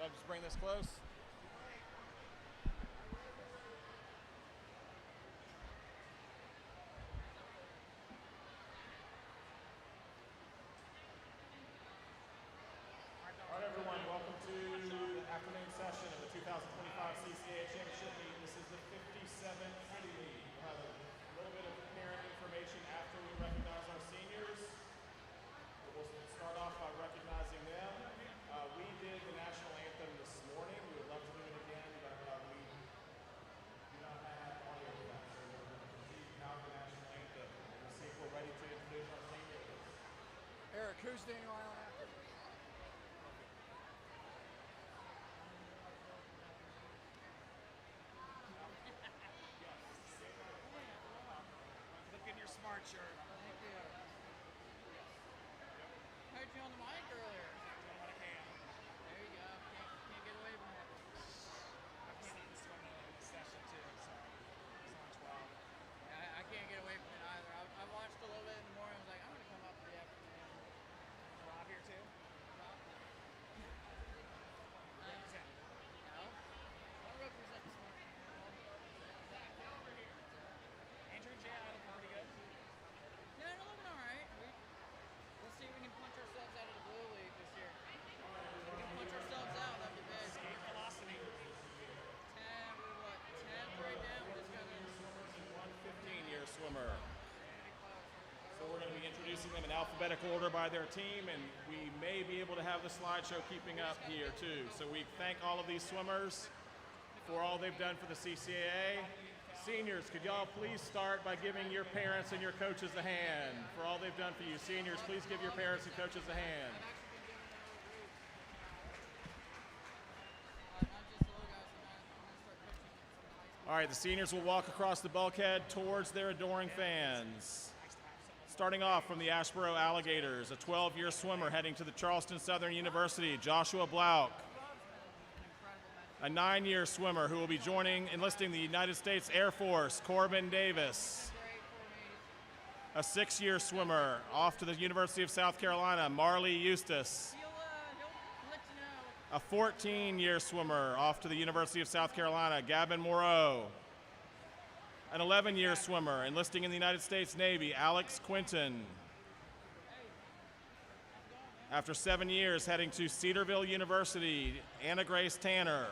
just bring this close. All right, everyone, welcome to the afternoon session of the 2025 CCAA Championship Meet. This is the 57th City League. We'll have a little bit of parent information after we recognize our seniors. We'll start off by recognizing them. We did the national anthem this morning. We would love to do it again, but we do not have audio for that, so we're going to proceed now with the national anthem. We'll see if we're ready to introduce our seniors. Eric, who's Daniel Island after? Look in your smart shirt. Thank you. Heard you on the mic earlier. Doing what I can. There you go. Can't get away from it. I've seen swimming in this session too, so it's on 12. I can't get away from it either. I watched a little bit in the morning. I was like, I'm going to come up for the afternoon. Rob here too. Represent. No? I'll represent this morning. Over here. Andrew and Jay, I look pretty good. Yeah, they're looking all right. We'll see if we can punch ourselves out of the blue league this year. If we can punch ourselves out, that'd be big. Escape velocity. 10, we're what, 10 right now? We just got One 15-year swimmer. So we're going to be introducing them in alphabetical order by their team, and we may be able to have the slideshow keeping up here too. So we thank all of these swimmers for all they've done for the CCAA. Seniors, could y'all please start by giving your parents and your coaches a hand for all they've done for you. Seniors, please give your parents and coaches a hand. All right, the seniors will walk across the bulkhead towards their adoring fans. Starting off from the Asheboro Alligators, a 12-year swimmer heading to the Charleston Southern University, Joshua Blauk. A 9-year swimmer who will be enlisting the United States Air Force, Corbin Davis. A 6-year swimmer off to the University of South Carolina, Marley Eustace. A 14-year swimmer off to the University of South Carolina, Gavin Moreau. An 11-year swimmer enlisting in the United States Navy, Alex Quinton. After 7 years, heading to Cedarville University, Anna Grace Tanner.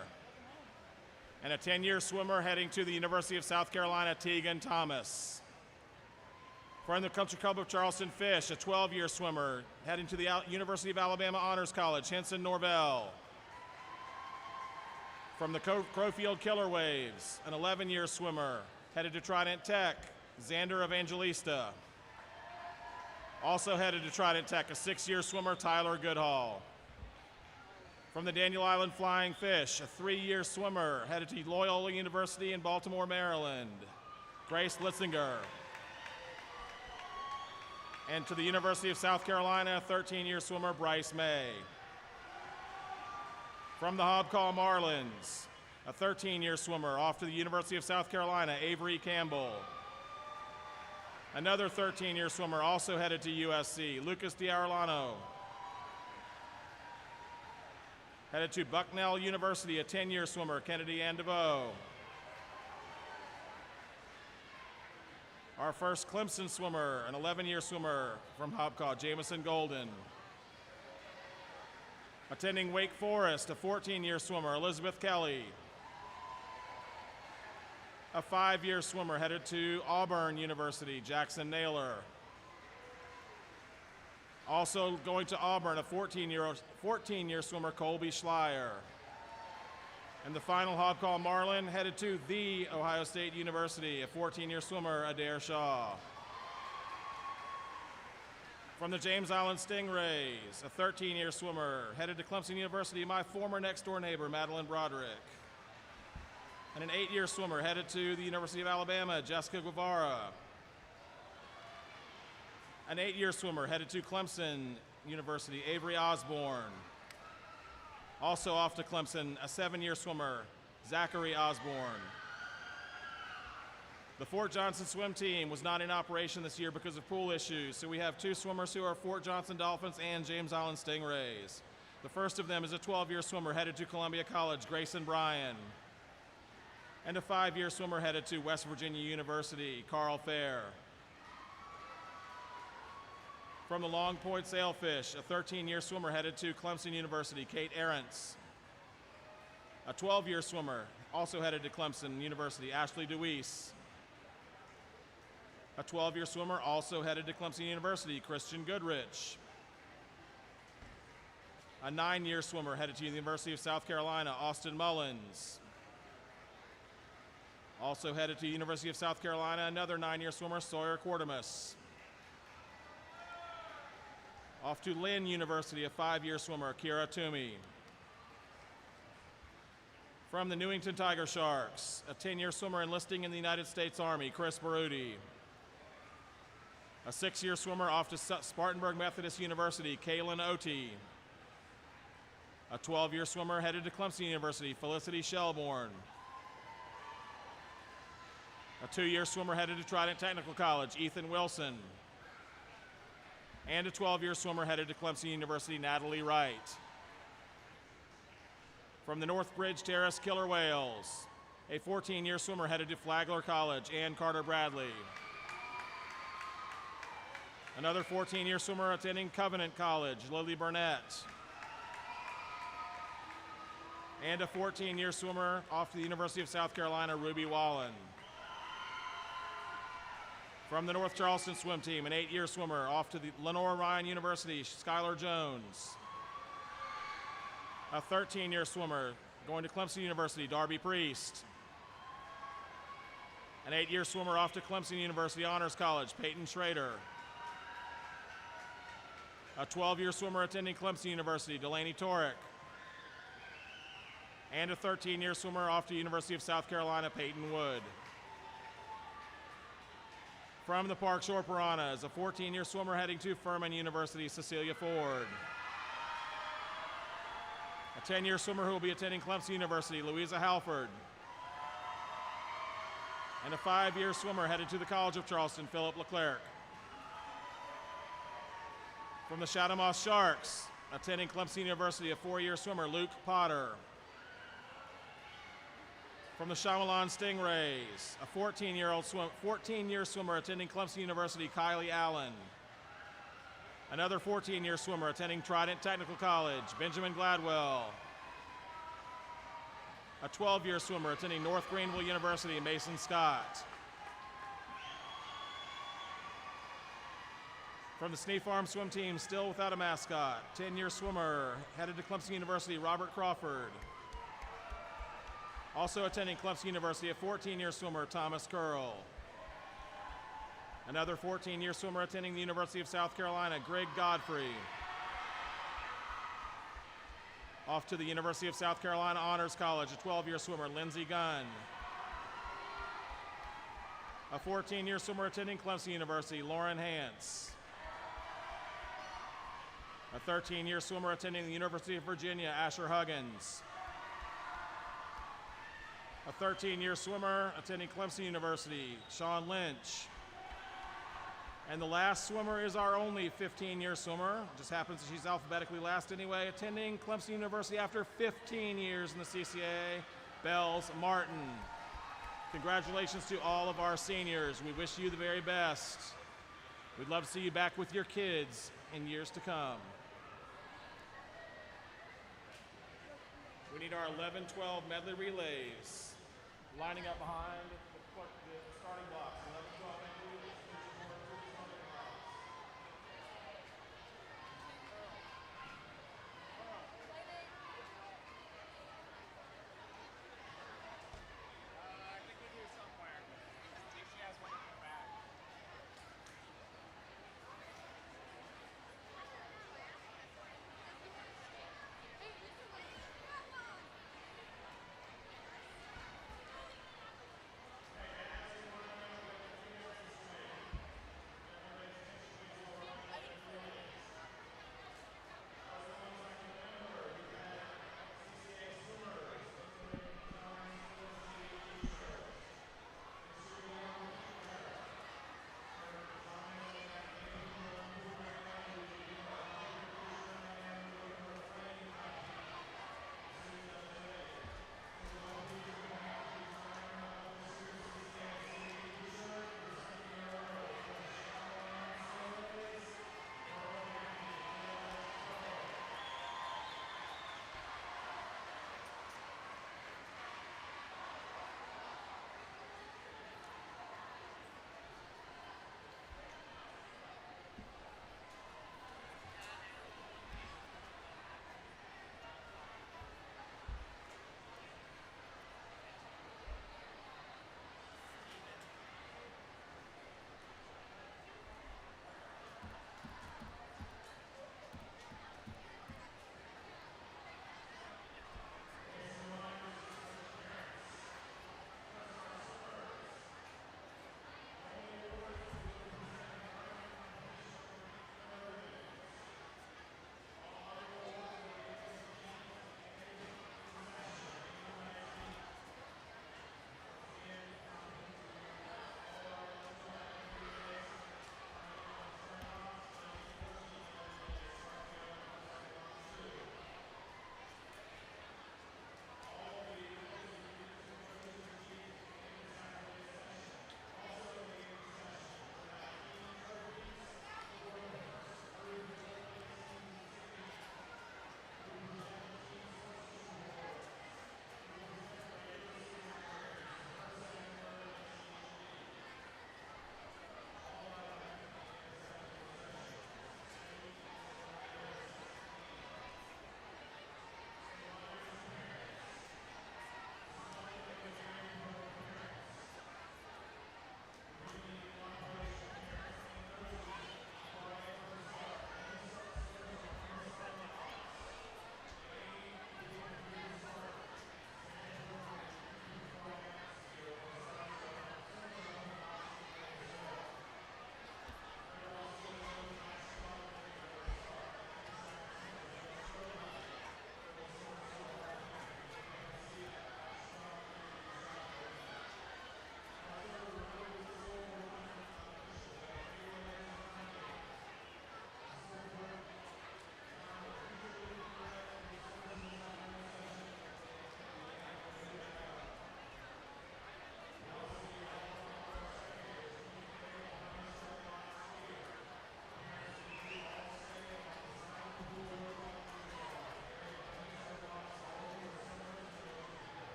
And a 10-year swimmer heading to the University of South Carolina, Tegan Thomas. From the Country Club of Charleston Fish, a 12-year swimmer heading to the University of Alabama Honors College, Henson Norvell. From the Crowfield Killer Waves, an 11-year swimmer headed to Trident Tech, Xander Evangelista. Also headed to Trident Tech, a 6-year swimmer, Tyler Goodhall. From the Daniel Island Flying Fish, a 3-year swimmer headed to Loyola University in Baltimore, Maryland, Grace Litzinger. And to the University of South Carolina, a 13-year swimmer, Bryce May. From the Hobcall Marlins, a 13-year swimmer off to the University of South Carolina, Avery Campbell. Another 13-year swimmer also headed to USC, Lucas D'Arellano. Headed to Bucknell University, a 10-year swimmer, Kennedy Andeveau. Our first Clemson swimmer, an 11-year swimmer from Hobcall, Jamison Golden. Attending Wake Forest, a 14-year swimmer, Elizabeth Kelly. A 5-year swimmer headed to Auburn University, Jackson Naylor. Also going to Auburn, a 14-year swimmer, Colby Schleier. And the final Hobcall Marlin headed to The Ohio State University, a 14-year swimmer, Adair Shaw. From the James Island Stingrays, a 13-year swimmer headed to Clemson University, my former next-door neighbor, Madeline Broderick. And an 8-year swimmer headed to the University of Alabama, Jessica Guevara. An 8-year swimmer headed to Clemson University, Avery Osborne. Also off to Clemson, a 7-year swimmer, Zachary Osborne. The Fort Johnson swim team was not in operation this year because of pool issues, so we have 2 swimmers who are Fort Johnson Dolphins and James Island Stingrays. The first of them is a 12-year swimmer headed to Columbia College, Grayson Bryan. And a 5-year swimmer headed to West Virginia University, Carl Fair. From the Long Point Sailfish, a 13-year swimmer headed to Clemson University, Kate Arentz. A 12-year swimmer also headed to Clemson University, Ashley DeWeese. A 12-year swimmer also headed to Clemson University, Christian Goodrich. A 9-year swimmer headed to the University of South Carolina, Austin Mullins. Also headed to the University of South Carolina, another 9-year swimmer, Sawyer Quartemus. Off to Lynn University, a 5-year swimmer, Kira Toomey. From the Newington Tiger Sharks, a 10-year swimmer enlisting in the United States Army, Chris Baruti. A 6-year swimmer off to Spartanburg Methodist University, Kaylin Otey. A 12-year swimmer headed to Clemson University, Felicity Shelbourne. A 2-year swimmer headed to Trident Technical College, Ethan Wilson. And a 12-year swimmer headed to Clemson University, Natalie Wright. From the Northbridge Terrace Killer Whales, a 14-year swimmer headed to Flagler College, Ann Carter Bradley. Another 14-year swimmer attending Covenant College, Lily Burnett. And a 14-year swimmer off to the University of South Carolina, Ruby Wallen. From the North Charleston swim team, an 8-year swimmer off to the Lenore Ryan University, Skylar Jones. A 13-year swimmer going to Clemson University, Darby Priest. An 8-year swimmer off to Clemson University Honors College, Peyton Schrader. A 12-year swimmer attending Clemson University, Delaney Torek. And a 13-year swimmer off to the University of South Carolina, Peyton Wood. From the Park Shore Piranhas, a 14-year swimmer heading to Furman University, Cecilia Ford. A 10-year swimmer who will be attending Clemson University, Louisa Halford. And a 5-year swimmer headed to the College of Charleston, Philip Leclerc. From the Chatham-Moss Sharks, attending Clemson University, a 4-year swimmer, Luke Potter. From the Shyamalan Stingrays, a 14-year swimmer attending Clemson University, Kylie Allen. Another 14-year swimmer attending Trident Technical College, Benjamin Gladwell. A 12-year swimmer attending North Greenville University, Mason Scott. From the Sneak Farm swim team, still without a mascot, 10-year swimmer headed to Clemson University, Robert Crawford. Also attending Clemson University, a 14-year swimmer, Thomas Curl. Another 14-year swimmer attending the University of South Carolina, Greg Godfrey. Off to the University of South Carolina Honors College, a 12-year swimmer, Lindsey Gunn. A 14-year swimmer attending Clemson University, Lauren Hance. A 13-year swimmer attending the University of Virginia, Asher Huggins. A 13-year swimmer attending Clemson University, Sean Lynch. And the last swimmer is our only 15-year swimmer. It just happens that she's alphabetically last anyway, attending Clemson University after 15 years in the CCAA, Bells Martin. Congratulations to all of our seniors. We wish you the very best. We'd love to see you back with your kids in years to come. We need our 11-12 medley relays lining up behind the starting blocks. 11-12 medley relays. I think we do somewhere. See if she has one in the bag.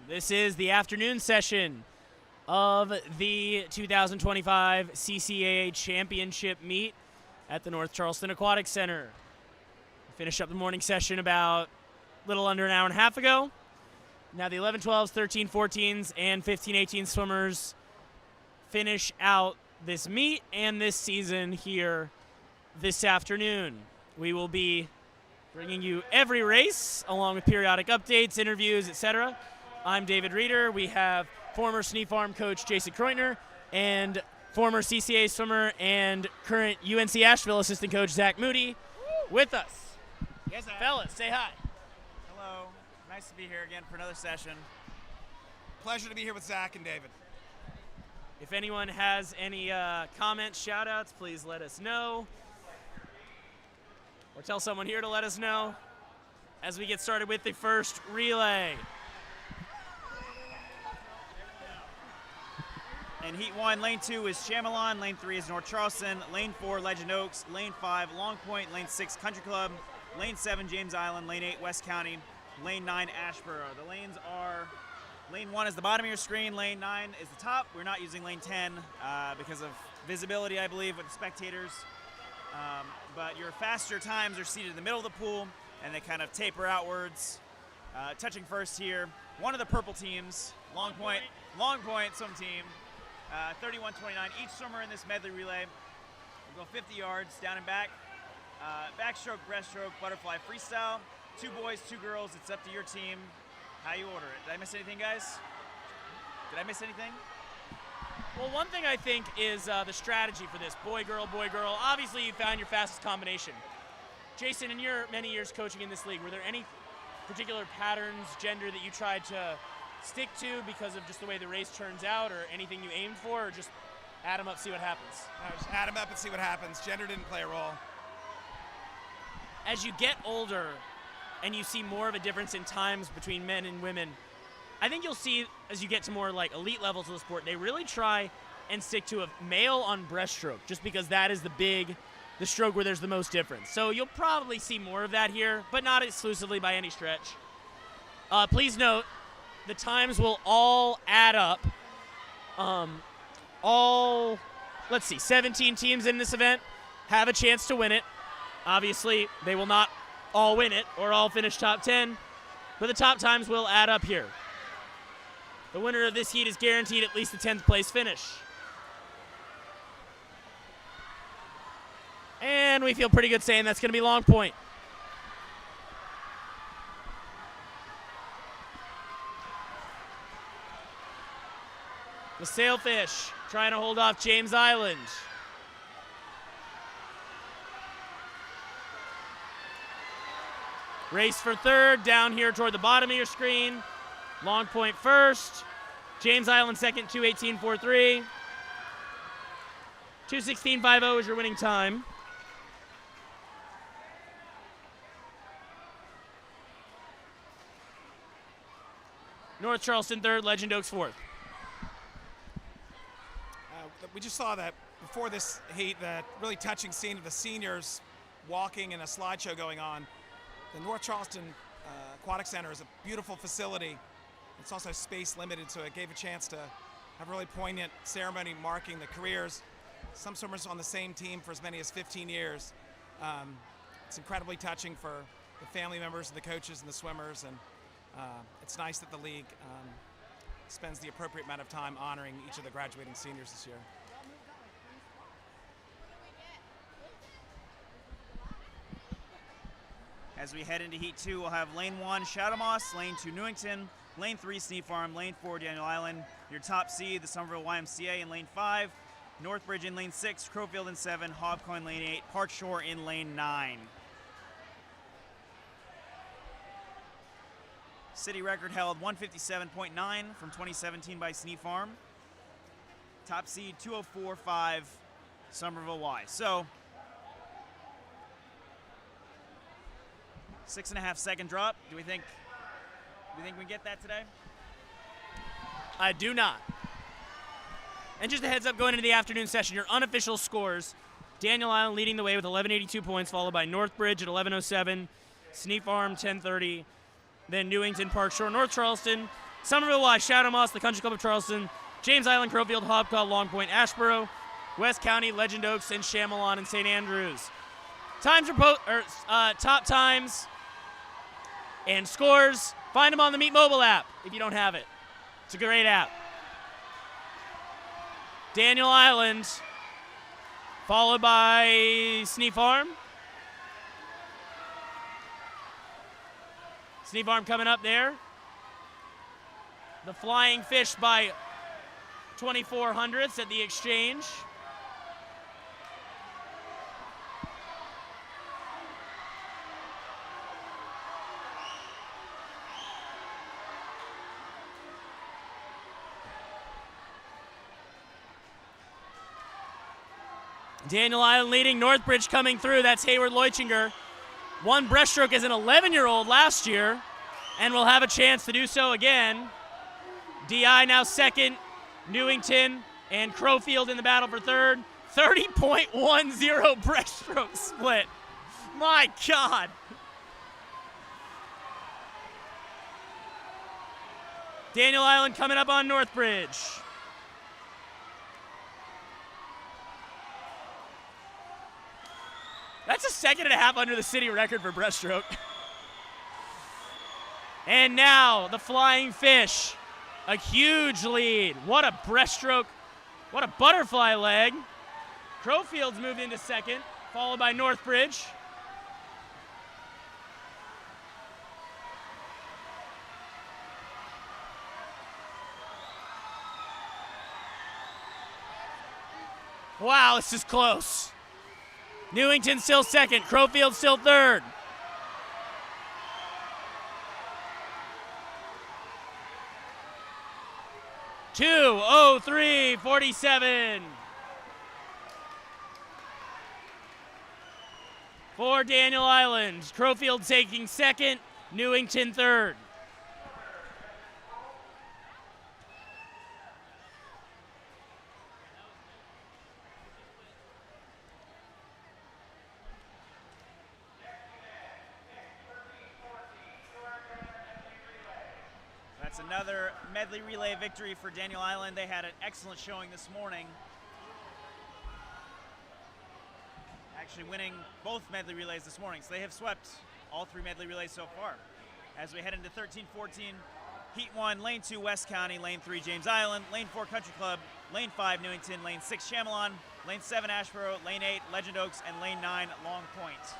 This is the afternoon session of the 2025 CCAA Championship meet at the North Charleston Aquatic Center. We finished up the morning session about a little under an hour and a half ago. Now the 11-12s, 13-14s, and 15-18 swimmers finish out this meet and this season here this afternoon. We will be bringing you every race along with periodic updates, interviews, etc. I'm David Reeder. We have former Sneak Farm coach Jason Kreutner and former CCAA swimmer and current UNC Asheville assistant coach Zach Moody with us. Yes, Zach. Fellas, say hi. Hello. Nice to be here again for another session. Pleasure to be here with Zach and David. If anyone has any comments, shout-outs, please let us know. Or tell someone here to let us know as we get started with the first relay. In Heat 1, Lane 2 is Chamelon, Lane 3 is North Charleston, Lane 4, Legend Oaks, Lane 5, Long Point, Lane 6, Country Club, Lane 7, James Island, Lane 8, West County, Lane 9, Ashboro. The lanes are, Lane 1 is the bottom of your screen, Lane 9 is the top. We're not using Lane 10 because of visibility, I believe, with the spectators. But your faster times are seated in the middle of the pool, and they kind of taper outwards. Touching first here, one of the purple teams, Long Point swim team, 31-29. Each swimmer in this medley relay will go 50 yards down and back. Backstroke, breaststroke, butterfly, freestyle. 2 boys, 2 girls. It's up to your team how you order it. Did I miss anything, guys? Did I miss anything? Well, one thing I think is the strategy for this, boy, girl, boy, girl. Obviously, you found your fastest combination. Jason, in your many years coaching in this league, were there any particular patterns, gender, that you tried to stick to because of just the way the race turns out, or anything you aimed for, or just add them up, see what happens? Just add them up and see what happens. Gender didn't play a role. As you get older and you see more of a difference in times between men and women, I think you'll see as you get to more like elite levels of the sport, they really try and stick to a male on breaststroke, just because that is the stroke where there's the most difference. So you'll probably see more of that here, but not exclusively by any stretch. Please note, the times will all add up. 17 teams in this event have a chance to win it. Obviously, they will not all win it or all finish top 10, but the top times will add up here. The winner of this heat is guaranteed at least the 10th place finish. And we feel pretty good saying that's going to be Long Point. The Sailfish trying to hold off James Island. Race for third, down here toward the bottom of your screen. Long Point first. James Island second, 2:18.43. 2:16.50 is your winning time. North Charleston third, Legend Oaks fourth. We just saw that before this heat, that really touching scene of the seniors walking and a slideshow going on. The North Charleston Aquatic Center is a beautiful facility. It's also space limited, so it gave a chance to have a really poignant ceremony marking the careers. Some swimmers on the same team for as many as 15 years. It's incredibly touching for the family members and the coaches and the swimmers, and it's nice that the league spends the appropriate amount of time honoring each of the graduating seniors this year. As we head into Heat 2, we'll have Lane 1, Shadowmoss, Lane 2, Newington, Lane 3, Sneak Farm, Lane 4, Daniel Island, your top seed, the Somerville YMCA in Lane 5, Northbridge in Lane 6, Crowfield in 7, Hobco in Lane 8, Park Shore in Lane 9. City record held 157.9 from 2017 by Sneak Farm. Top seed 204.5, Somerville Y. So, 6.5 second drop. Do we think we get that today? I do not. And just a heads up going into the afternoon session, your unofficial scores: Daniel Island leading the way with 1182 points, followed by Northbridge at 1107, Sneak Farm 1030, then Newington, Park Shore, North Charleston, Somerville, Wise, Shadow Moss, the Country Club of Charleston, James Island, Crowfield, Hopcall, Long Point, Ashboro, West County, Legend Oaks, and Chamelon and St. Andrews. Times are top times and scores. Find them on the Meet Mobile app if you don't have it. It's a great app. Daniel Island, followed by Sneef Farm. Sneef Farm coming up there. The Flying Fish by 2400ths at the Exchange. Daniel Island leading, Northbridge coming through. That's Hayward Leuchinger. Won breaststroke as an 11-year-old last year and will have a chance to do so again. DI now second, Newington and Crowfield in the battle for third. 30.10 breaststroke split. My God. Daniel Island coming up on Northbridge. That's a second and a half under the city record for breaststroke. And now the Flying Fish, a huge lead. What a breaststroke, what a butterfly leg. Crowfield's moved into second, followed by Northbridge. Wow, this is close. Newington still second, Crowfield still third. $2:03.47 for Daniel Island. Crowfield taking second, Newington third. That's another medley relay victory for Daniel Island. They had an excellent showing this morning. Actually winning both medley relays this morning. So they have swept all three medley relays so far. As we head into 13-14, Heat 1, Lane 2, West County, Lane 3, James Island, Lane 4, Country Club, Lane 5, Newington, Lane 6, Chamelon, Lane 7, Ashboro, Lane 8, Legend Oaks, and Lane 9, Long Point.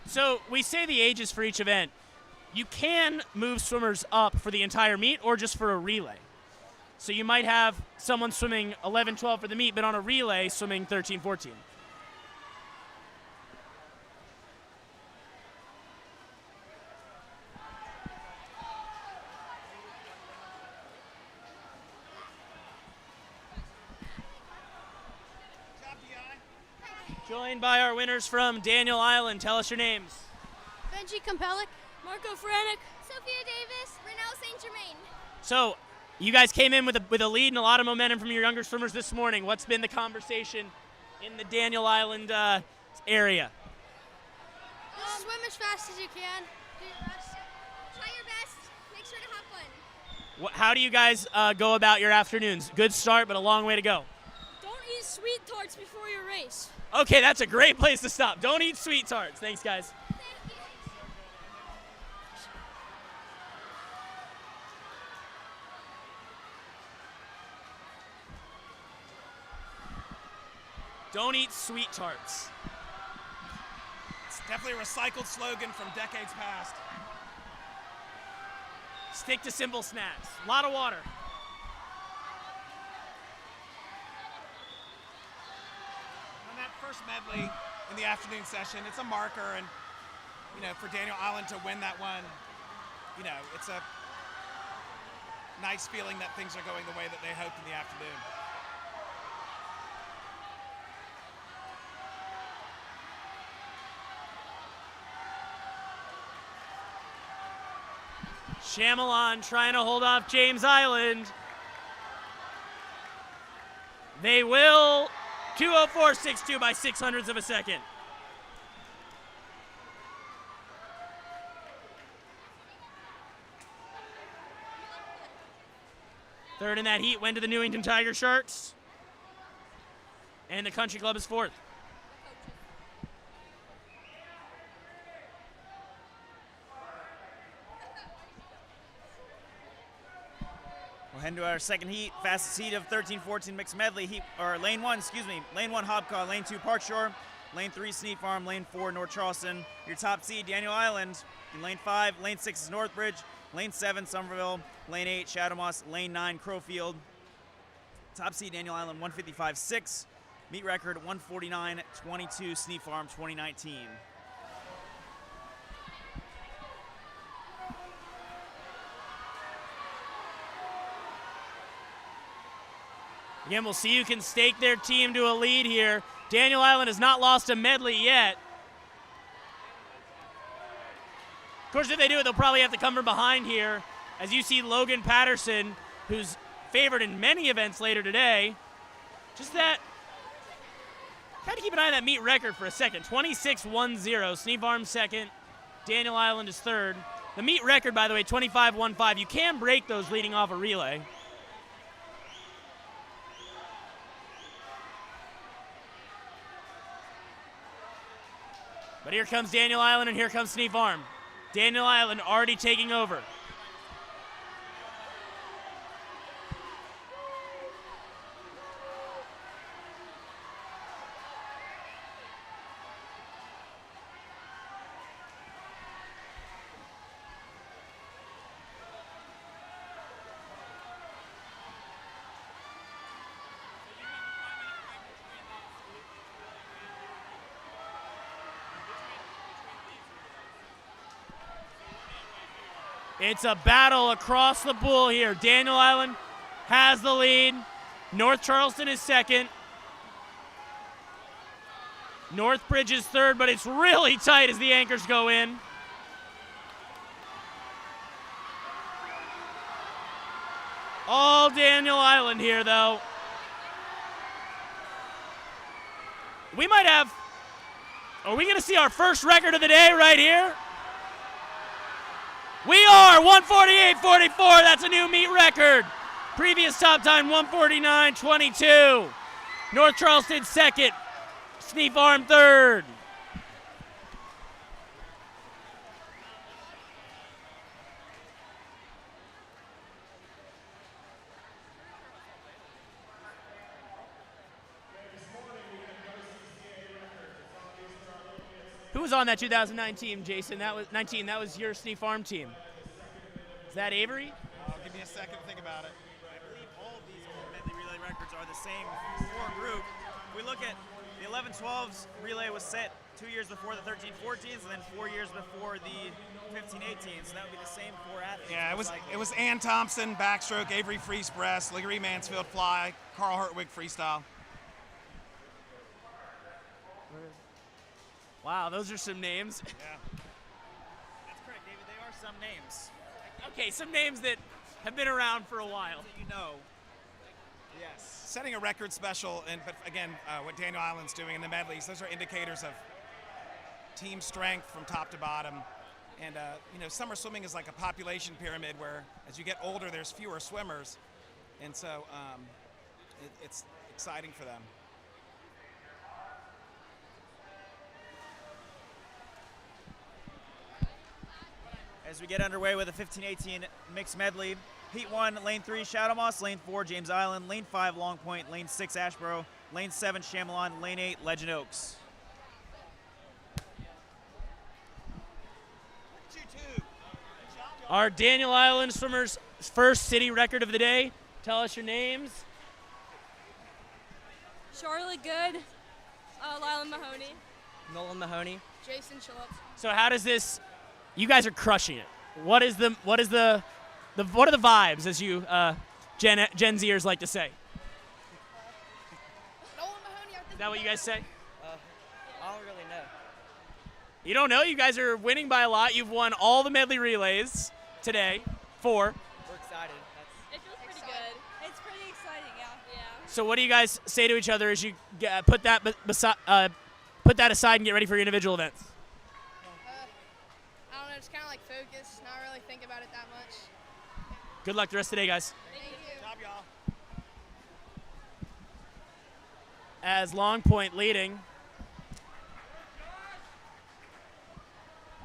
So we say the ages for each event. You can move swimmers up for the entire meet or just for a relay. So you might have someone swimming 11-12 for the meet, but on a relay swimming 13-14. Joined by our winners from Daniel Island. Tell us your names. Benji Kompellic, Marco Franek, Sophia Davis, Renelle St. Germain. So, you guys came in with a lead and a lot of momentum from your younger swimmers this morning. What's been the conversation in the Daniel Island area? Just swim as fast as you can. Do your best. Try your best. Make sure to have fun. How do you guys go about your afternoons? Good start, but a long way to go. Don't eat sweet tarts before your race. Okay, that's a great place to stop. Don't eat sweet tarts. Thanks, guys. Don't eat sweet tarts. It's definitely a recycled slogan from decades past. Stick to simple snacks. A lot of water. On that first medley in the afternoon session, it's a marker, and for Daniel Island to win that one, it's a nice feeling that things are going the way that they hoped in the afternoon. Chamelon trying to hold off James Island. They will. 2:04.62 by 0.06 of a second. Third in that heat went to the Newington Tiger Sharks. And the Country Club is fourth. We'll head into our second heat, fastest heat of 13-14 mixed medley. Lane 1, Lane 1, Hobcaw. Lane 2, Park Shore. Lane 3, Sneak Farm. Lane 4, North Charleston. Your top seed, Daniel Island. In Lane 5, Lane 6 is Northbridge. Lane 7, Somerville. Lane 8, Shadow Moss. Lane 9, Crowfield. Top seed, Daniel Island, 155.6. Meet record, 149.22. Sneak Farm, 2019. Again, we'll see who can stake their team to a lead here. Daniel Island has not lost a medley yet. Of course, if they do it, they'll probably have to come from behind here. As you see Logan Patterson, who's favored in many events later today. Just that, kind of keep an eye on that meet record for a second. 26.10, Sneak Farm second, Daniel Island is third. The meet record, by the way, 25.15. You can break those leading off a relay. But here comes Daniel Island and here comes Sneak Farm. Daniel Island already taking over. It's a battle across the pool here. Daniel Island has the lead. North Charleston is second. Northbridge is third, but it's really tight as the anchors go in. All Daniel Island here, though. We might have, are we going to see our first record of the day right here? We are 148.44. That's a new meet record. Previous top time 149.22. North Charleston second. Sneak Farm third. Who was on that 2009 team, Jason? That was 19. That was your Sneak Farm team. Is that Avery? Give me a second to think about it. I believe all of these medley relay records are the same for group. If we look at the 11-12s, relay was set 2 years before the 13-14s, and then 4 years before the 15-18s. So that would be the same four athletes. Yeah, it was Ann Thompson, backstroke, Avery Freeze breast, Liggery Mansfield fly, Carl Hertwig freestyle. Wow, those are some names. Yeah. That's correct, David. They are some names. Okay, some names that have been around for a while. That you know. Yes. Setting a record special, but again, what Daniel Island's doing in the medleys, those are indicators of team strength from top to bottom. And summer swimming is like a population pyramid where as you get older, there's fewer swimmers. And so it's exciting for them. As we get underway with the 15-18 mixed medley, Heat 1, Lane 3, Shadow Moss, Lane 4, James Island, Lane 5, Long Point, Lane 6, Ashboro, Lane 7, Chamelon, Lane 8, Legend Oaks. Our Daniel Island swimmers' first city record of the day. Tell us your names. Charlotte Good, Lila Mahoney, Nolan Mahoney. Jason Schultz. So how does this? You guys are crushing it. What are the vibes, as you Gen Zers like to say? Nolan Mahoney, Is that what you guys say? I don't really know. You don't know? You guys are winning by a lot. You've won all the medley relays today. 4. We're excited. It feels pretty good. It's pretty exciting, yeah. So what do you guys say to each other as you put that aside and get ready for your individual events? I don't know, just kind of like focus, not really think about it that much. Good luck the rest of the day, guys. Thank you. job, y'all. As Long Point leading.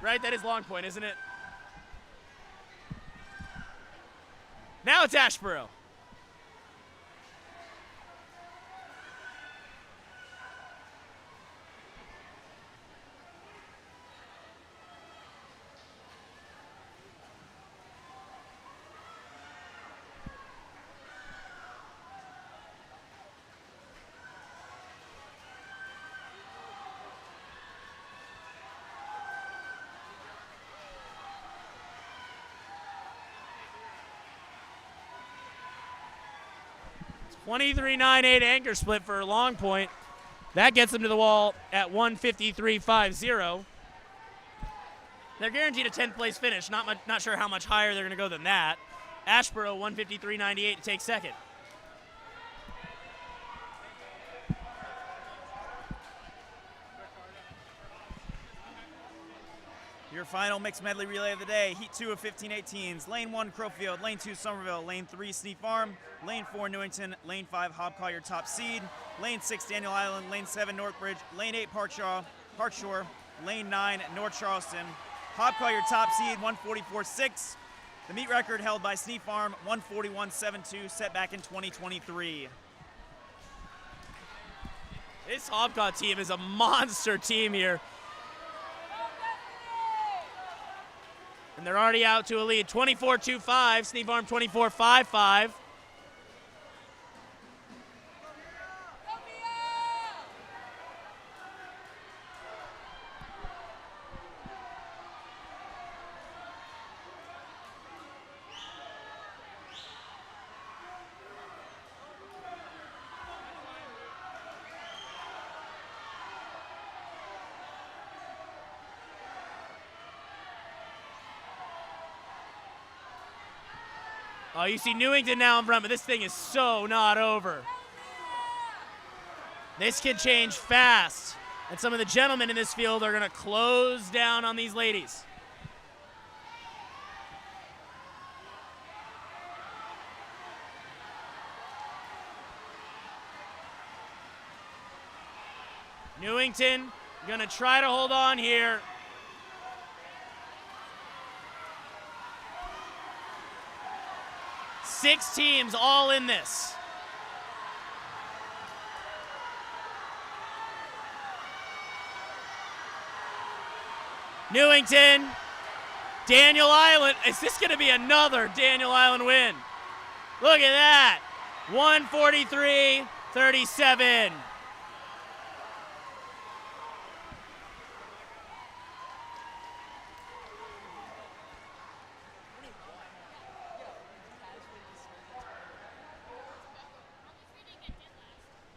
Right, that is Long Point, isn't it? Now it's Ashboro. .2398 anchor split for Long Point. That gets them to the wall at 153.50. They're guaranteed a 10th place finish. Not sure how much higher they're going to go than that. Ashboro 153.98 to take second. Your final mixed medley relay of the day, Heat 2 of 15-18s. Lane 1, Crowfield. Lane 2, Somerville. Lane 3, Sneak Farm. Lane 4, Newington. Lane 5, Hobcaw, your top seed. Lane 6, Daniel Island. Lane 7, Northbridge. Lane 8, Parkshore. Lane 9, North Charleston. Hobcaw, your top seed, 144.6. The meet record held by Sneak Farm, 141.72, set back in 2023. This Hobcaw team is a monster team here. And they're already out to a lead, 24.25, Sneak Farm 24.55. Oh, you see Newington now in front, but this thing is so not over. This can change fast, and some of the gentlemen in this field are going to close down on these ladies. Newington going to try to hold on here. Six teams all in this. Newington, Daniel Island. Is this going to be another Daniel Island win? Look at that. 143.37.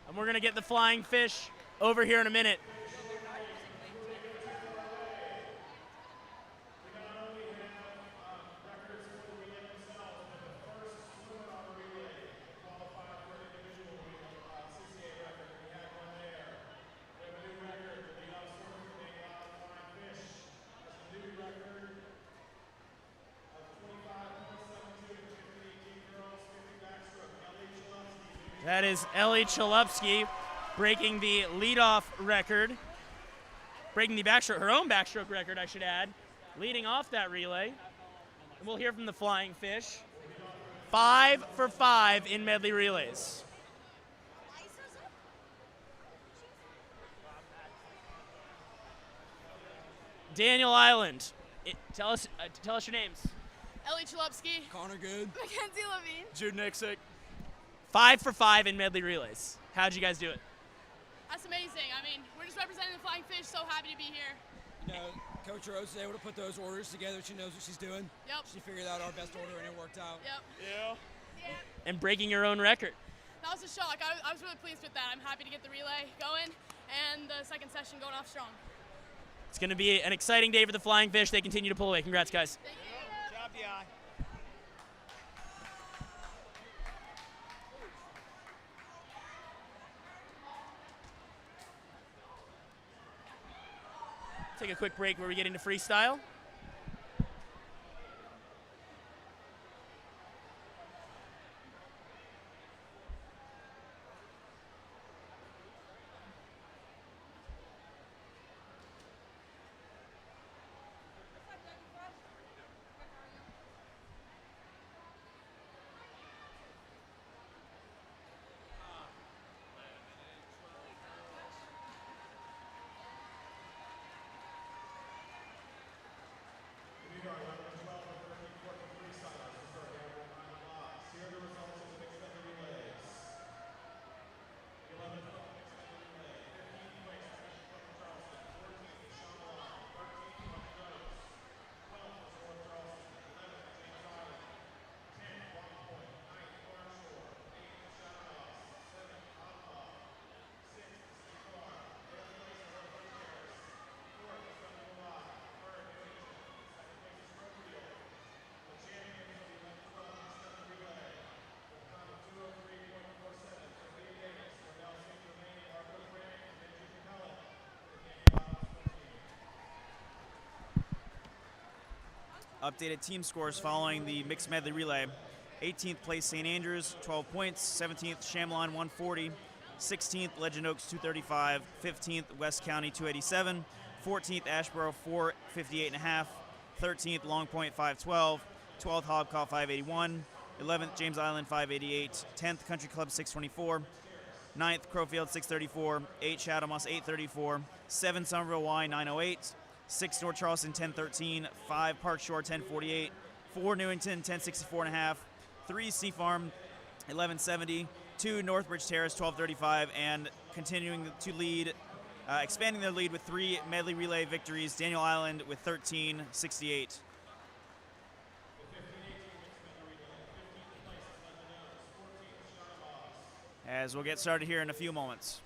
And we're going to get the flying fish over here in a minute. That is Ellie Chalupski breaking the leadoff record, breaking the backstroke, her own backstroke record, I should add, leading off that relay. And we'll hear from the Flying Fish. 5 for 5 in medley relays. Daniel Island, tell us your names. Ellie Chalupski. Connor Good. Mackenzie Levine. Jude Nixick. 5 for 5 in medley relays. How'd you guys do it? That's amazing. I mean, we're just representing the Flying Fish. So happy to be here. You know, Coach Rose is able to put those orders together. She knows what she's doing. Yep. She figured out our best order and it worked out. Yep. Yeah. And breaking your own record. That was a shock. I was really pleased with that. I'm happy to get the relay going and the second session going off strong. It's going to be an exciting day for the Flying Fish. They continue to pull away. Congrats, guys. Thank you. Good job, DI. Take a quick break where we get into freestyle. updated team scores following the mixed medley relay. 18th place St. Andrews, 12 points. 17th Chamelon, 140. 16th Legend Oaks, 235. 15th West County, 287. 14th Ashboro, 458.5. 13th Long Point, 512. 12th Hobcall, 581. 11th James Island, 588. 10th Country Club, 624. 9th Crowfield, 634. 8th Shadow Moss, 834. 7 Somerville Y, 908. 6 North Charleston, 1013. 5 Park Shore, 1048. 4 Newington, 1064.5. 3 Sea Farm, 1170. 2 Northbridge Terrace, 1235. And continuing to lead, expanding their lead with 3 medley relay victories, Daniel Island with 1368. As we'll get started here in a few moments.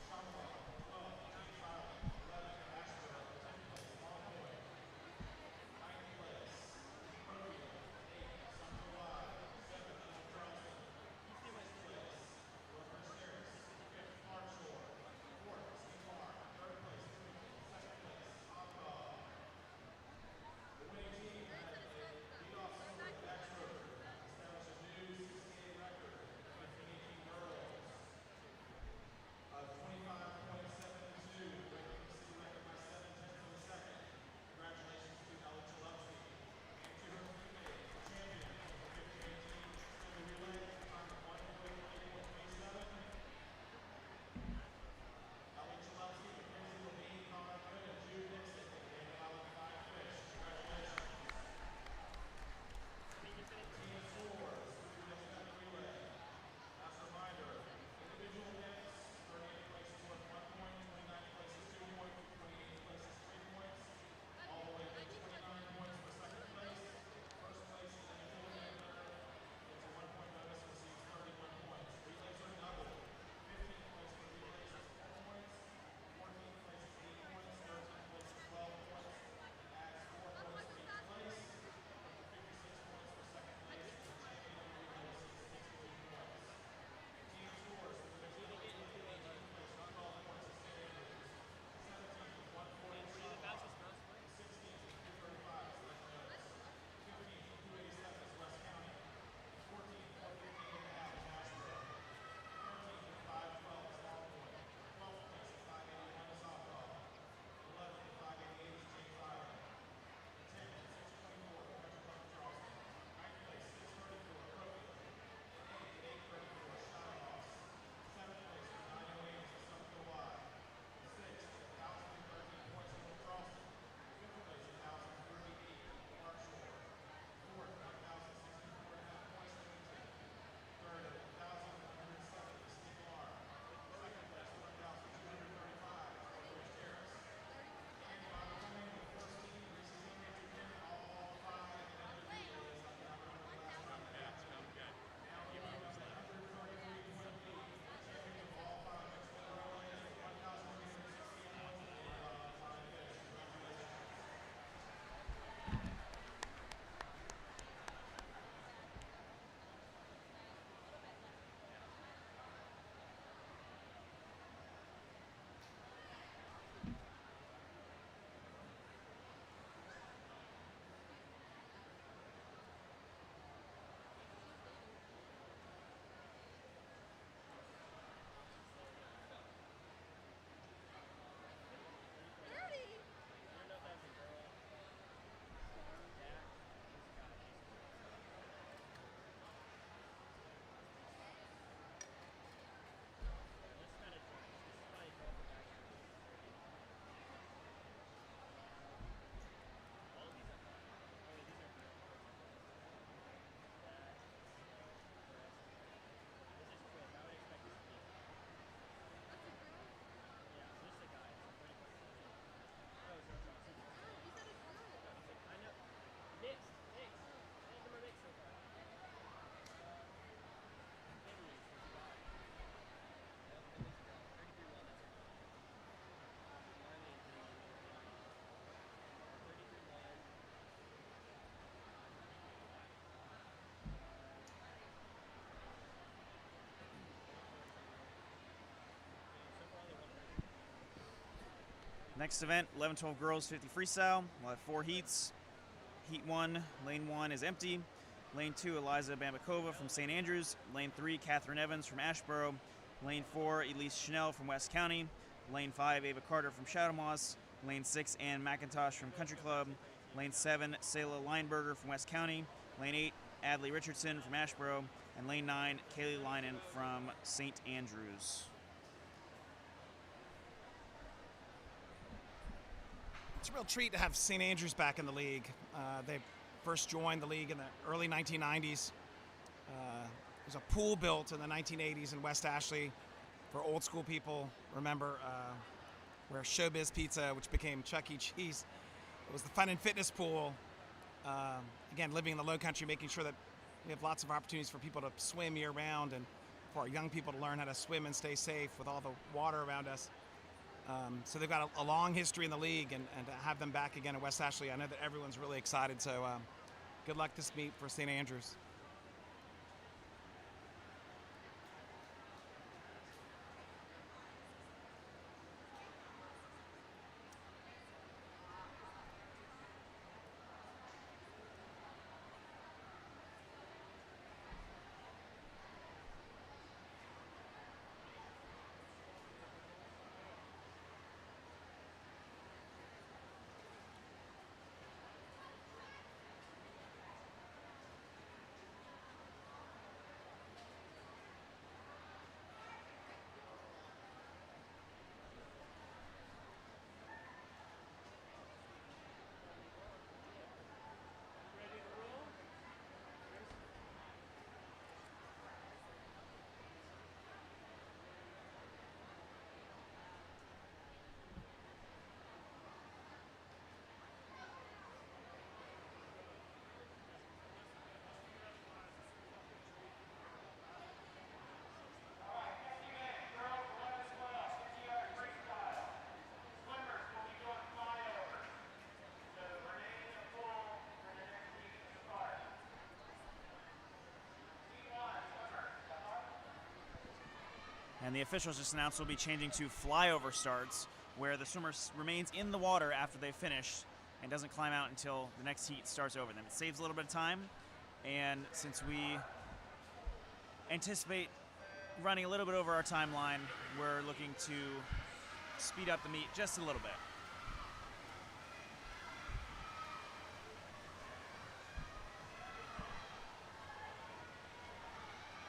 Next event, 11-12 girls 50 freestyle. We'll have 4 heats. Heat 1, Lane 1 is empty. Lane 2, Eliza Bambakova from St. Andrews. Lane 3, Catherine Evans from Ashboro. Lane 4, Elise Chanel from West County. Lane 5, Ava Carter from Shadow Moss. Lane 6, Ann McIntosh from Country Club. Lane 7, Selah Lineberger from West County. Lane 8, Adley Richardson from Ashboro. And Lane 9, Kaylee Linen from St. Andrews. It's a real treat to have St. Andrews back in the league. They first joined the league in the early 1990s. There's a pool built in the 1980s in West Ashley. For old school people, remember where Showbiz Pizza, which became Chuck E. Cheese, it was the fun and fitness pool. Again, living in the low country, making sure that we have lots of opportunities for people to swim year round and for our young people to learn how to swim and stay safe with all the water around us. So they've got a long history in the league, and to have them back again in West Ashley, I know that everyone's really excited. So good luck this meet for St. Andrews. And the officials just announced we'll be changing to flyover starts, where the swimmer remains in the water after they finish and doesn't climb out until the next heat starts over them. It saves a little bit of time, and since we anticipate running a little bit over our timeline, we're looking to speed up the meet just a little bit.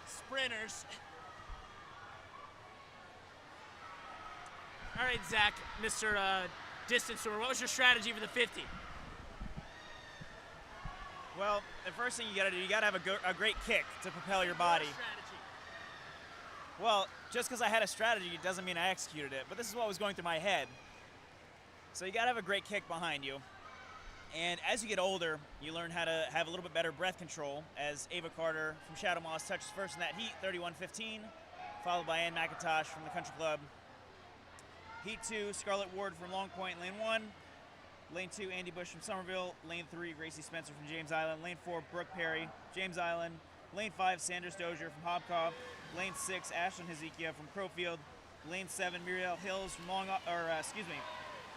Sprinters. All right, Zach, Mr. Distance Swimmer, what was your strategy for the 50? Well, the first thing you gotta do, you gotta have a great kick to propel your body. Well, just because I had a strategy doesn't mean I executed it, but this is what was going through my head. So you gotta have a great kick behind you. And as you get older, you learn how to have a little bit better breath control, as Ava Carter from Shadow Moss touches first in that heat, 31:15, followed by Ann McIntosh from the Country Club. Heat 2, Scarlett Ward from Long Point, Lane 1. Lane 2, Andy Bush from Somerville. Lane 3, Gracie Spencer from James Island. Lane 4, Brooke Perry, James Island. Lane 5, Sanders Dozier from Hobcob. Lane 6, Ashlyn Hezekiah from Crowfield. Lane 7, Muriel Hills from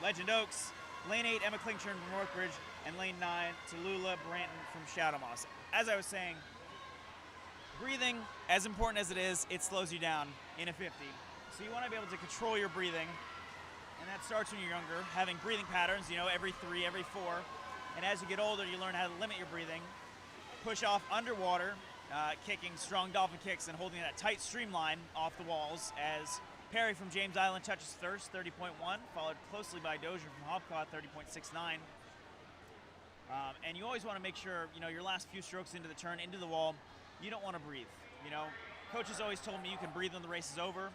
Legend Oaks. Lane 8, Emma Klingshirn from Northbridge. And Lane 9, Tallulah Branton from Shadow Moss. As I was saying, breathing, as important as it is, it slows you down in a 50. So you want to be able to control your breathing. And that starts when you're younger, having breathing patterns, every 3, every 4. And as you get older, you learn how to limit your breathing, push off underwater, kicking strong dolphin kicks and holding that tight streamline off the walls, as Perry from James Island touches first, 30.1, followed closely by Dozier from Hobcott, 30.69. And you always want to make sure, your last few strokes into the turn, into the wall, you don't want to breathe. Coaches always told me you can breathe when the race is over.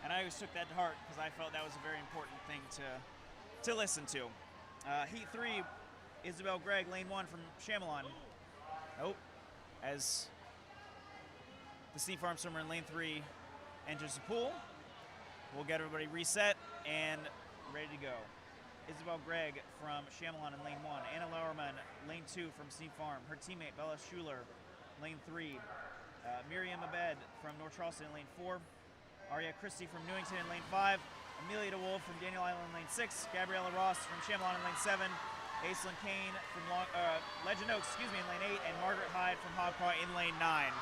And I always took that to heart because I felt that was a very important thing to listen to. Heat 3, Isabel Gregg, Lane 1 from Chamelon. Nope. As the Steam Farm swimmer in Lane 3 enters the pool, we'll get everybody reset and ready to go. Isabel Gregg from Chamelon in Lane 1. Anna Lauerman, Lane 2 from Steam Farm. Her teammate, Bella Schuler, Lane 3. Miriam Abed from North Charleston in Lane 4. Aria Christie from Newington in Lane 5, Amelia DeWolf from Daniel Island in Lane 6, Gabriella Ross from Chamelon in Lane 7, Aislinn Kane from Legend Oaks, in lane 8, and Margaret Hyde from Hogpaw in lane 9.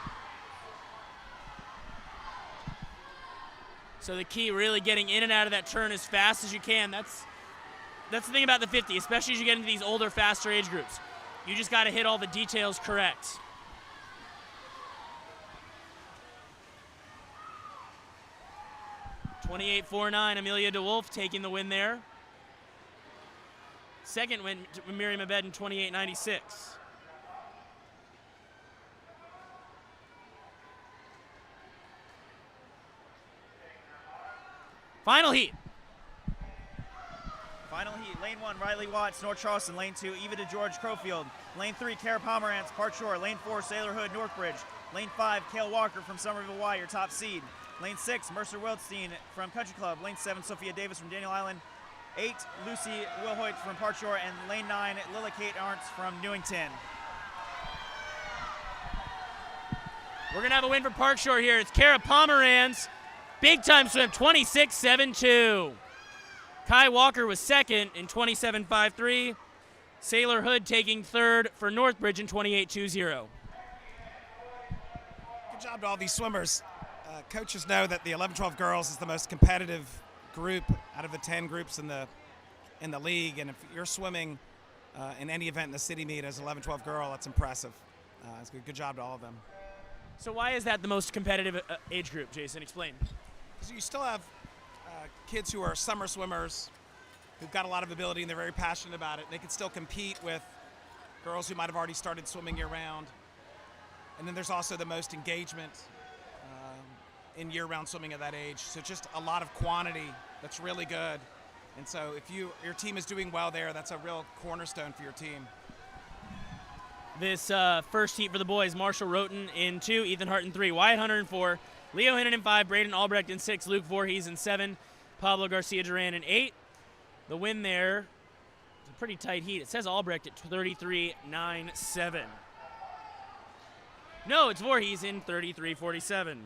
So the key, really getting in and out of that turn as fast as you can. That's the thing about the 50, especially as you get into these older, faster age groups. You just got to hit all the details correct. .28.49, Amelia DeWolf taking the win there. Second win to Miriam Abed in 28.96. Final heat. Final heat, lane 1, Riley Watts, North Charleston. Lane 2, Eva DeGeorge, Crowfield. Lane 3, Kara Pomerantz, Park Shore. Lane 4, Sailor Hood, Northbridge. Lane 5, Kale Walker from Somerville Y, your top seed. Lane 6, Mercer Wildstein from Country Club. Lane 7, Sophia Davis from Daniel Island. 8, Lucy Wilhoit from Park Shore. And lane 9, Lila Kate Arntz from Newington. We're going to have a win for Park Shore here. It's Kara Pomerantz. Big time swim, 26.72. Kai Walker was second in 27.53. Sailor Hood taking third for Northbridge in 28.20. Good job to all these swimmers. Coaches know that the 11-12 girls is the most competitive group out of the 10 groups in the league, and if you're swimming in any event in the city meet as an 11-12 girl, that's impressive. It's good job to all of them. So why is that the most competitive age group, Jason? Explain. So you still have kids who are summer swimmers who've got a lot of ability and they're very passionate about it. They can still compete with girls who might have already started swimming year-round. And then there's also the most engagement in year-round swimming at that age. So just a lot of quantity that's really good. And so if your team is doing well there, that's a real cornerstone for your team. This first heat for the boys, Marshall Roten in 2, Ethan Hart in 3, Wyatt Hunter in 4, Leo Hinnon in 5, Braden Albrecht in 6, Luke Voorhees in 7, Pablo Garcia Duran in 8. The win there, it's a pretty tight heat. It says Albrecht at 33.97. No, it's Voorhees in 33.47.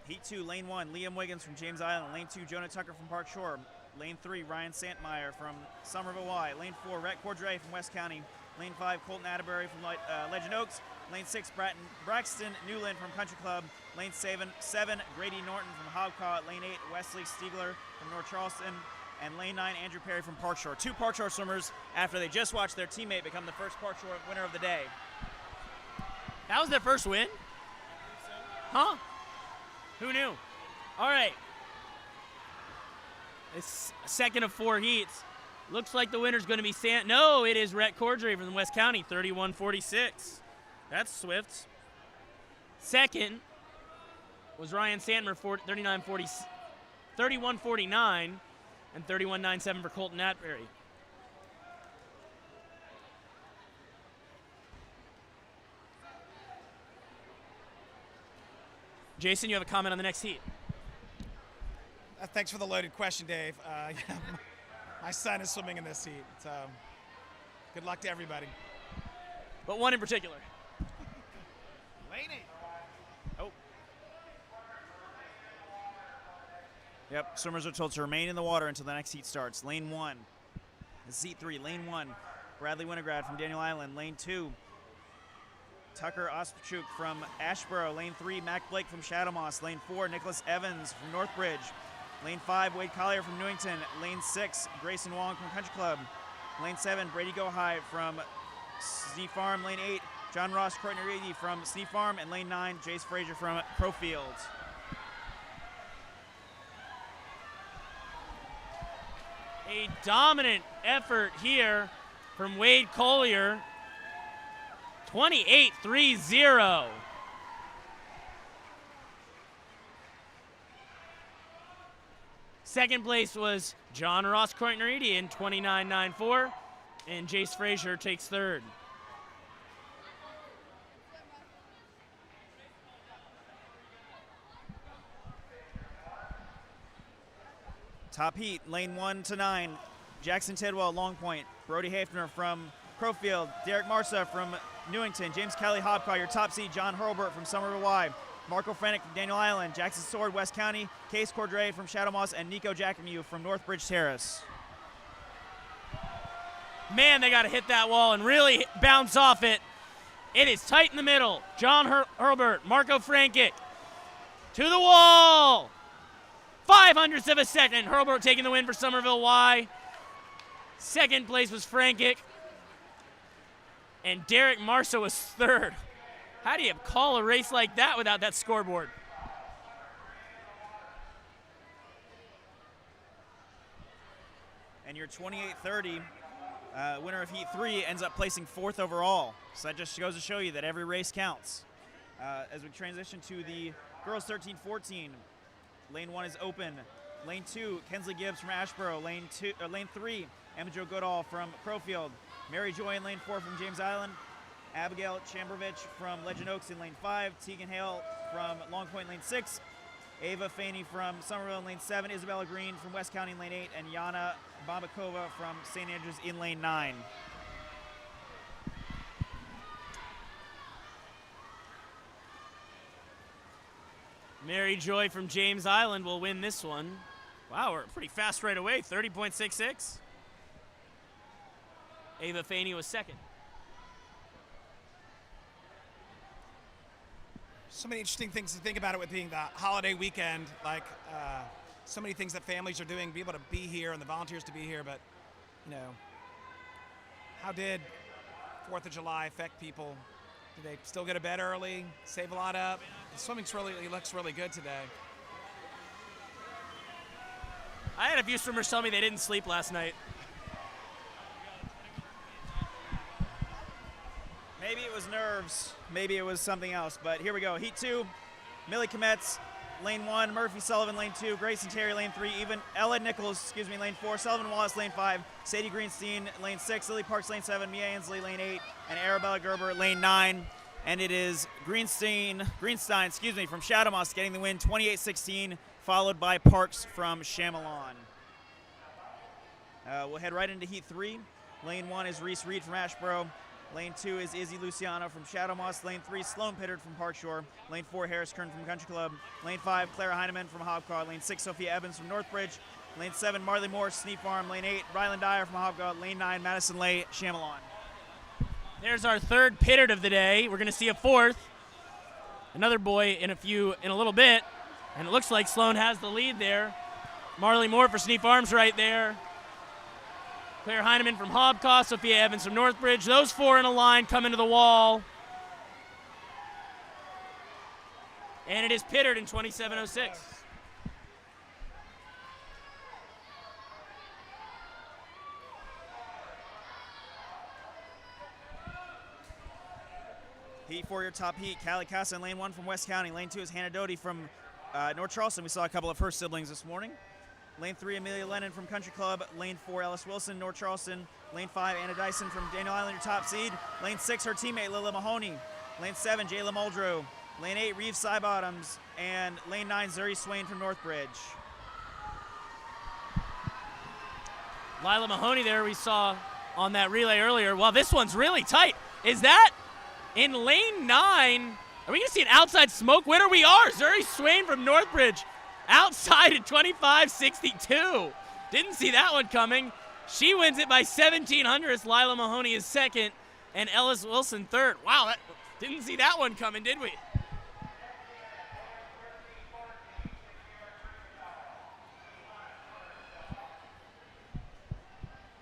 Heat 2, lane 1, Liam Wiggins from James Island. Lane 2, Jonah Tucker from Park Shore. Lane 3, Ryan Santmeyer from Somerville Y. Lane 4, Rhett Cordray from West County. Lane 5, Colton Atterbury from Legend Oaks. Lane 6, Braxton Newland from Country Club. Lane 7, Grady Norton from Hogpaw. Lane 8, Wesley Stiegler from North Charleston. And lane 9, Andrew Perry from Park Shore. 2 Park Shore swimmers after they just watched their teammate become the first Park Shore winner of the day. That was their first win? Huh? Who knew? All right. It's second of 4 heats. Looks like the winner's going to be No, it is Rhett Cordray from West County, 31.46. That's swift. Second was Ryan Santmer, 31.49, and 31.97 for Colton Atterbury. Jason, you have a comment on the next heat. Thanks for the loaded question, Dave. Yeah, my son is swimming in this heat, so good luck to everybody. But one in particular. Lane 8. Oh. Yep, swimmers are told to remain in the water until the next heat starts. Lane 1. This is heat 3. Lane 1, Bradley Winograd from Daniel Island. Lane 2, Tucker Ospachuk from Ashboro. Lane 3, Mac Blake from Shadow Moss. Lane 4, Nicholas Evans from Northbridge. Lane 5, Wade Collier from Newington. Lane 6, Grayson Wong from Country Club. Lane 7, Brady Gohai from Sneed Farm. Lane 8, John Ross Croytner-Reedy from Sneed Farm. And lane 9, Jace Frazier from Crowfield. A dominant effort here from Wade Collier. 28.30. Second place was John Ross Croytner-Reedy in 29.94, and Jace Frazier takes third. Top heat, lane 1 to 9, Jackson Tidwell, Long Point. Brody Hafner from Crowfield. Derek Marsa from Newington. James Kelly Hobcar, your top seed. John Hurlbert from Somerville Y. Marco Frenick from Daniel Island, Jackson Sword, West County, Case Cordray from Shadow Moss, and Nico Jackamew from Northbridge Terrace. Man, they got to hit that wall and really bounce off it. It is tight in the middle. John Hurlbert, Marco Frankic to the wall. 0.05 of a second. Hurlbert taking the win for Somerville Y. Second place was Frankic. And Derek Marso was third. How do you call a race like that without that scoreboard? And your 28:30 winner of Heat 3 ends up placing 4th overall. So that just goes to show you that every race counts. As we transition to the girls 13-14, lane 1 is open. Lane 2, Kensley Gibbs from Ashboro. Lane 3, Emma Jo Goodall from Crowfield. Mary Joy in lane 4 from James Island. Abigail Chambrovich from Legend Oaks in lane 5. Tegan Hale from Long Point lane 6. Ava Faney from Somerville in lane 7. Isabella Green from West County in lane 8. And Yana Babakova from St. Andrews in lane 9. Mary Joy from James Island will win this one. Wow, we're pretty fast right away, 30.66. Ava Faney was second. So many interesting things to think about it with being the holiday weekend, like so many things that families are doing, be able to be here and the volunteers to be here, but you know, how did 4th of July affect people? Did they still get to bed early, save a lot up? The swimming's looks really good today. I had a few swimmers tell me they didn't sleep last night. Maybe it was nerves, maybe it was something else, but here we go. Heat 2, Millie Kometz, lane 1, Murphy Sullivan, lane 2, Grayson Terry, lane 3, Ella Nichols, lane 4, Sullivan Wallace, lane 5, Sadie Greenstein, lane 6, Lily Parks, lane 7, Mia Ansley, lane 8, and Arabella Gerber, lane 9. And it is Greenstein, from Shadow Moss getting the win, 28-16, followed by Parks from Chamalon. We'll head right into Heat 3. Lane 1 is Reese Reed from Ashboro. Lane 2 is Izzy Luciano from Shadow Moss. Lane 3, Sloan Pittard from Park Shore. Lane 4, Harris Kern from Country Club. Lane 5, Clara Heineman from Hobcaw. Lane 6, Sophia Evans from Northbridge. Lane 7, Marley Moore, Sneak Farm. Lane 8, Ryland Dyer from Hobcaw. Lane 9, Madison Lay, Chamalon. There's our third Pittard of the day. We're going to see a fourth. Another boy in a little bit. And it looks like Sloan has the lead there. Marley Moore for Sneak Farms right there. Claire Heineman from Hobcaw, Sophia Evans from Northbridge. Those four in a line coming to the wall. And it is Pittard in 27.06. Heat 4, your top heat. Callie Casa in lane 1 from West County. Lane 2 is Hannah Doty from North Charleston. We saw a couple of her siblings this morning. Lane 3, Amelia Lennon from Country Club. Lane 4, Ellis Wilson, North Charleston. Lane 5, Anna Dyson from Daniel Island, your top seed. Lane 6, her teammate, Lila Mahoney. Lane 7, Jayla Muldrow. Lane 8, Reeve Sybottoms. And lane 9, Zuri Swain from Northbridge. Lila Mahoney there we saw on that relay earlier. Well, this one's really tight. Is that in lane 9? Are we going to see an outside smoke winner? We are. Zuri Swain from Northbridge. Outside at 25.62. Didn't see that one coming. She wins it by 17 hundredths. Lila Mahoney is second, and Ellis Wilson third. Wow, didn't see that one coming, did we?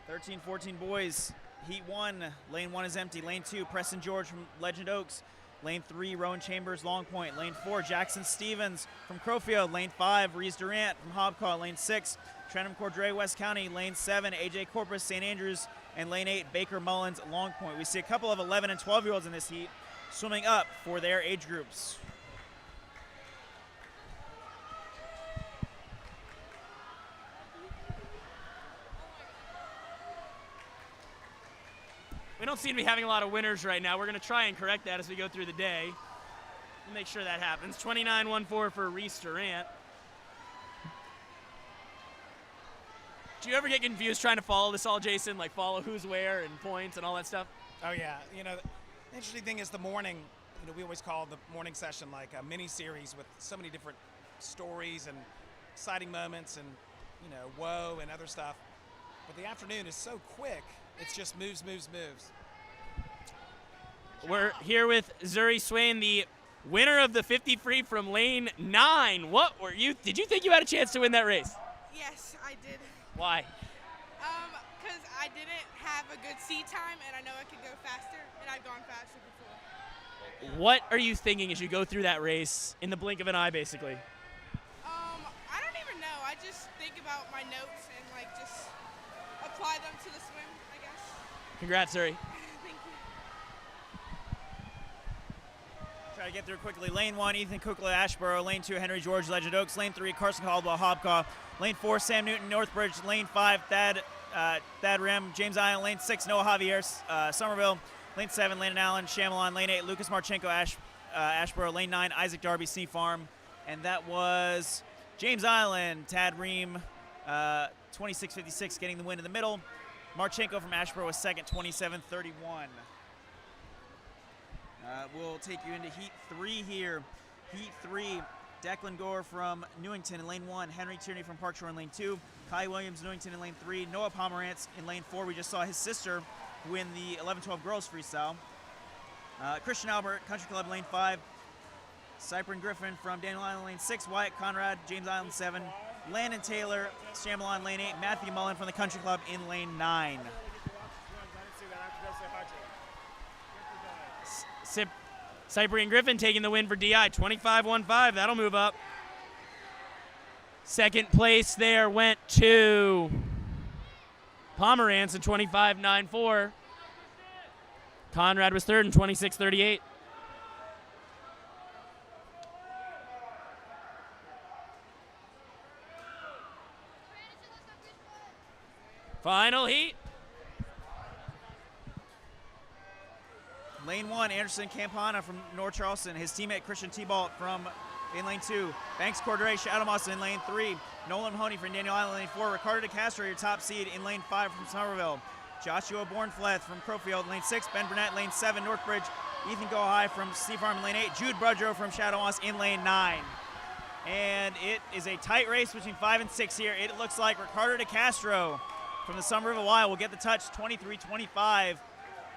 Thirteen, 14 boys. Heat 1, lane 1 is empty. Lane 2, Preston George from Legend Oaks. Lane 3, Rowan Chambers, Long Point. Lane 4, Jackson Stevens from Crowfield. Lane 5, Reese Durant from Hobcaw. Lane 6, Trenham Cordray, West County. Lane 7, AJ Corpus, St. Andrews. And lane 8, Baker Mullins, Long Point. We see a couple of 11 and 12-year-olds in this heat swimming up for their age groups. We don't seem to be having a lot of winners right now. We're going to try and correct that as we go through the day. We'll make sure that happens. 29.14 for Reese Durant. Do you ever get confused trying to follow this all, Jason? Like follow who's where and points and all that stuff? Oh, yeah. You know, the interesting thing is the morning, we always call the morning session like a mini series with so many different stories and exciting moments and, whoa and other stuff. But the afternoon is so quick, it's just moves. We're here with Zuri Swain, the winner of the 50 free from lane 9. Did you think you had a chance to win that race? Yes, I did. Why? Because I didn't have a good seat time, and I know I could go faster, and I've gone faster before. What are you thinking as you go through that race in the blink of an eye, basically? I don't even know. I just think about my notes and just apply them to the swim, I guess. Congrats, Zuri. Thank you. Try to get through quickly. Lane 1, Ethan Kukla, Ashboro. Lane 2, Henry George, Legend Oaks. Lane 3, Carson Caldwell, Hobcaw. Lane 4, Sam Newton, Northbridge. Lane 5, Thad Rim, James Island. Lane 6, Noah Javier, Somerville. Lane 7, Landon Allen, Shamalon. Lane 8, Lucas Marchenko, Ashboro. Lane 9, Isaac Darby, Sneak Farm. And that was James Island, Tad Ream, 26.56, getting the win in the middle. Marchenko from Ashboro was second, 27.31. We'll take you into Heat 3 here. Heat 3, Declan Gore from Newington in lane 1, Henry Tierney from Park Shore in lane 2, Kai Williams, Newington in lane 3, Noah Pomerantz in lane 4. We just saw his sister win the 11-12 girls freestyle. Christian Albert, Country Club lane 5, Cypern Griffin from Daniel Island lane 6, Wyatt Conrad, James Island 7, Landon Taylor, Shamalon lane 8, Matthew Mullen from the Country Club in lane 9. Cyprian Griffin taking the win for DI, 25.15. That'll move up. Second place there went to Pomerantz in 25.94. Conrad was third in 26.38. Final heat. Lane 1, Anderson Campana from North Charleston. His teammate Christian T-Balt from in lane 2. Banks Cordray, Shadowmoss in lane 3. Nolan Mahoney from Daniel Island lane 4. Ricardo DeCastro, your top seed in lane 5 from Somerville. Joshua Bornfleth from Crowfield lane 6. Ben Burnett lane 7. Northbridge. Ethan Go High from Steve Farm in lane 8. Jude Brudrow from Shadowmoss in lane 9. And it is a tight race between 5 and 6 here. It looks like Ricardo DeCastro from the Somerville Wild will get the touch, 23-25.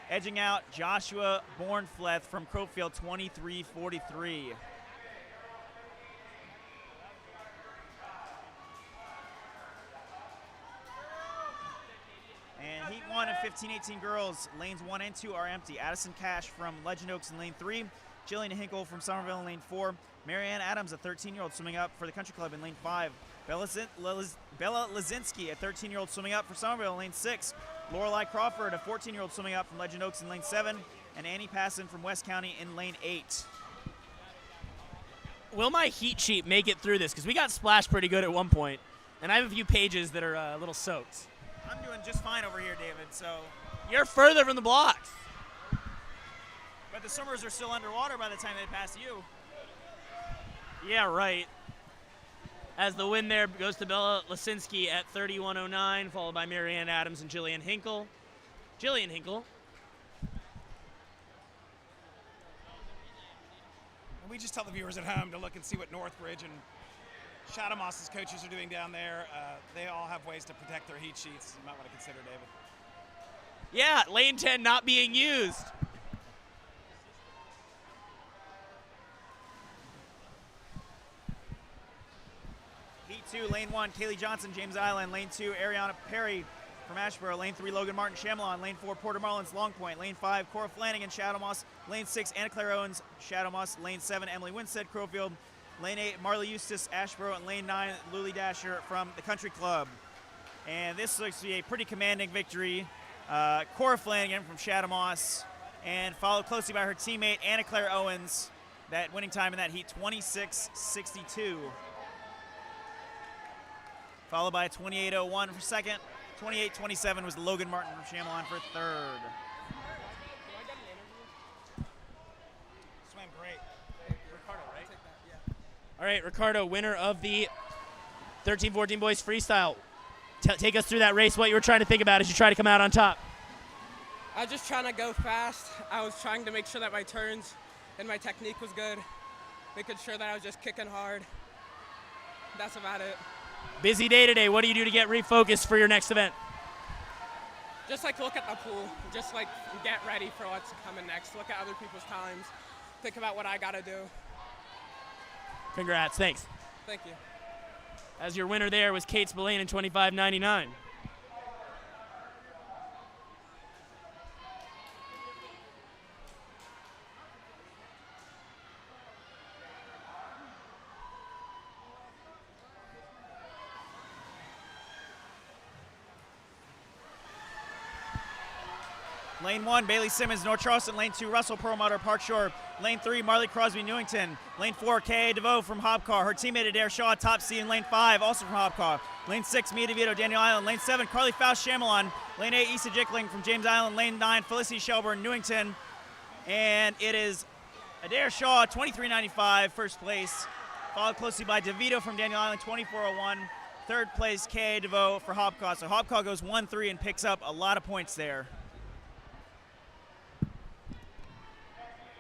Edging out Joshua Bornfleth from Crowfield, 23-43. And Heat 1 and 15-18 girls, lanes 1 and 2 are empty. Addison Cash from Legend Oaks in lane 3. Jillian Hinkle from Somerville in lane 4. Marianne Adams, a 13-year-old, swimming up for the Country Club in lane 5. Bella Lazinski, a 13-year-old, swimming up for Somerville in lane 6. Lorelei Crawford, a 14-year-old, swimming up from Legend Oaks in lane 7. And Annie Passon from West County in lane 8. Will my heat sheet make it through this? Because we got splashed pretty good at one point, and I have a few pages that are a little soaked. I'm doing just fine over here, David, so. You're further from the blocks. But the Summers are still underwater by the time they pass you. Yeah, right. As the win there goes to Bella Lasinski at 31.09, followed by Marianne Adams and Jillian Hinkle. Jillian Hinkle. And we just tell the viewers at home to look and see what Northbridge and Shadowmoss's coaches are doing down there. They all have ways to protect their heat sheets. You might want to consider, David. Yeah, lane 10 not being used. Heat 2, lane 1, Kaylee Johnson, James Island. Lane 2, Ariana Perry from Ashboro. Lane 3, Logan Martin, Shamalon. Lane 4, Porter Marlins, Long Point. Lane 5, Cora Flanagan, Shadowmoss. Lane 6, Anna Claire Owens, Shadowmoss. Lane 7, Emily Winstead, Crowfield. Lane 8, Marley Eustace, Ashboro. And lane 9, Luli Dasher from the Country Club. And this looks to be a pretty commanding victory. Cora Flanagan from Shadowmoss, and followed closely by her teammate Anna Claire Owens. That winning time in that heat, 26.62. Followed by 28.01 for second. 28.27 was Logan Martin from Shamalon for third. Swam great. Ricardo, right? All right, Ricardo, winner of the 13-14 boys freestyle. Take us through that race, what you were trying to think about as you try to come out on top. I was just trying to go fast. I was trying to make sure that my turns and my technique was good. Making sure that I was just kicking hard. That's about it. Busy day today. What do you do to get refocused for your next event? Just like look at the pool, just like get ready for what's coming next. Look at other people's times, think about what I gotta do. Congrats, thanks. Thank you. As your winner there was Kate Spillane in 25.99. Lane 1, Bailey Simmons, North Charleston. Lane 2, Russell Perlmutter, Park Shore. Lane 3, Marley Crosby, Newington. Lane 4, K.A. DeVoe from Hobcar. Her teammate Adair Shaw, top seed in Lane 5, also from Hobcar. Lane 6, Mia DeVito, Daniel Island. Lane 7, Carly Faust, Chamelon. Lane 8, Issa Jickling from James Island. Lane 9, Felicity Shelburne, Newington. And it is Adair Shaw, 23.95, first place. Followed closely by DeVito from Daniel Island, 24.01. Third place, K.A. DeVoe for Hobcar. So Hobcar goes 1-3 and picks up a lot of points there.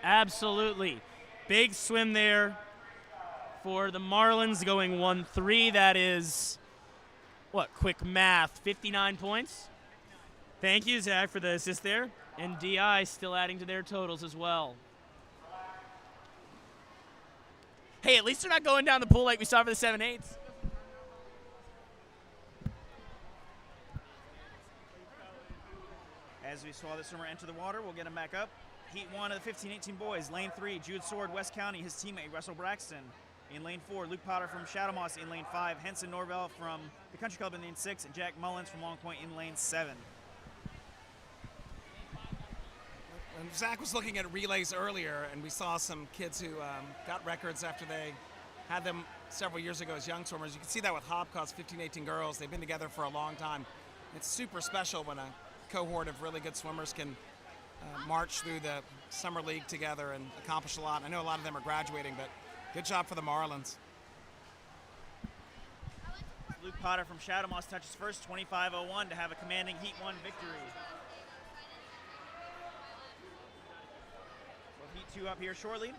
Absolutely. Big swim there for the Marlins, going 1-3. That is, what, quick math, 59 points. Thank you, Zach, for the assist there. And DI still adding to their totals as well. Hey, at least they're not going down the pool like we saw for the 7/8s. As we saw the swimmer enter the water, we'll get him back up. Heat 1 of the 15-18 boys. Lane 3, Jude Sword, West County. His teammate, Russell Braxton. In Lane 4, Luke Potter from Shadow Moss. In Lane 5, Henson Norvell from the Country Club in Lane 6. And Jack Mullins from Long Point in Lane 7. And Zach was looking at relays earlier, and we saw some kids who got records after they had them several years ago as young swimmers. You can see that with Hobcar's 15-18 girls. They've been together for a long time. It's super special when a cohort of really good swimmers can march through the summer league together and accomplish a lot. I know a lot of them are graduating, but good job for the Marlins. Luke Potter from Shadow Moss touches first, 25.01 to have a commanding Heat 1 victory. We'll Heat 2 up here shortly.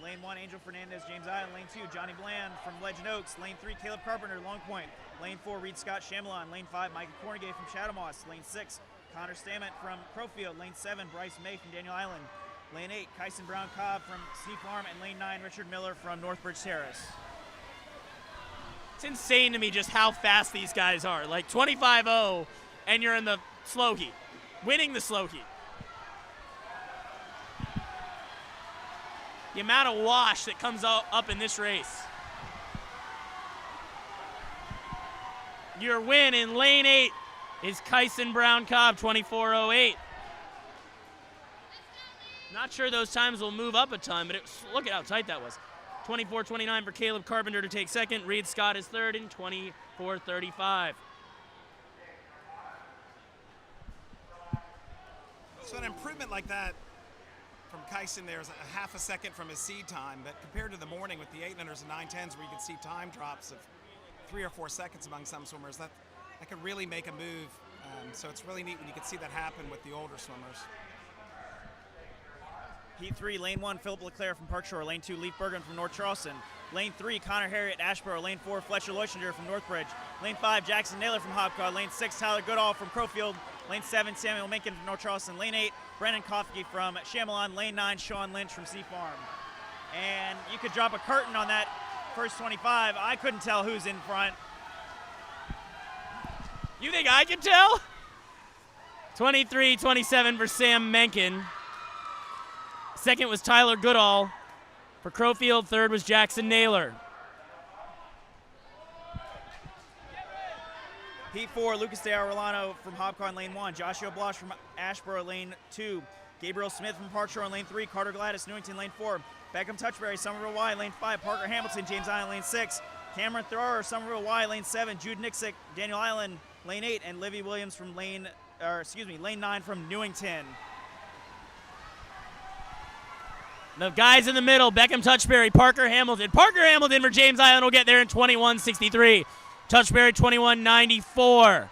Lane 1, Angel Fernandez, James Island. Lane 2, Johnny Bland from Legend Oaks. Lane 3, Caleb Carpenter, Long Point. Lane 4, Reed Scott, Chamelon. Lane 5, Michael Cornegay from Shadow Moss. Lane 6, Connor Stammet from Crowfield. Lane 7, Bryce May from Daniel Island. Lane 8, Kyson Brown Cobb from Sea Farm. And Lane 9, Richard Miller from Northbridge Terrace. It's insane to me just how fast these guys are. Like 25-0, and you're in the slow heat, winning the slow heat. The amount of wash that comes up in this race. Your win in Lane 8 is Kyson Brown Cobb, 24.08. Not sure those times will move up a ton, but look at how tight that was. 24.29 for Caleb Carpenter to take second. Reed Scott is third in 24.35. So an improvement like that from Kyson there is a half a second from his seed time, but compared to the morning with the 800s and 910s where you can see time drops of 3 or 4 seconds among some swimmers, that could really make a move. So it's really neat when you can see that happen with the older swimmers. Heat 3, Lane 1, Philip LeClaire from Park Shore. Lane 2, Leif Bergen from North Charleston. Lane 3, Connor Harriet, Ashboro. Lane 4, Fletcher Leuchinger from Northbridge. Lane 5, Jackson Naylor from Hobcar. Lane 6, Tyler Goodall from Crowfield. Lane 7, Samuel Minkin from North Charleston. Lane 8, Brennan Kofke from Chamelon. Lane 9, Sean Lynch from Sea Farm. And you could drop a curtain on that first 25. I couldn't tell who's in front. You think I can tell? 23-27 for Sam Menken. Second was Tyler Goodall for Crowfield. Third was Jackson Naylor. Heat 4, Lucas De Arellano from Hobcar in Lane 1. Joshua Blosh from Ashboro, Lane 2. Gabriel Smith from Park Shore in Lane 3. Carter Gladys, Newington, Lane 4. Beckham Touchberry, Somerville Y, Lane 5. Parker Hamilton, James Island, Lane 6. Cameron Thrower, Somerville Y, Lane 7. Jude Nixick, Daniel Island, Lane 8. And Livy Williams from Lane 9 from Newington. The guys in the middle, Beckham Touchberry, Parker Hamilton. Parker Hamilton for James Island will get there in 21.63. Touchberry 21.94.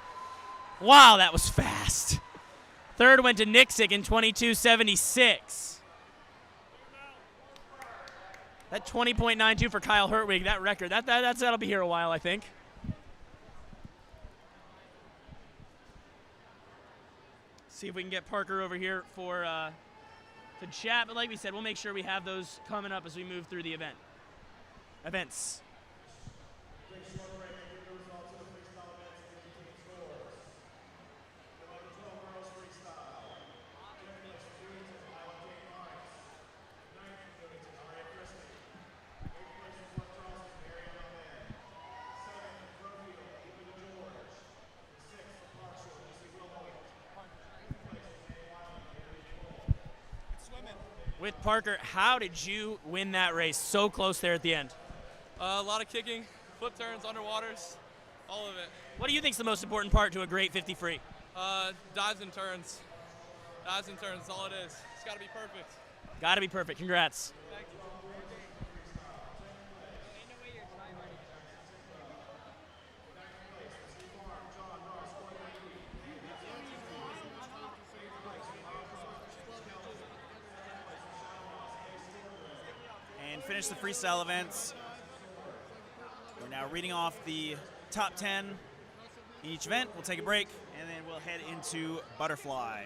Wow, that was fast. Third went to Nixick in 22.76. That 20.92 for Kyle Hertwig, that record, that'll be here a while, I think. See if we can get Parker over here for to chat. But like we said, we'll make sure we have those coming up as we move through the events. With Parker, how did you win that race so close there at the end? A lot of kicking, flip turns, underwaters, all of it. What do you think is the most important part to a great 50 free? Dives and turns. Dives and turns, that's all it is. It's got to be perfect. Got to be perfect. Congrats. Thank you. And finish the freestyle events. We're now reading off the top 10 in each event. We'll take a break, and then we'll head into butterfly.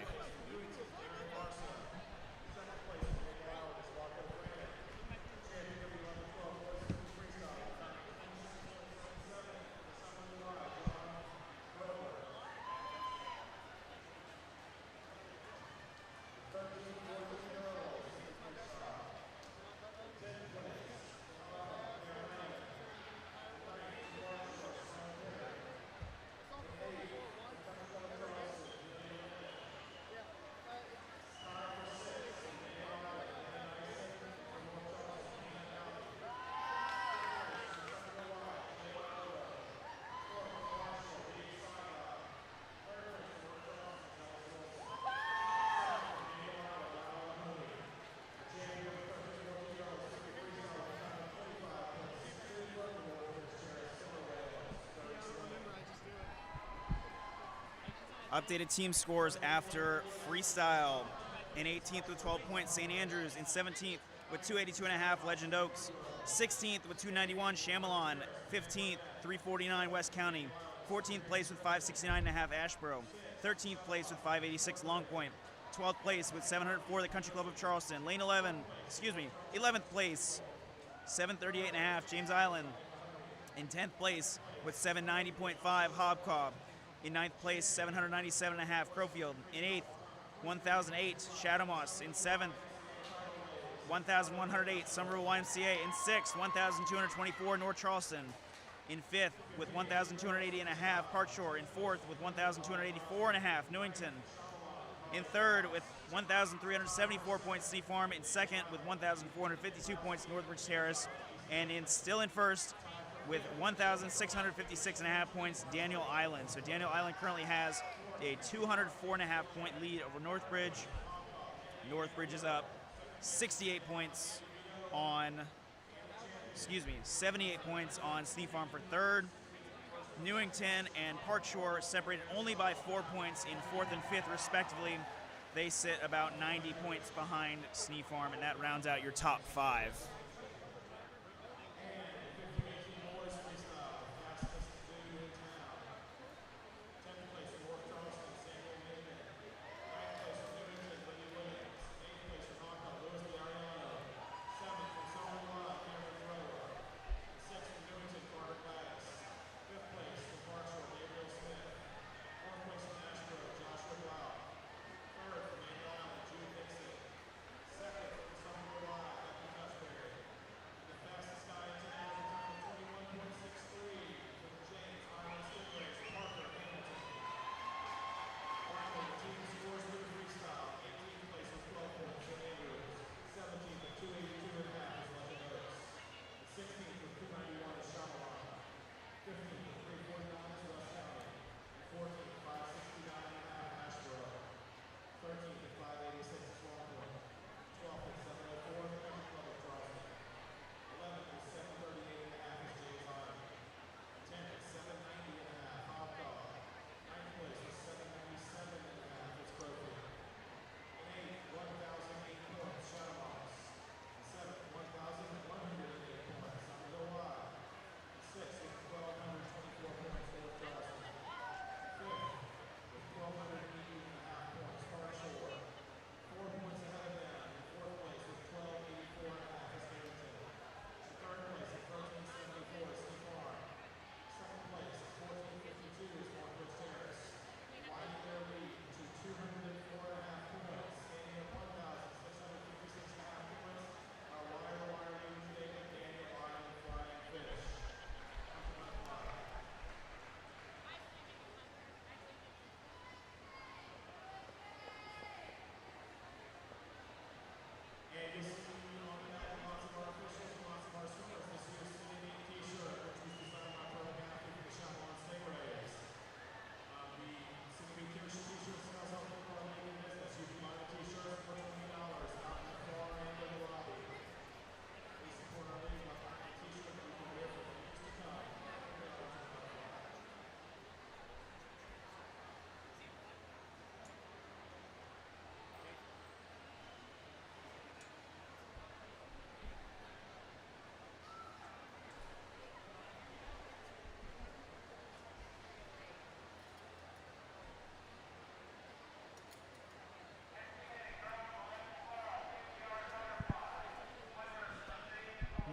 Updated team scores after freestyle. In 18th with 12 points, St. Andrews. In 17th with 282.5, Legend Oaks. 16th with 291, Chamelon. 15th, 349, West County. 14th place with 569.5, Ashboro. 13th place with 586, Long Point. 12th place with 704, the Country Club of Charleston. 11th place, 738.5, James Island. In 10th place with 790.5, Hobcob. In 9th place, 797.5, Crowfield. In 8th, 1008, Shadow Moss. In 7th, 1108, Somerville YMCA. In 6th, 1224, North Charleston. In 5th, with 1280.5, Park Shore. In 4th, with 1284.5, Newington. In 3rd, with 1,374 points, Sea Farm. In 2nd, with 1,452 points, Northbridge Terrace. And still in 1st, with 1,656.5 points, Daniel Island. So Daniel Island currently has a 204.5 point lead over Northbridge. Northbridge is up 78 points on, 78 points on Sea Farm for 3rd. Newington and Park Shore separated only by 4 points in 4th and 5th respectively. They sit about 90 points behind Snee Farm, and that rounds out your top 5.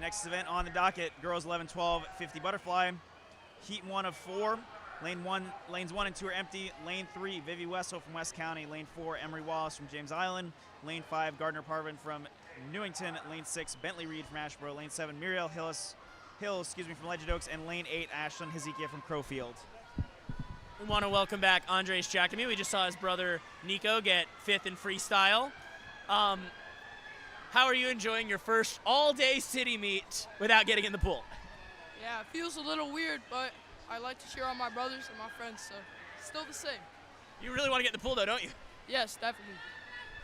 Next event on the docket, girls 11-12 50 butterfly. Heat 1 of 4. Lanes 1 and 2 are empty. Lane 3, Vivi Wessel from West County. Lane 4, Emery Wallace from James Island. Lane 5, Gardner Parvin from Newington. Lane 6, Bentley Reed from Ashboro. Lane 7, Muriel Hill from Legend Oaks. And Lane 8, Ashlyn Hezekiah from Crowfield. We want to welcome back Andres Jacome. We just saw his brother Nico get 5th in freestyle. How are you enjoying your first all-day city meet without getting in the pool? Yeah, it feels a little weird, but I like to cheer on my brothers and my friends, so still the same. You really want to get in the pool, though, don't you? Yes, definitely.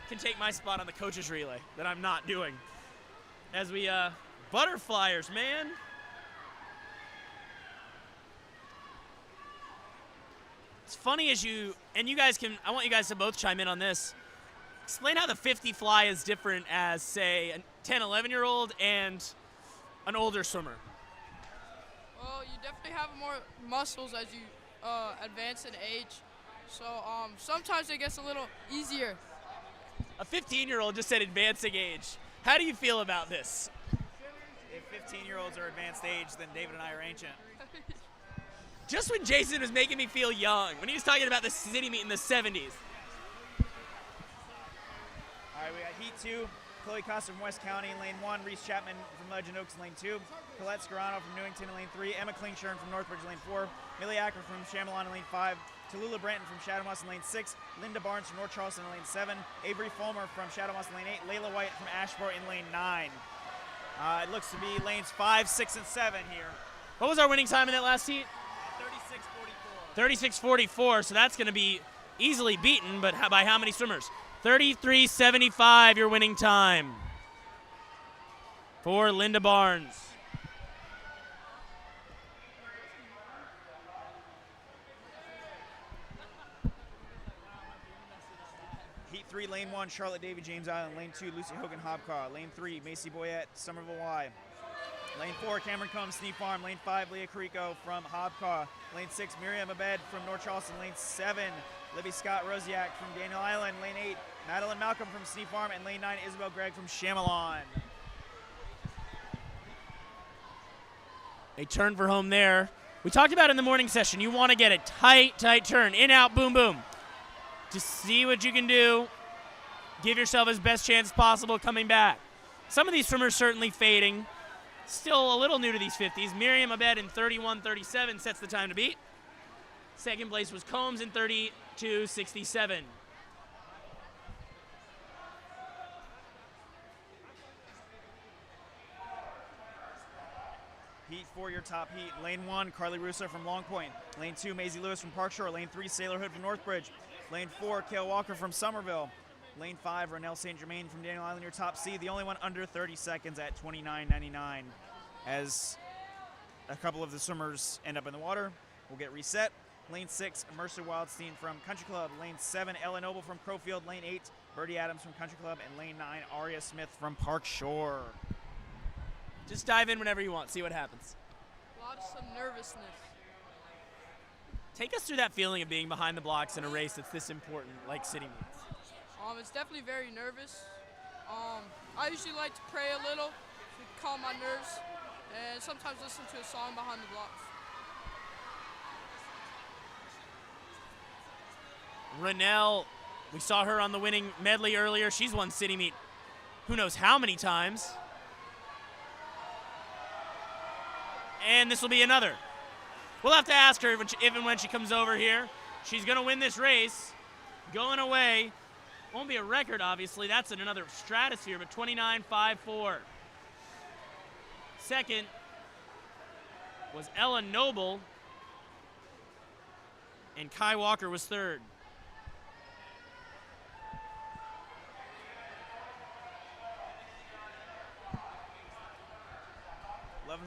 Can take my spot on the coaches relay that I'm not doing. As we, butterflyers, man. It's funny as you guys can, I want you guys to both chime in on this. Explain how the 50 fly is different as, say, a 10, 11-year-old and an older swimmer. Well, you definitely have more muscles as you advance in age. So sometimes it gets a little easier. A 15-year-old just said advancing age. How do you feel about this? If 15-year-olds are advanced age, then David and I are ancient. Just when Jason was making me feel young, when he was talking about the city meet in the 70s. All right, we got Heat 2, Chloe Costa from West County in Lane 1, Reese Chapman from Legend Oaks in Lane 2, Colette Scarano from Newington in Lane 3, Emma Klingshern from Northbridge in Lane 4, Millie Acker from Chamelon in Lane 5, Tallulah Branton from Shadow Moss in Lane 6, Linda Barnes from North Charleston in Lane 7, Avery Fulmer from Shadow Moss in Lane 8, Layla White from Ashboro in Lane 9. It looks to be lanes 5, 6, and 7 here. What was our winning time in that last heat? 36:44. 36:44, so that's going to be easily beaten, but by how many swimmers? 33:75 your winning time for Linda Barnes. Heat 3, Lane 1, Charlotte Davy, James Island. Lane 2, Lucy Hogan, Hobcaw. Lane 3, Macy Boyette, Somerville Y. Lane 4, Cameron Combs, Sneed Farm. Lane 5, Leah Carrico from Hobcaw. Lane 6, Miriam Abed from North Charleston. Lane 7, Libby Scott Rosiak from Daniel Island. Lane 8, Madeline Malcolm from Sneed Farm. And Lane 9, Isabel Gregg from Chamelon. A turn for home there. We talked about in the morning session, you want to get a tight turn. In, out, boom, boom. Just see what you can do. Give yourself as best chance possible coming back. Some of these swimmers certainly fading. Still a little new to these 50s. Miriam Abed in 31:37 sets the time to beat. Second place was Combs in 32:67. Heat 4, your top heat. Lane 1, Carly Russo from Long Point. Lane 2, Maisie Lewis from Park Shore. Lane 3, Sailor Hood from Northbridge. Lane 4, Kale Walker from Somerville. Lane 5, Ronell St. Germain from Daniel Island, your top seed. The only one under 30 seconds at 29:99. As a couple of the swimmers end up in the water, we'll get reset. Lane 6, Mercer Wildstein from Country Club. Lane 7, Ella Noble from Crowfield. Lane 8, Birdie Adams from Country Club. And Lane 9, Aria Smith from Park Shore. Just dive in whenever you want. See what happens. Some nervousness. Take us through that feeling of being behind the blocks in a race that's this important, like city meets. It's definitely very nervous. I usually like to pray a little to calm my nerves, and sometimes listen to a song behind the blocks. Ronell, we saw her on the winning medley earlier. She's won city meet who knows how many times. And this will be another. We'll have to ask her if and when she comes over here. She's going to win this race. Going away. Won't be a record, obviously. That's in another stratosphere, but 29.54. Second was Ella Noble. And Kai Walker was third.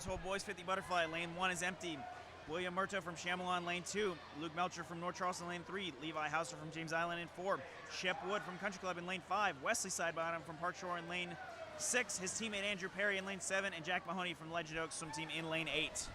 Hole boys 50 butterfly. Lane 1 is empty. William Murtaugh from Chamelon, Lane 2. Luke Melcher from North Charleston, Lane 3. Levi Hauser from James Island in 4. Shep Wood from Country Club in Lane 5. Wesley Sidebottom from Park Shore in Lane 6. His teammate Andrew Perry in Lane 7. And Jack Mahoney from Legend Oaks swim team in Lane 8.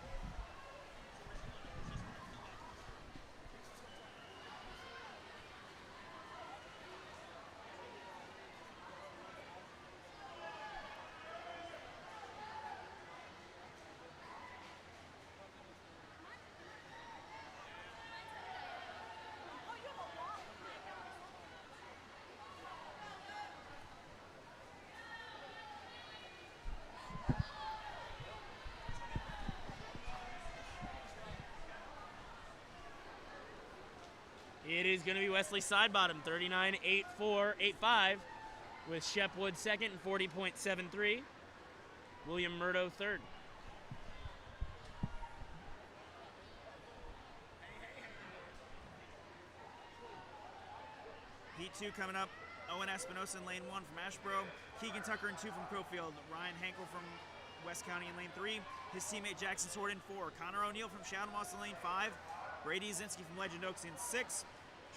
is going to be Wesley Sidebottom, 39.84.85, with Shep Wood second and 40.73. William Murdo third. Heat 2 coming up. Owen Espinosa in lane 1 from Ashboro. Keegan Tucker in 2 from Crowfield. Ryan Hankel from West County in lane 3. His teammate Jackson Sword in 4. Connor O'Neill from Shadowmoss in lane 5. Brady Zinski from Legend Oaks in 6.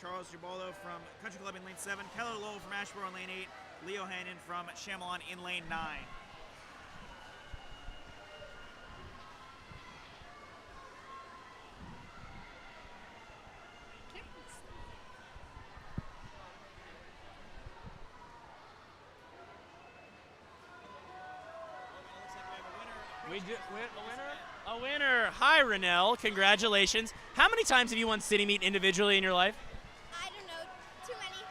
Charles Gibaldo from Country Club in lane 7. Keller Lowell from Ashboro in lane 8. Leo Hannon from Chamalon in lane 9. We do a winner. Hi, Renell. Congratulations. How many times have you won city meet individually in your life? I don't know. Too many.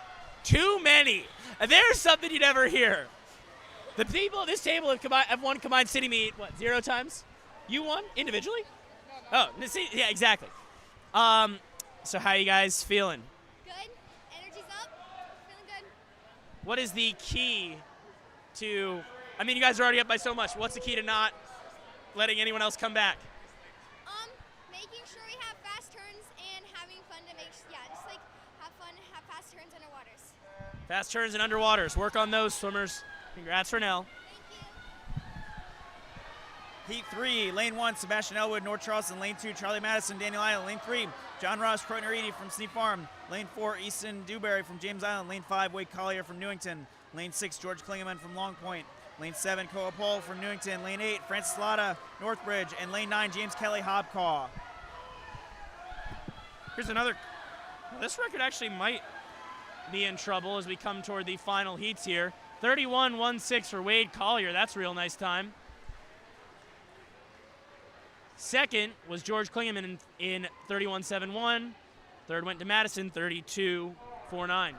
Too many. There's something you never hear. The people at this table have won combined city meet, what, 0 times? You won individually? No. Oh, see, yeah, exactly. So how you guys feeling? Good. Energy's up. Feeling good. What is the key to, I mean, you guys are already up by so much. What's the key to not letting anyone else come back? Making sure we have fast turns and having fun to just like have fun, have fast turns underwaters. Fast turns and underwaters. Work on those, swimmers. Congrats, Renell. Heat 3, lane 1, Sebastian Elwood, North Charleston. Lane 2, Charlie Madison, Daniel Island. Lane 3, John Ross, Croydon Reedy from Sneap Farm. Lane 4, Easton Dewberry from James Island. Lane 5, Wade Collier from Newington. Lane 6, George Klingeman from Long Point. Lane 7, Koa Paul from Newington. Lane 8, Francis Latta, Northbridge. And lane 9, James Kelly, Hobcaw. Here's another. This record actually might be in trouble as we come toward the final heats here. 31.16 for Wade Collier. That's a real nice time. Second was George Klingeman in 31.71. Third went to Madison, 32.49.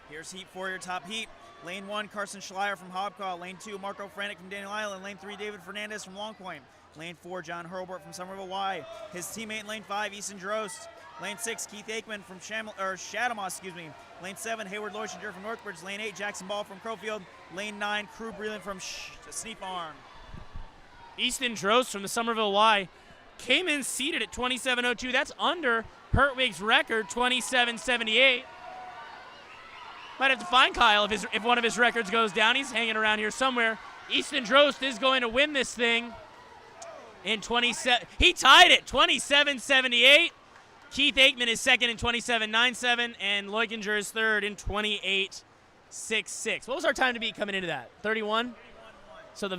Here's Heat 4, your top heat. Lane 1, Carson Schleier from Hobcaw. Lane 2, Marco Franek from Daniel Island. Lane 3, David Fernandez from Long Point. Lane 4, John Hurlbert from Somerville Y. His teammate in lane 5, Easton Drost. Lane 6, Keith Aikman from Shadowmoss, Lane 7, Hayward Loishinger from Northbridge. Lane 8, Jackson Ball from Crowfield. Lane 9, Crew Breland from Sneap Farm. Easton Drost from the Somerville Y came in seated at 27.02. That's under Hertwig's record, 27.78. Might have to find Kyle if one of his records goes down. He's hanging around here somewhere. Easton Drost is going to win this thing in 27. He tied it, 27.78. Keith Aikman is second in 27.97, and Loikinger is third in 28.66. What was our time to beat coming into that? 31? So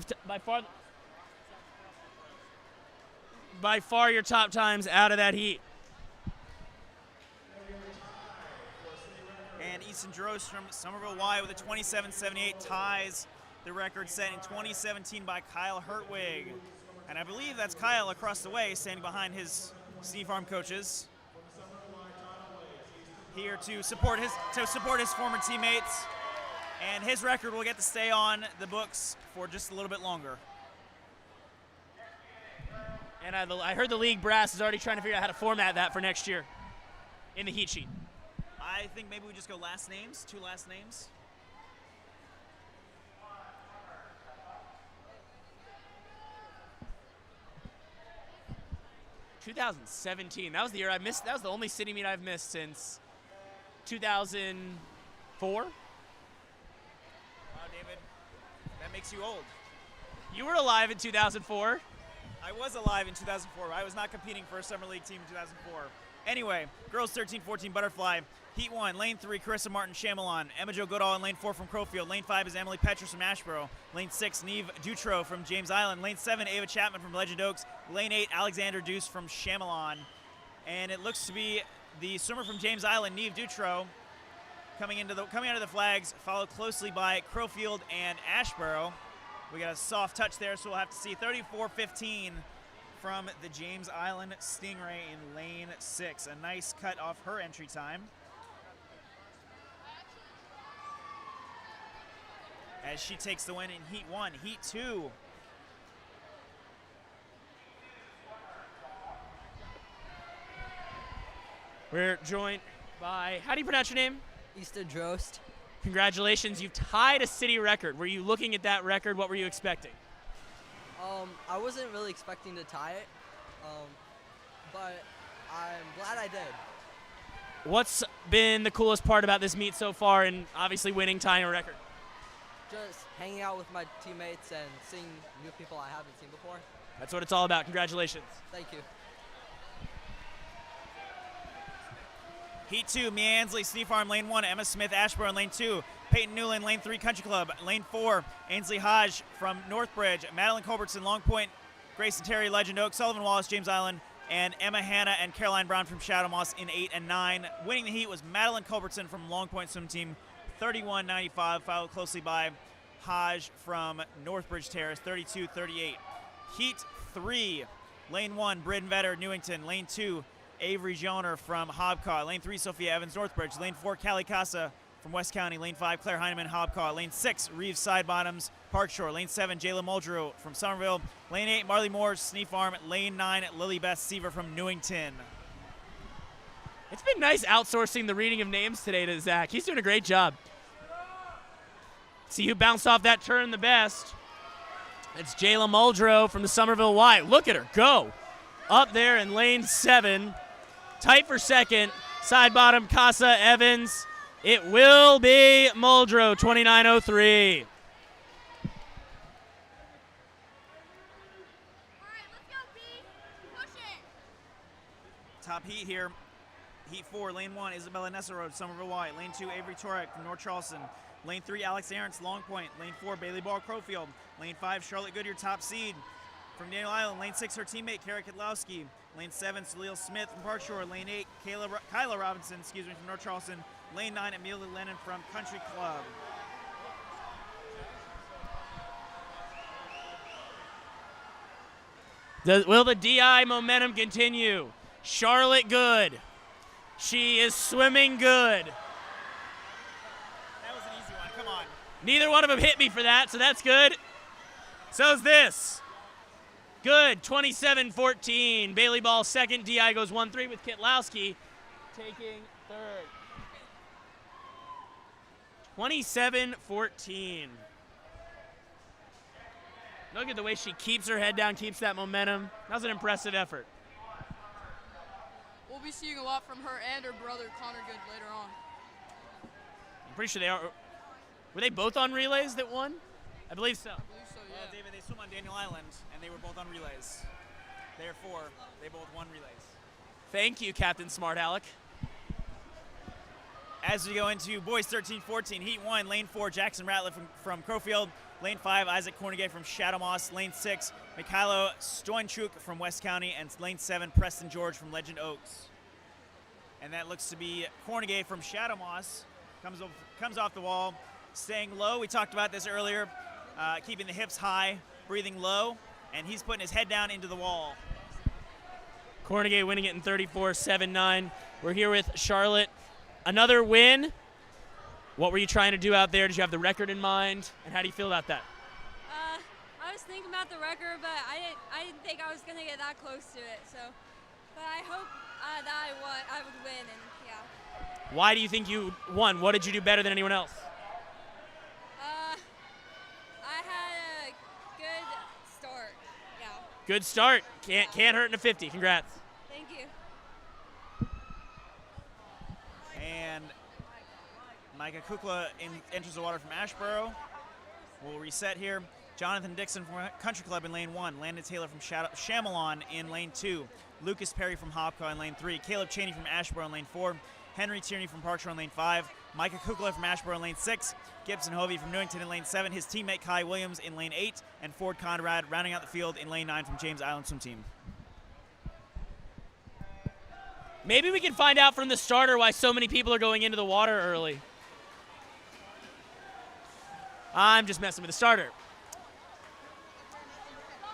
by far your top times out of that heat. And Easton Drost from Somerville Y with a 27.78 ties the record set in 2017 by Kyle Hertwig. And I believe that's Kyle across the way standing behind his Sneap Farm coaches, here to support his former teammates. And his record will get to stay on the books for just a little bit longer. And I heard the league brass is already trying to figure out how to format that for next year in the heat sheet. I think maybe we just go last names, 2 last names. (2017). That was the year I missed. That was the only city meet I've missed since 2004. Wow, David, that makes you old. You were alive in 2004. I was alive in 2004. I was not competing for a summer league team in 2004. Anyway, girls 13-14 butterfly. Heat 1, lane 3, Carissa Martin, Chamalon. Emma Jo Goodall in lane 4 from Crowfield. Lane 5 is Emily Petrus from Ashboro. Lane 6, Neve Dutro from James Island. Lane 7, Ava Chapman from Legend Oaks. Lane 8, Alexander Deuce from Chamalon. And it looks to be the swimmer from James Island, Neve Dutro, coming out of the flags, followed closely by Crowfield and Ashboro. We got a soft touch there, so we'll have to see 34.15 from the James Island Stingray in lane 6. A nice cut off her entry time. As she takes the win in Heat 1. Heat 2. We're joined by, how do you pronounce your name? Easter Drost. Congratulations, you've tied a city record. Were you looking at that record? What were you expecting? I wasn't really expecting to tie it, but I'm glad I did. What's been the coolest part about this meet so far and obviously winning, tying a record? Just hanging out with my teammates and seeing new people I haven't seen before. That's what it's all about. Congratulations. Thank you. Heat 2, Mia Ansley, Sneak Farm, Lane 1, Emma Smith, Ashboro in Lane 2, Peyton Newland, Lane 3, Country Club, Lane 4, Ainsley Hodge from Northbridge, Madeline Culbertson, Long Point, Grayson Terry, Legend Oak, Sullivan Wallace, James Island, and Emma Hanna and Caroline Brown from Shadow Moss in 8 and 9. Winning the heat was Madeline Culbertson from Long Point Swim Team, 31-95, followed closely by Hodge from Northbridge Terrace, 32-38. Heat 3, Lane 1, Bridden Vetter, Newington, Lane 2, Avery Joner from Hobcaw, Lane 3, Sophia Evans, Northbridge, Lane 4, Callie Casa from West County, Lane 5, Claire Heineman, Hobcaw, Lane 6, Reeves Side Bottoms, Park Shore, Lane 7, Jayla Muldrew from Somerville, Lane 8, Marley Moore, Sneak Farm, Lane 9, Lily Beth Seaver from Newington. It's been nice outsourcing the reading of names today to Zach. He's doing a great job. See who bounced off that turn the best. It's Jayla Muldrew from the Somerville Y. Look at her go. Up there in Lane 7. Tight for second. Side bottom, Casa Evans. It will be Muldrew, 29:03. All right, let's go, B. Push it. Top heat here. Heat 4, Lane 1, Isabella Nesserode, Somerville Y. Lane 2, Avery Torek from North Charleston. Lane 3, Alex Aarons, Long Point. Lane 4, Bailey Ball, Crowfield. Lane 5, Charlotte Goodyear, top seed from Daniel Island. Lane 6, her teammate, Kara Kedlowski. Lane 7, Salil Smith from Park Shore. Lane 8, Kyla Robinson, from North Charleston. Lane 9, Amelia Lennon from Country Club. Will the DI momentum continue? Charlotte good. She is swimming good. That was an easy one, come on. Neither one of them hit me for that, so that's good. So's this. Good, 27-14. Bailey Ball second. DI goes 1-3 with Kitlowski taking third. 27-14. Look at the way she keeps her head down, keeps that momentum. That was an impressive effort. We'll be seeing a lot from her and her brother, Connor Good, later on. I'm pretty sure they are. Were they both on relays that won? I believe so. I believe so, yeah. David, they swim on Daniel Island, and they were both on relays. Therefore, they both won relays. Thank you, Captain Smart Alec. As we go into boys 13-14, Heat 1, Lane 4, Jackson Ratliff from Crowfield. Lane 5, Isaac Cornegay from Shadow Moss. Lane 6, Mikhailo Stoyanchuk from West County. And Lane 7, Preston George from Legend Oaks. And that looks to be Cornegay from Shadow Moss. Comes off the wall, staying low. We talked about this earlier, keeping the hips high, breathing low. And he's putting his head down into the wall. Cornegay winning it in 34-7-9. We're here with Charlotte. Another win. What were you trying to do out there? Did you have the record in mind? And how do you feel about that? I was thinking about the record, but I didn't think I was going to get that close to it. So, but I hope that I would win, and yeah. Why do you think you won? What did you do better than anyone else? I had a good start, yeah. Good start. Can't hurt in a 50. Congrats. Thank you. And Micah Kukla enters the water from Ashboro. We'll reset here. Jonathan Dixon from Country Club in Lane 1. Landon Taylor from Chamelon in Lane 2. Lucas Perry from Hopcaw in Lane 3. Caleb Cheney from Ashboro in Lane 4. Henry Tierney from Park Shore in Lane 5. Micah Kukla from Ashboro in Lane 6. Gibson Hovey from Newington in Lane 7. His teammate Kai Williams in Lane 8. And Ford Conrad rounding out the field in Lane 9 from James Island Swim Team. Maybe we can find out from the starter why so many people are going into the water early. I'm just messing with the starter.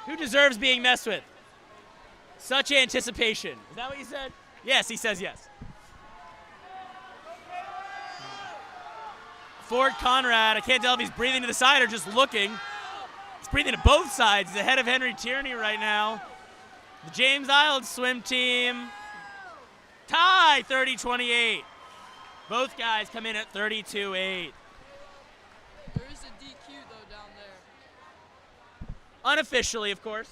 Who deserves being messed with? Such anticipation. Is that what you said? Yes, he says yes. Ford Conrad, I can't tell if he's breathing to the side or just looking. He's breathing to both sides. He's ahead of Henry Tierney right now. The James Island swim team Tie, 30-28. Both guys come in at 32-8. There is a DQ though down there. Unofficially, of course.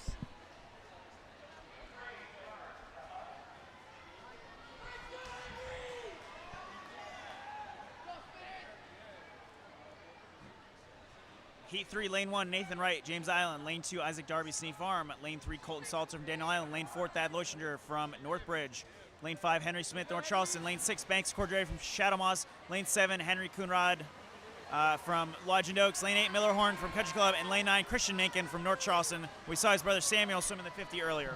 Heat 3, Lane 1, Nathan Wright, James Island. Lane 2, Isaac Darby, Sneak Farm. Lane 3, Colton Salter from Daniel Island. Lane 4, Thad Loischinger from Northbridge. Lane 5, Henry Smith, North Charleston. Lane 6, Banks Cordray from Shadow Moss. Lane 7, Henry Coonrod from Lodge Oaks. Lane 8, Miller Horn from Country Club. And Lane 9, Christian Nankin from North Charleston. We saw his brother Samuel swim in the 50 earlier.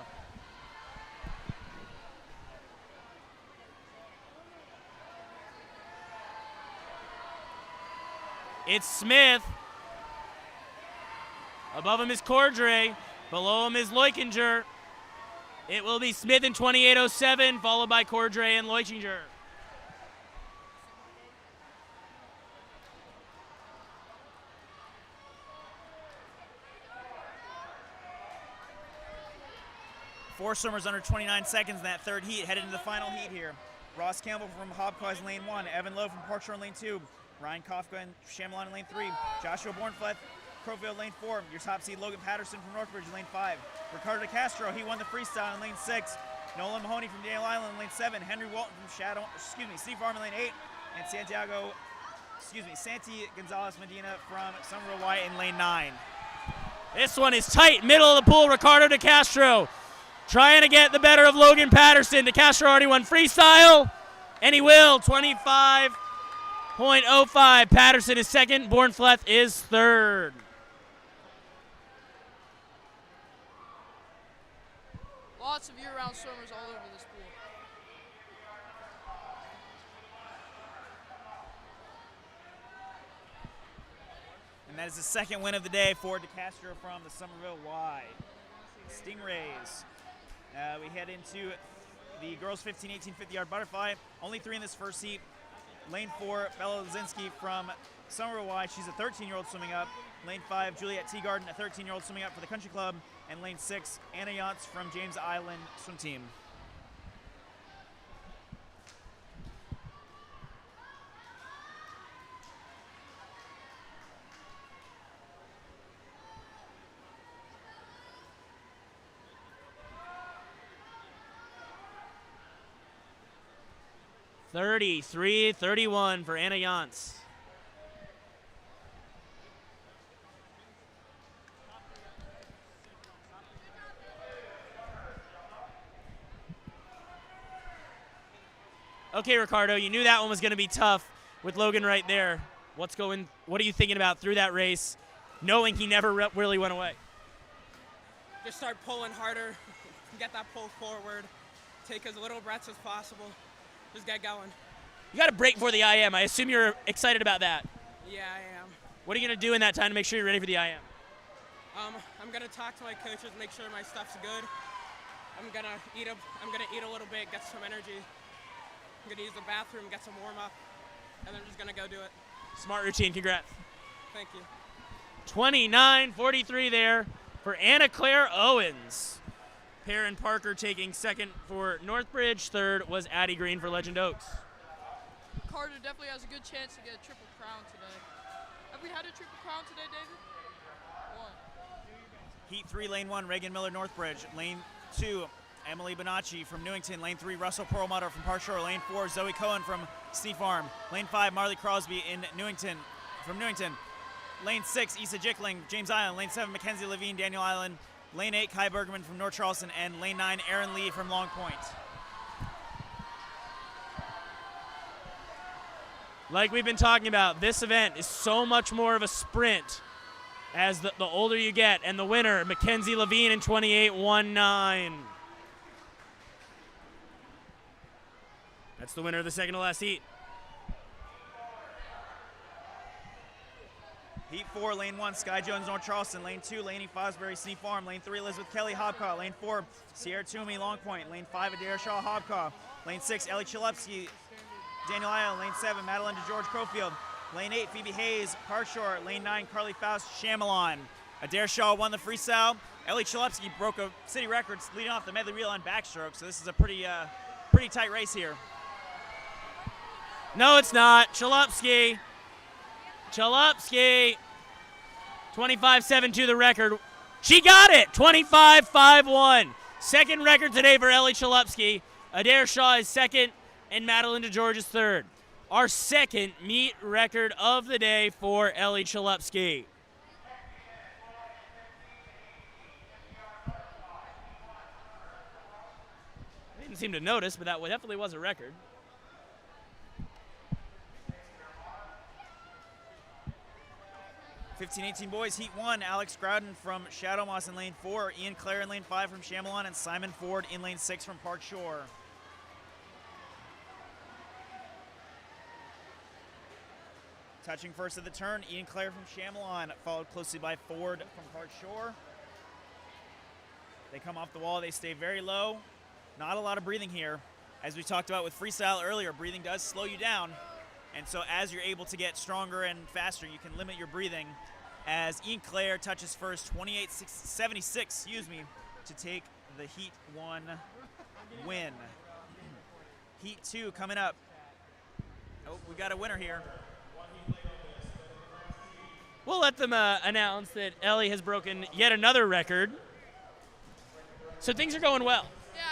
It's Smith. Above him is Cordray. Below him is Leuchinger. It will be Smith in 28.07, followed by Cordray and Leuchinger. Four swimmers under 29 seconds in that third heat, headed into the final heat here. Ross Campbell from Hobcaws in lane 1, Evan Lowe from Park Shore in lane 2, Ryan Kofka and Chamelon in lane 3, Joshua Bornfleth, Crowfield lane 4, your top seed Logan Patterson from Northbridge in lane 5, Ricardo De Castro, he won the freestyle in lane 6, Nolan Mahoney from Daniel Island in lane 7, Henry Walton from Steve Farm in lane 8, and Santi Gonzalez Medina from Somerville White in lane 9. This one is tight, middle of the pool, Ricardo De Castro trying to get the better of Logan Patterson. De Castro already won freestyle, and he will, 25.05. Patterson is second, Bornfleth is third. Lots of year-round swimmers all over this pool. And that is the second win of the day for De Castro from the Somerville Y. Stingrays. We head into the girls 15, 18, 50-yard butterfly. Only 3 in this first heat. Lane 4, Bella Lazinski from Somerville Y. She's a 13-year-old swimming up. Lane 5, Juliette Teagarden, a 13-year-old swimming up for the Country Club. And lane 6, Anna Yantz from James Island swim team. (33-31) for Anna Yantz. Okay, Ricardo, you knew that one was going to be tough with Logan right there. What are you thinking about through that race, knowing he never really went away? Just start pulling harder, get that pull forward, take as little breaths as possible, just get going. You got a break for the IM. I assume you're excited about that. Yeah, I am. What are you going to do in that time to make sure you're ready for the IM? I'm going to talk to my coaches, make sure my stuff's good. I'm going to eat a little bit, get some energy. I'm going to use the bathroom, get some warm-up, and then I'm just going to go do it. Smart routine. Congrats. Thank you. 29-43 there for Anna Claire Owens. Perrin Parker taking second for Northbridge. Third was Addie Green for Legend Oaks. Carter definitely has a good chance to get a triple crown today. Have we had a triple crown today, David? One. Heat 3, lane 1, Reagan Miller, Northbridge. Lane 2, Emily Bonacci from Newington. Lane 3, Russell Perlmutter from Park Shore. Lane 4, Zoe Cohen from Steve Farm. Lane 5, Marley Crosby from Newington. Lane 6, Issa Jickling, James Island. Lane 7, Mackenzie Levine, Daniel Island. Lane 8, Kai Bergman from North Charleston. And lane 9, Aaron Lee from Long Point. Like we've been talking about, this event is so much more of a sprint as the older you get. And the winner, Mackenzie Levine in 28.19. That's the winner of the second to last heat. Heat 4, lane 1, Sky Jones, North Charleston. Lane 2, Laney Fosbury, Sneak Farm. Lane 3, Elizabeth Kelly, Hobcaw. Lane 4, Sierra Toomey, Long Point. Lane 5, Adair Shaw, Hobcaw. Lane 6, Ellie Chalupski, Daniel Island. Lane 7, Madeline DeGeorge, Crowfield. Lane 8, Phoebe Hayes, Park Shore. Lane 9, Carly Faust, Chamelon. Adair Shaw won the freestyle. Ellie Chalupski broke a city record leading off the medley reel on backstroke, so this is a pretty pretty tight race here. No, it's not. Chalupski. 25-7-2 the record. She got it! 25-5-1. Second record today for Ellie Chalupski. Adair Shaw is second, and Madeline DeGeorge is third. Our second meet record of the day for Ellie Chalupski. I didn't seem to notice, but that definitely was a record. (15-18) boys, heat 1. Alex Groudon from Shadow Moss in lane 4. Ian Clare in lane 5 from Chamelon, and Simon Ford in lane 6 from Park Shore. Touching first at the turn, Ian Clare from Chamelon, followed closely by Ford from Park Shore. They come off the wall, they stay very low. Not a lot of breathing here. As we talked about with freestyle earlier, breathing does slow you down. And so as you're able to get stronger and faster, you can limit your breathing. As Ian Clare touches first, 28-76, to take the Heat 1 win. Heat 2 coming up. Oh, we got a winner here. We'll let them announce that Ellie has broken yet another record. So things are going well. Yeah.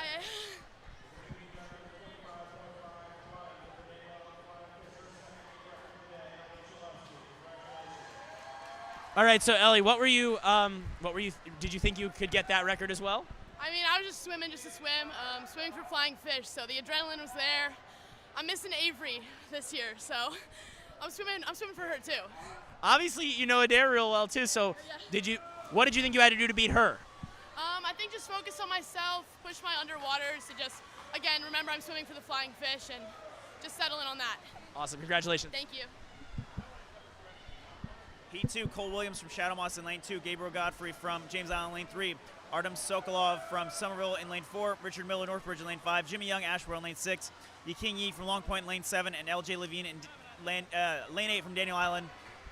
All right, so Ellie, did you think you could get that record as well? I mean, I was just swimming just to swim, swimming for flying fish, so the adrenaline was there. I'm missing Avery this year, so I'm swimming for her too. Obviously, you know Adair real well too, so Yeah. what did you think you had to do to beat her? I think just focus on myself, push my underwaters to just, again, remember I'm swimming for the flying fish and just settle in on that. Awesome, congratulations. Thank you. Heat 2, Cole Williams from Shadow Moss in lane 2, Gabriel Godfrey from James Island lane 3, Artem Sokolov from Somerville in lane 4, Richard Miller Northbridge in lane 5, Jimmy Young Ashboro in lane 6, Yiking Yi from Long Point in lane 7, and LJ Levine in lane 8 from Daniel Island.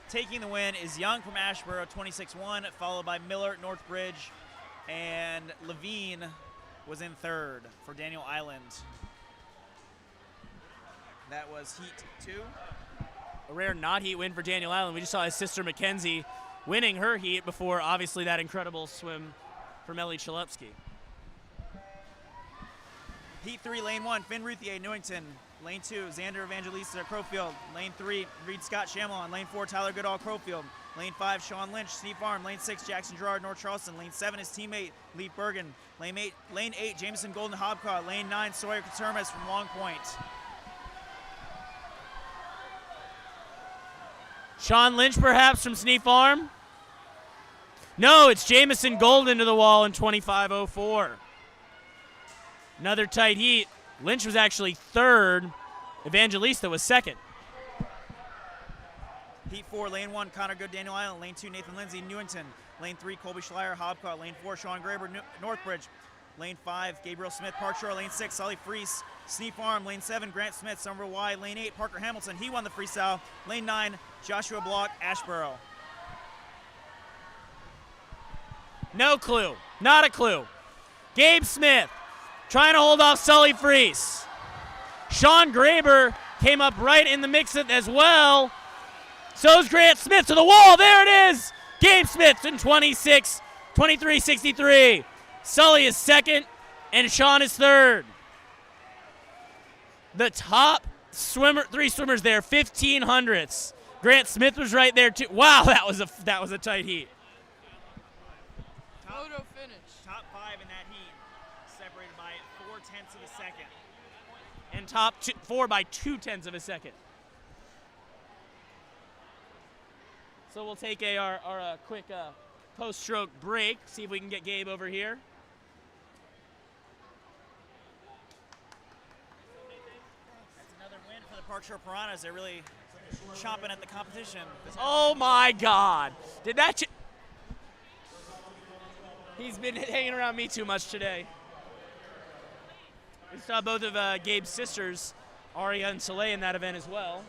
Taking the win is Young from Ashboro, 26-1, followed by Miller Northbridge, and Levine was in third for Daniel Island. That was Heat 2. A rare not heat win for Daniel Island. We just saw his sister Mackenzie winning her heat before obviously that incredible swim from Ellie Chalupski. Heat 3, lane 1, Finn Ruthier, Newington. Lane 2, Xander Evangelista, Crowfield. Lane 3, Reed Scott Chamelon. Lane 4, Tyler Goodall, Crowfield. Lane 5, Sean Lynch, Sneap Farm. Lane 6, Jackson Gerard, North Charleston. Lane 7, his teammate, Lee Bergen. Lane 8, Jameson Golden Hobcott. Lane 9, Sawyer Katermas from Long Point. Sean Lynch perhaps from Sneap Farm? No, it's Jameson Golden to the wall in 25-04. Another tight heat. Lynch was actually third. Evangelista was second. Heat 4, lane 1, Connor Good, Daniel Island. Lane 2, Nathan Lindsay, Newington. Lane 3, Colby Schleier, Hobcott. Lane 4, Sean Graber, Northbridge. Lane 5, Gabriel Smith, Park Shore. Lane 6, Solly Freese, Sneap Farm. Lane 7, Grant Smith, Somerville Y. Lane 8, Parker Hamilton. He won the freestyle. Lane 9, Joshua Block, Ashboro. No clue. Not a clue. Gabe Smith trying to hold off Sully Freese. Sean Graber came up right in the mix as well. So's Grant Smith to the wall. There it is. Gabe Smith in 23-63. Sully is second, and Sean is third. The top three swimmers there, 1500ths. Grant Smith was right there too. Wow, that was a tight heat. Photo finish. Top 5 in that heat, separated by 0.4 of a second. And top 4 by 0.2 of a second. So we'll take our quick post-stroke break, see if we can get Gabe over here. That's another win for the Park Shore Piranhas. They're really chomping at the competition. Oh my God! Did that? He's been hanging around me too much today. We saw both of Gabe's sisters, Aria and Soleil, in that event as well.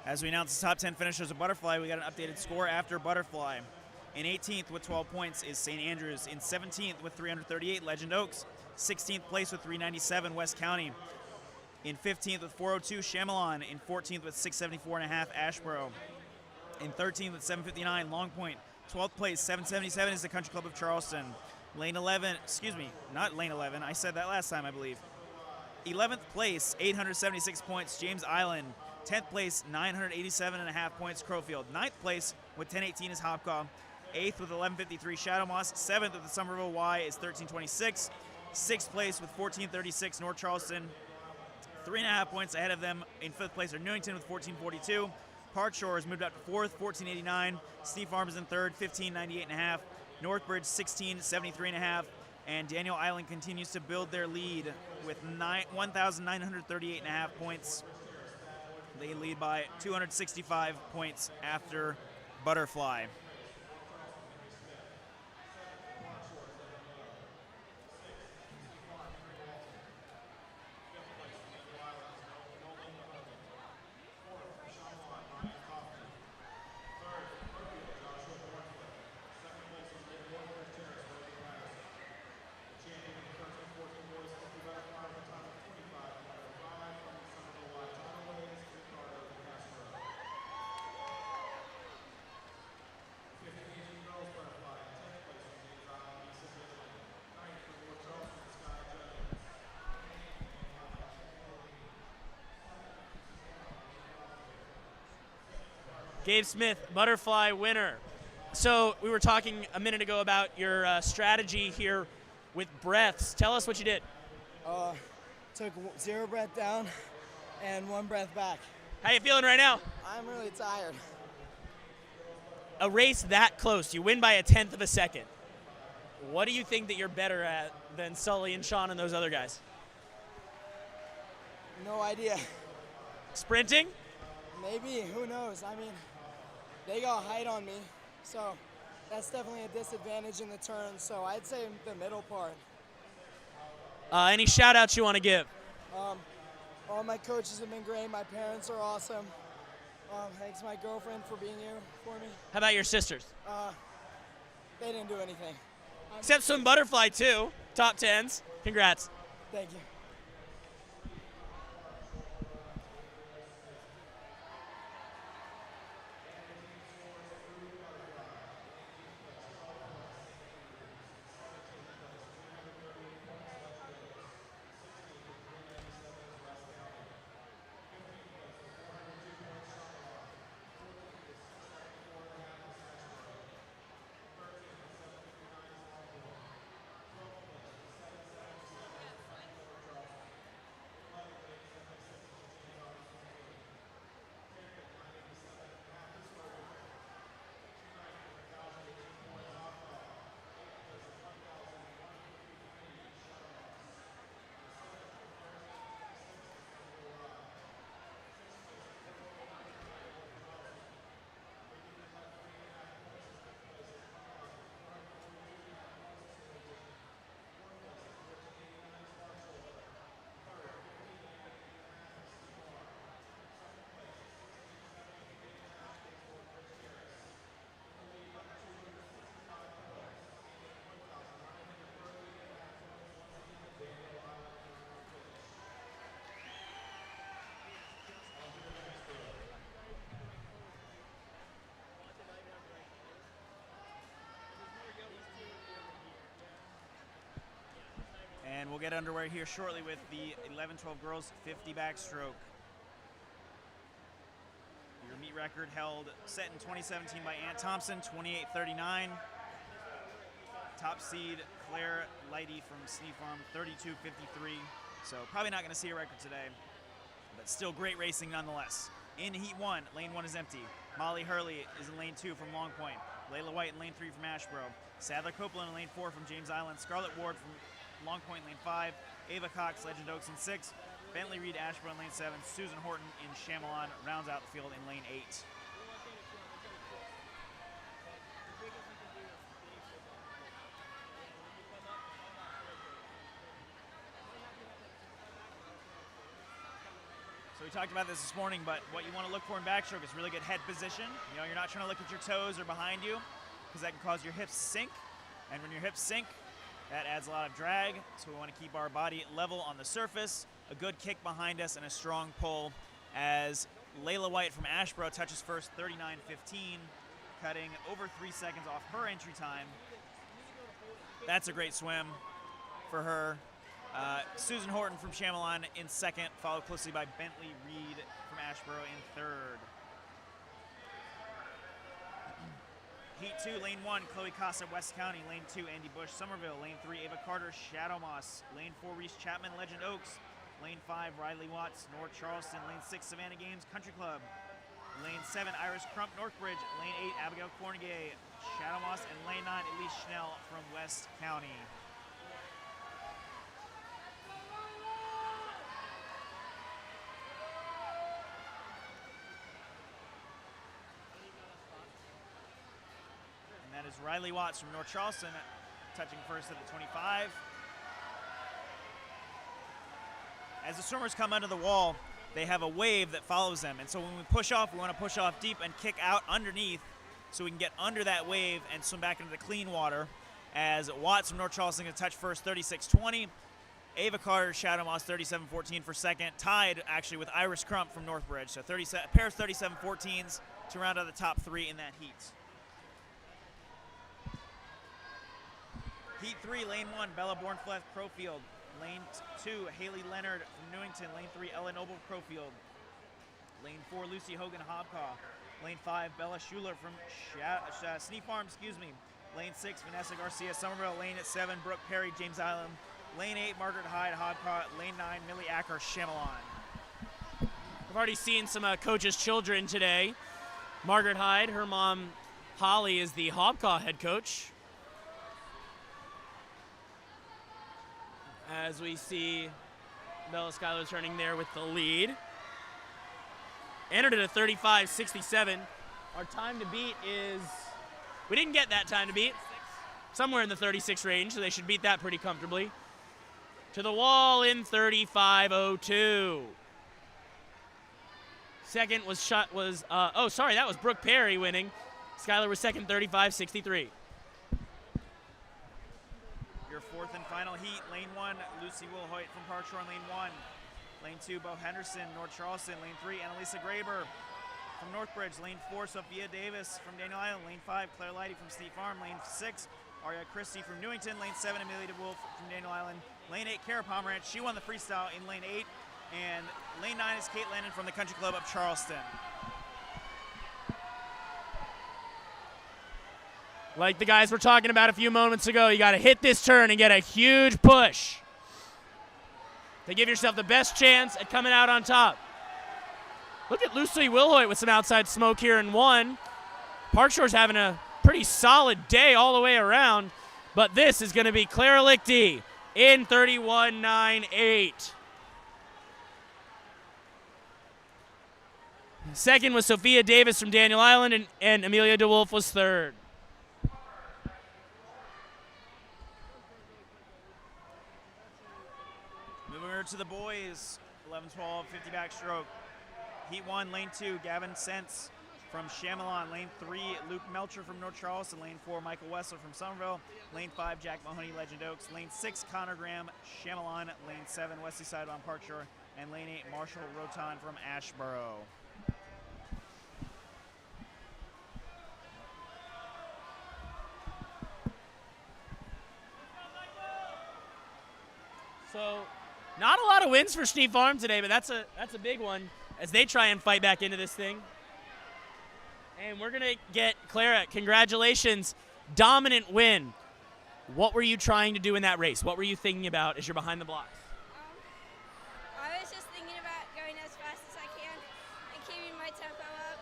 As we announce the top 10 finishers of Butterfly, we got an updated score after Butterfly. In 18th with 12 points is St. Andrews. In 17th with 338, Legend Oaks. 16th place with 397, West County. In 15th with 402, Chamelon. In 14th with 674.5, Ashboro. In 13th with 759, Long Point. 12th place, 777 is the Country Club of Charleston. Lane 11, excuse me, not lane 11. I said that last time, I believe. 11th place, 876 points, James Island. 10th place, 987.5 points, Crowfield. 9th place with 1018 is Hopcaw. 8th with 1153, Shadow Moss. 7th with the Somerville Y is 1326. 6th place with 1436, North Charleston. 3.5 points ahead of them in 5th place are Newington with 1442. Park Shore has moved up to 4th, 1489. Steve Farm is in 3rd, 1598.5. Northbridge, 1673.5. And Daniel Island continues to build their lead with 1,938.5 points. They lead by 265 points after Butterfly. Gabe Smith, Butterfly winner. So we were talking a minute ago about your strategy here with breaths. Tell us what you did. Took 0 breath down and 1 breath back. How you feeling right now? I'm really tired. A race that close, you win by 1/10 of a second. What do you think that you're better at than Sully and Sean and those other guys? No idea. Sprinting? Maybe, who knows? I mean, they got height on me, so that's definitely a disadvantage in the turn, so I'd say the middle part. Any shout outs you want to give? All my coaches have been great. My parents are awesome. Thanks to my girlfriend for being here for me. How about your sisters? They didn't do anything. Except some Butterfly too. Top 10s. Congrats. Thank you. And we'll get underway here shortly with the 11-12 girls 50 backstroke. Your meet record set in 2017 by Ant Thompson, 28:39. Top seed Claire Lighty from Sneak Farm, 32:53. So probably not going to see a record today, but still great racing nonetheless. In Heat 1, lane 1 is empty. Molly Hurley is in lane 2 from Long Point. Layla White in lane 3 from Ashboro. Sadler Copeland in lane 4 from James Island. Scarlett Ward from Long Point in lane 5. Ava Cox, Legend Oaks in 6. Bentley Reed Ashboro in lane 7. Susan Horton in Chamelon rounds out the field in lane 8. So we talked about this morning, but what you want to look for in backstroke is really good head position. You know, you're not trying to look at your toes or behind you because that can cause your hips to sink. And when your hips sink, that adds a lot of drag. So we want to keep our body level on the surface, a good kick behind us, and a strong pull as Layla White from Ashboro touches first, 39.15, cutting over 3 seconds off her entry time. That's a great swim for her. Susan Horton from Chamelon in second, followed closely by Bentley Reed from Ashboro in third. Heat 2, Lane 1, Chloe Costa, West County. Lane 2, Andy Bush, Somerville. Lane 3, Ava Carter, Shadow Moss. Lane 4, Reese Chapman, Legend Oaks. Lane 5, Riley Watts, North Charleston. Lane 6, Savannah Games, Country Club. Lane 7, Iris Crump, Northbridge. Lane 8, Abigail Cornegay, Shadow Moss. And Lane 9, Elise Schnell from West County. That is Riley Watts from North Charleston, touching first at the 25. As the swimmers come under the wall, they have a wave that follows them. And so when we push off, we want to push off deep and kick out underneath so we can get under that wave and swim back into the clean water. As Watts from North Charleston going to touch first, 36.20. Ava Carter, Shadow Moss, 37.14 for second. Tied, actually, with Iris Crump from Northbridge. So pairs 37.14s to round out the top three in that heat. Heat 3, Lane 1, Bella Bornfleth, Crowfield. Lane 2, Haley Leonard from Newington. Lane 3, Ella Noble, Crowfield. Lane 4, Lucy Hogan, Hobcaw. Lane 5, Bella Schuler from Sneak Farm, Lane 6, Vanessa Garcia, Somerville. Lane 7, Brooke Perry, James Island. Lane 8, Margaret Hyde, Hobcaw. Lane 9, Millie Acker, Chamelon. I've already seen some coaches' children today. Margaret Hyde, her mom, Holly, is the Hobcaw head coach. As we see Bella Schuyler turning there with the lead. Entered at a 35.67. Our time to beat is, we didn't get that time to beat. Somewhere in the 36 range, so they should beat that pretty comfortably. To the wall in 35.02. Second that was Brooke Perry winning. Schuyler was second, 35.63. Your fourth and final heat, Lane 1, Lucy Wilhoit from Park Shore in Lane 1. Lane 2, Bo Henderson, North Charleston. Lane 3, Annalisa Graber from Northbridge. Lane 4, Sophia Davis from Daniel Island. Lane 5, Claire Lighty from Sneak Farm. Lane 6, Aria Christie from Newington. Lane 7, Amelia DeWolf from Daniel Island. Lane 8, Kara Pomerantz. She won the freestyle in Lane 8. And Lane 9 is Kate Lennon from the Country Club of Charleston. Like the guys were talking about a few moments ago, you got to hit this turn and get a huge push to give yourself the best chance at coming out on top. Look at Lucy Wilhoit with some outside smoke here in 1. Park Shore's having a pretty solid day all the way around, but this is going to be Clara Lichty in 31.98. Second was Sophia Davis from Daniel Island, and Amelia DeWolf was third. To the boys, 11-12, 50 backstroke. Heat 1, Lane 2, Gavin Sentz from Chamelon. Lane 3, Luke Melcher from North Charleston. Lane 4, Michael Wessler from Somerville. Lane 5, Jack Mahoney, Legend Oaks. Lane 6, Connor Graham, Chamelon. Lane 7, Wesley Sidebon, Park Shore. And Lane 8, Marshall Roton from Ashboro. So, not a lot of wins for Sneak Farm today, but that's a big one as they try and fight back into this thing. And we're going to get Clara, congratulations, dominant win. What were you trying to do in that race? What were you thinking about as you're behind the blocks? I was just thinking about going as fast as I can and keeping my tempo up.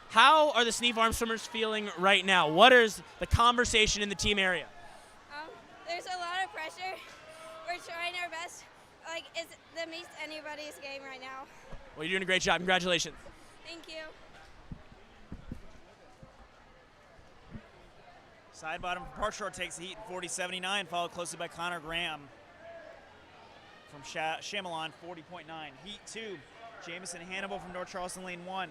How are the Sneak Farm swimmers feeling right now? What is the conversation in the team area? There's a lot of pressure. We're trying our best. Like, it's the meets anybody's game right now. Well, you're doing a great job. Congratulations. Thank you. Side bottom from Park Shore takes the heat in 40.79, followed closely by Connor Graham from Chamelon, 40.9. Heat 2, Jamison Hannibal from North Charleston, lane 1.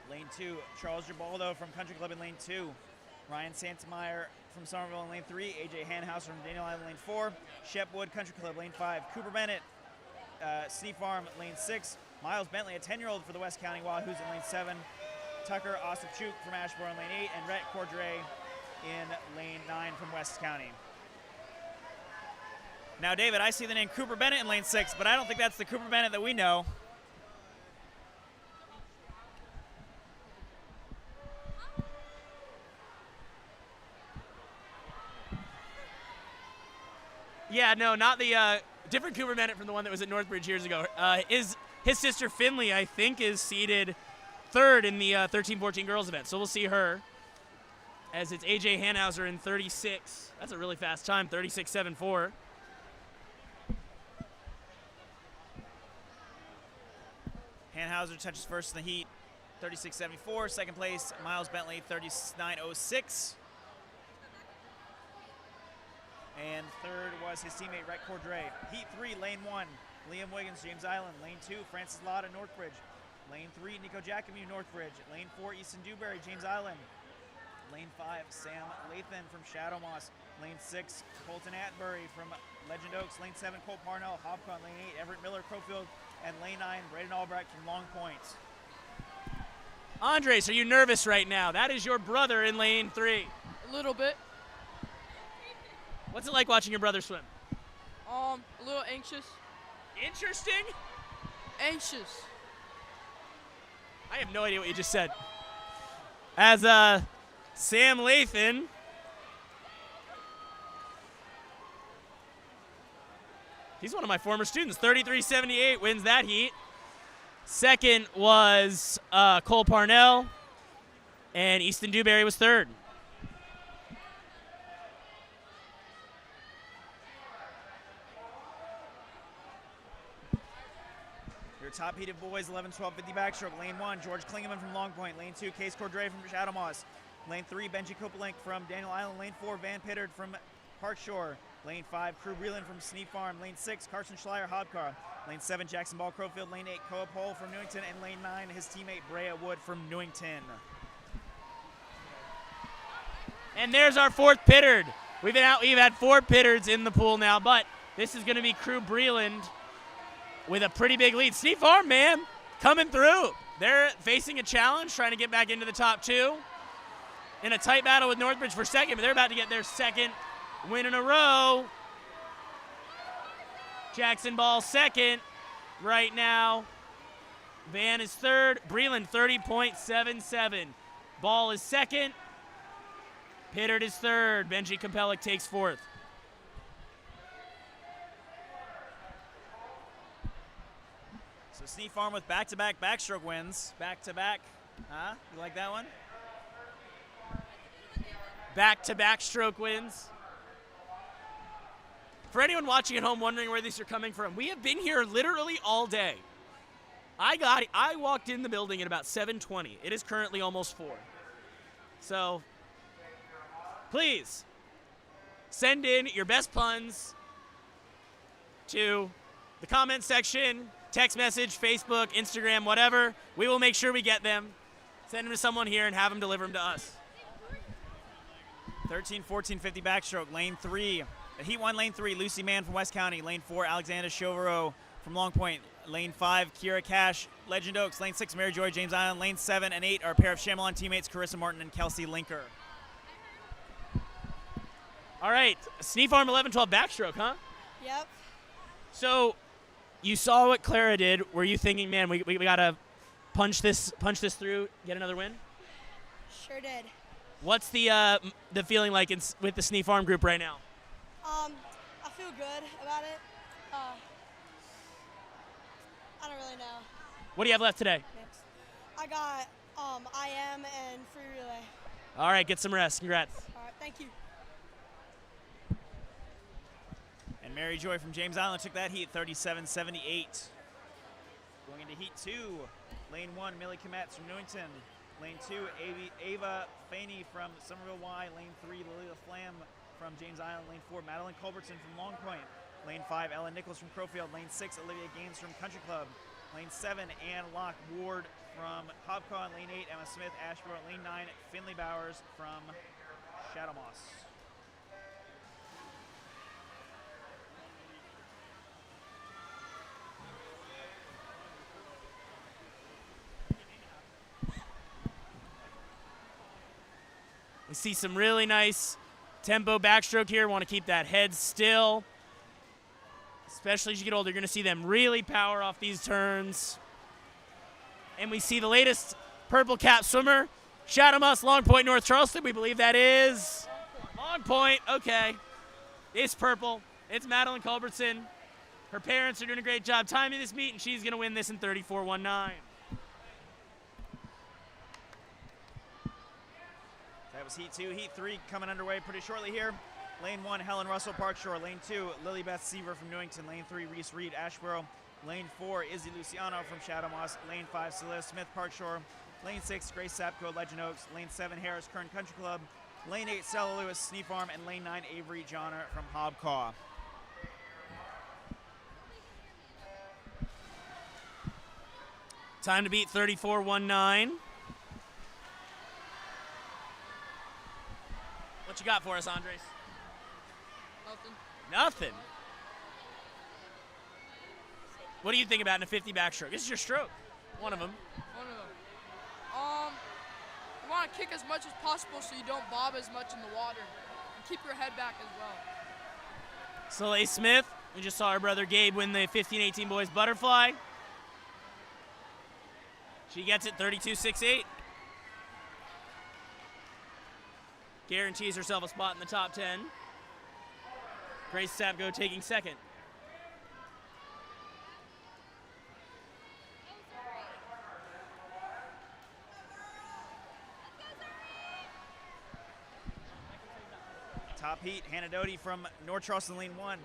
Lane 2, Charles Gibaldo from Country Club in lane 2. Ryan Santameyer from Somerville in lane 3. AJ Hanhauser from Daniel Island, lane 4. Shep Wood, Country Club, lane 5. Cooper Bennett, Sneak Farm, lane 6. Miles Bentley, a 10-year-old for the West County Wahoos in lane 7. Tucker Osipchuk from Ashboro in lane 8. And Rhett Cordray in lane 9 from West County. Now, David, I see the name Cooper Bennett in lane 6, but I don't think that's the Cooper Bennett that we know. Yeah, no, not the different Cooper Bennett from the one that was at Northbridge years ago. His sister Finley, I think, is seated 3rd in the 13-14 girls event. So we'll see her as it's AJ Hanhauser in 36. That's a really fast time, 36.74. Hanhauser touches first in the heat, 36.74. Second place, Miles Bentley, 39.06. And third was his teammate, Rhett Cordray. Heat 3, lane 1, Liam Wiggins, James Island. Lane 2, Francis Lotta, Northbridge. Lane 3, Nico Giacomi, Northbridge. Lane 4, Easton Dewberry, James Island. Lane 5, Sam Lathan from Shadow Moss. Lane 6, Colton Attenbury from Legend Oaks. Lane 7, Colt Parnell, Hopcon. Lane 8, Everett Miller, Crowfield. And lane 9, Braden Albrecht from Long Point. Andres, are you nervous right now? That is your brother in lane 3. A little bit. What's it like watching your brother swim? A little anxious. Interesting? Anxious. I have no idea what you just said. As Sam Lathan he's one of my former students. 33.78 wins that heat. Second was Cole Parnell, and Easton Dewberry was 3rd. Your top heated boys, 11-12, 50 backstroke. Lane 1, George Klingeman from Long Point. Lane 2, Case Cordray from Shadow Moss. Lane 3, Benji Kopelink from Daniel Island. Lane 4, Van Pittard from Hartshore. Lane 5, Crew Breland from Sneak Farm. Lane 6, Carson Schleier, Hobcar. Lane 7, Jackson Ball, Crowfield. Lane 8, Koa Pole from Newington. And lane 9, his teammate Brea Wood from Newington. And there's our 4th Pittard. We've had 4 Pittards in the pool now, but this is going to be Crew Breland with a pretty big lead. Sneak Farm, man, coming through. They're facing a challenge, trying to get back into the top 2. In a tight battle with Northbridge for second, but they're about to get their 2nd win in a row. Jackson Ball 2nd right now. Van is 3rd. Breland 30.77. Ball is 2nd. Pittard is 3rd. Benji Kompellik takes 4th. So Sneak Farm with back-to-back backstroke wins. Back-to-back. Huh? You like that one? Back-to-back stroke wins. For anyone watching at home wondering where these are coming from, we have been here literally all day. I walked in the building at about 7:20. It is currently almost 4. So, please, send in your best puns to the comment section, text message, Facebook, Instagram, whatever. We will make sure we get them. Send them to someone here and have them deliver them to us. 13-14, 50 backstroke. Lane 3. Heat 1, lane 3, Lucy Mann from West County. Lane 4, Alexander Chauvereau from Long Point. Lane 5, Kira Cash, Legend Oaks. Lane 6, Mary Joy, James Island. Lane 7 and 8 are a pair of Chamalon teammates, Carissa Martin and Kelsey Linker. All right, Sneak Farm 11-12 backstroke, huh? Yep. So, you saw what Clara did. Were you thinking, man, we gotta punch this through, get another win? Sure did. What's the feeling like with the Sneak Farm group right now? I feel good about it. I don't really know. What do you have left today? I got IM and free relay. All right, get some rest. Congrats. All right, thank you. And Mary Joy from James Island took that heat, 37-78. Going into heat 2, lane 1, Millie Kometz from Newington. Lane 2, Ava Faney from Somerville Y. Lane 3, Lilia Flam from James Island. Lane 4, Madeline Culbertson from Long Point. Lane 5, Ellen Nichols from Crowfield. Lane 6, Olivia Gaines from Country Club. Lane 7, Ann Locke Ward from Hobcaw. Lane 8, Emma Smith, Ashboro. Lane 9, Finley Bowers from Shadow Moss. We see some really nice tempo backstroke here. Want to keep that head still. Especially as you get older, you're going to see them really power off these turns. And we see the latest purple cap swimmer, Shadow Moss, Long Point, North Charleston. We believe that is Long Point. Okay. It's purple. It's Madeline Culbertson. Her parents are doing a great job timing this meet, and she's going to win this in 34.19. That was Heat 2. Heat 3 coming underway pretty shortly here. Lane 1, Helen Russell, Park Shore. Lane 2, Lily Beth Seaver from Newington. Lane 3, Reese Reed, Ashboro. Lane 4, Izzy Luciano from Shadow Moss. Lane 5, Celeste Smith, Park Shore. Lane 6, Grace Sapco, Legend Oaks. Lane 7, Harris Kern Country Club. Lane 8, Stella Lewis, Sneak Farm. And Lane 9, Avery Johnner from Hobcaw. Time to beat 34.19. What you got for us, Andres? Nothing. Nothing? What do you think about in a 50 backstroke? This is your stroke. One of them. One of them. You want to kick as much as possible so you don't bob as much in the water. And keep your head back as well. Soleil Smith. We just saw her brother Gabe win the 15-18 boys butterfly. She gets it 32.68. Guarantees herself a spot in the top 10. Grace Sapgo taking second. Top heat, Hannah Doty from North Charleston, Lane 1.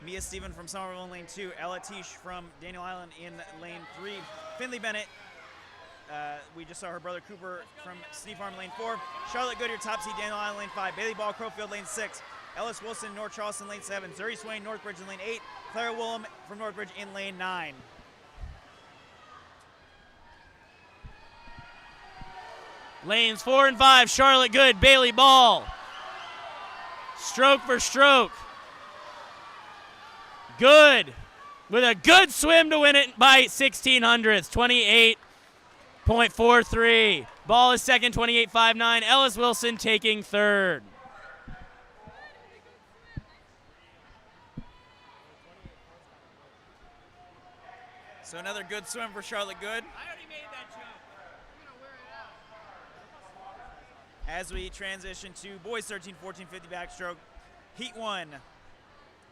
Mia Stephen from Somerville in Lane 2. Ella Tisch from Daniel Island in Lane 3. Finley Bennett, we just saw her brother Cooper from Sneak Farm, Lane 4. Charlotte Goodyear, top seed, Daniel Island, Lane 5. Bailey Ball, Crowfield, Lane 6. Ellis Wilson, North Charleston, Lane 7. Zuri Swain, Northbridge in Lane 8. Clara Willem from Northbridge in Lane 9. Lanes 4 and 5, Charlotte Good, Bailey Ball. Stroke for stroke. Good. With a good swim to win it by 1600ths, 28.43. Ball is second, 28.59. Ellis Wilson taking third. So another good swim for Charlotte Good. I already made that jump. As we transition to boys 13-14 50 backstroke. Heat 1,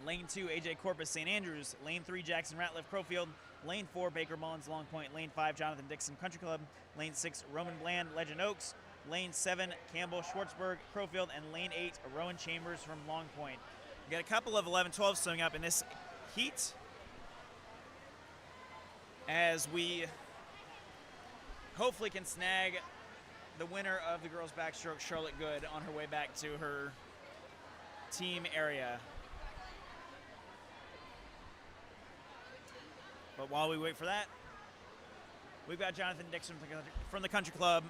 Lane 2, AJ Corpus, St. Andrews. Lane 3, Jackson Ratliff, Crowfield. Lane 4, Baker Mullins, Long Point. Lane 5, Jonathan Dixon, Country Club. Lane 6, Roman Bland, Legend Oaks. Lane 7, Campbell, Schwartzberg, Crowfield. And Lane 8, Rowan Chambers from Long Point. We got a couple of 11-12 swimming up in this heat, as we hopefully can snag the winner of the girls backstroke, Charlotte Good, on her way back to her team area. But while we wait for that, we've got Jonathan Dixon from the Country Club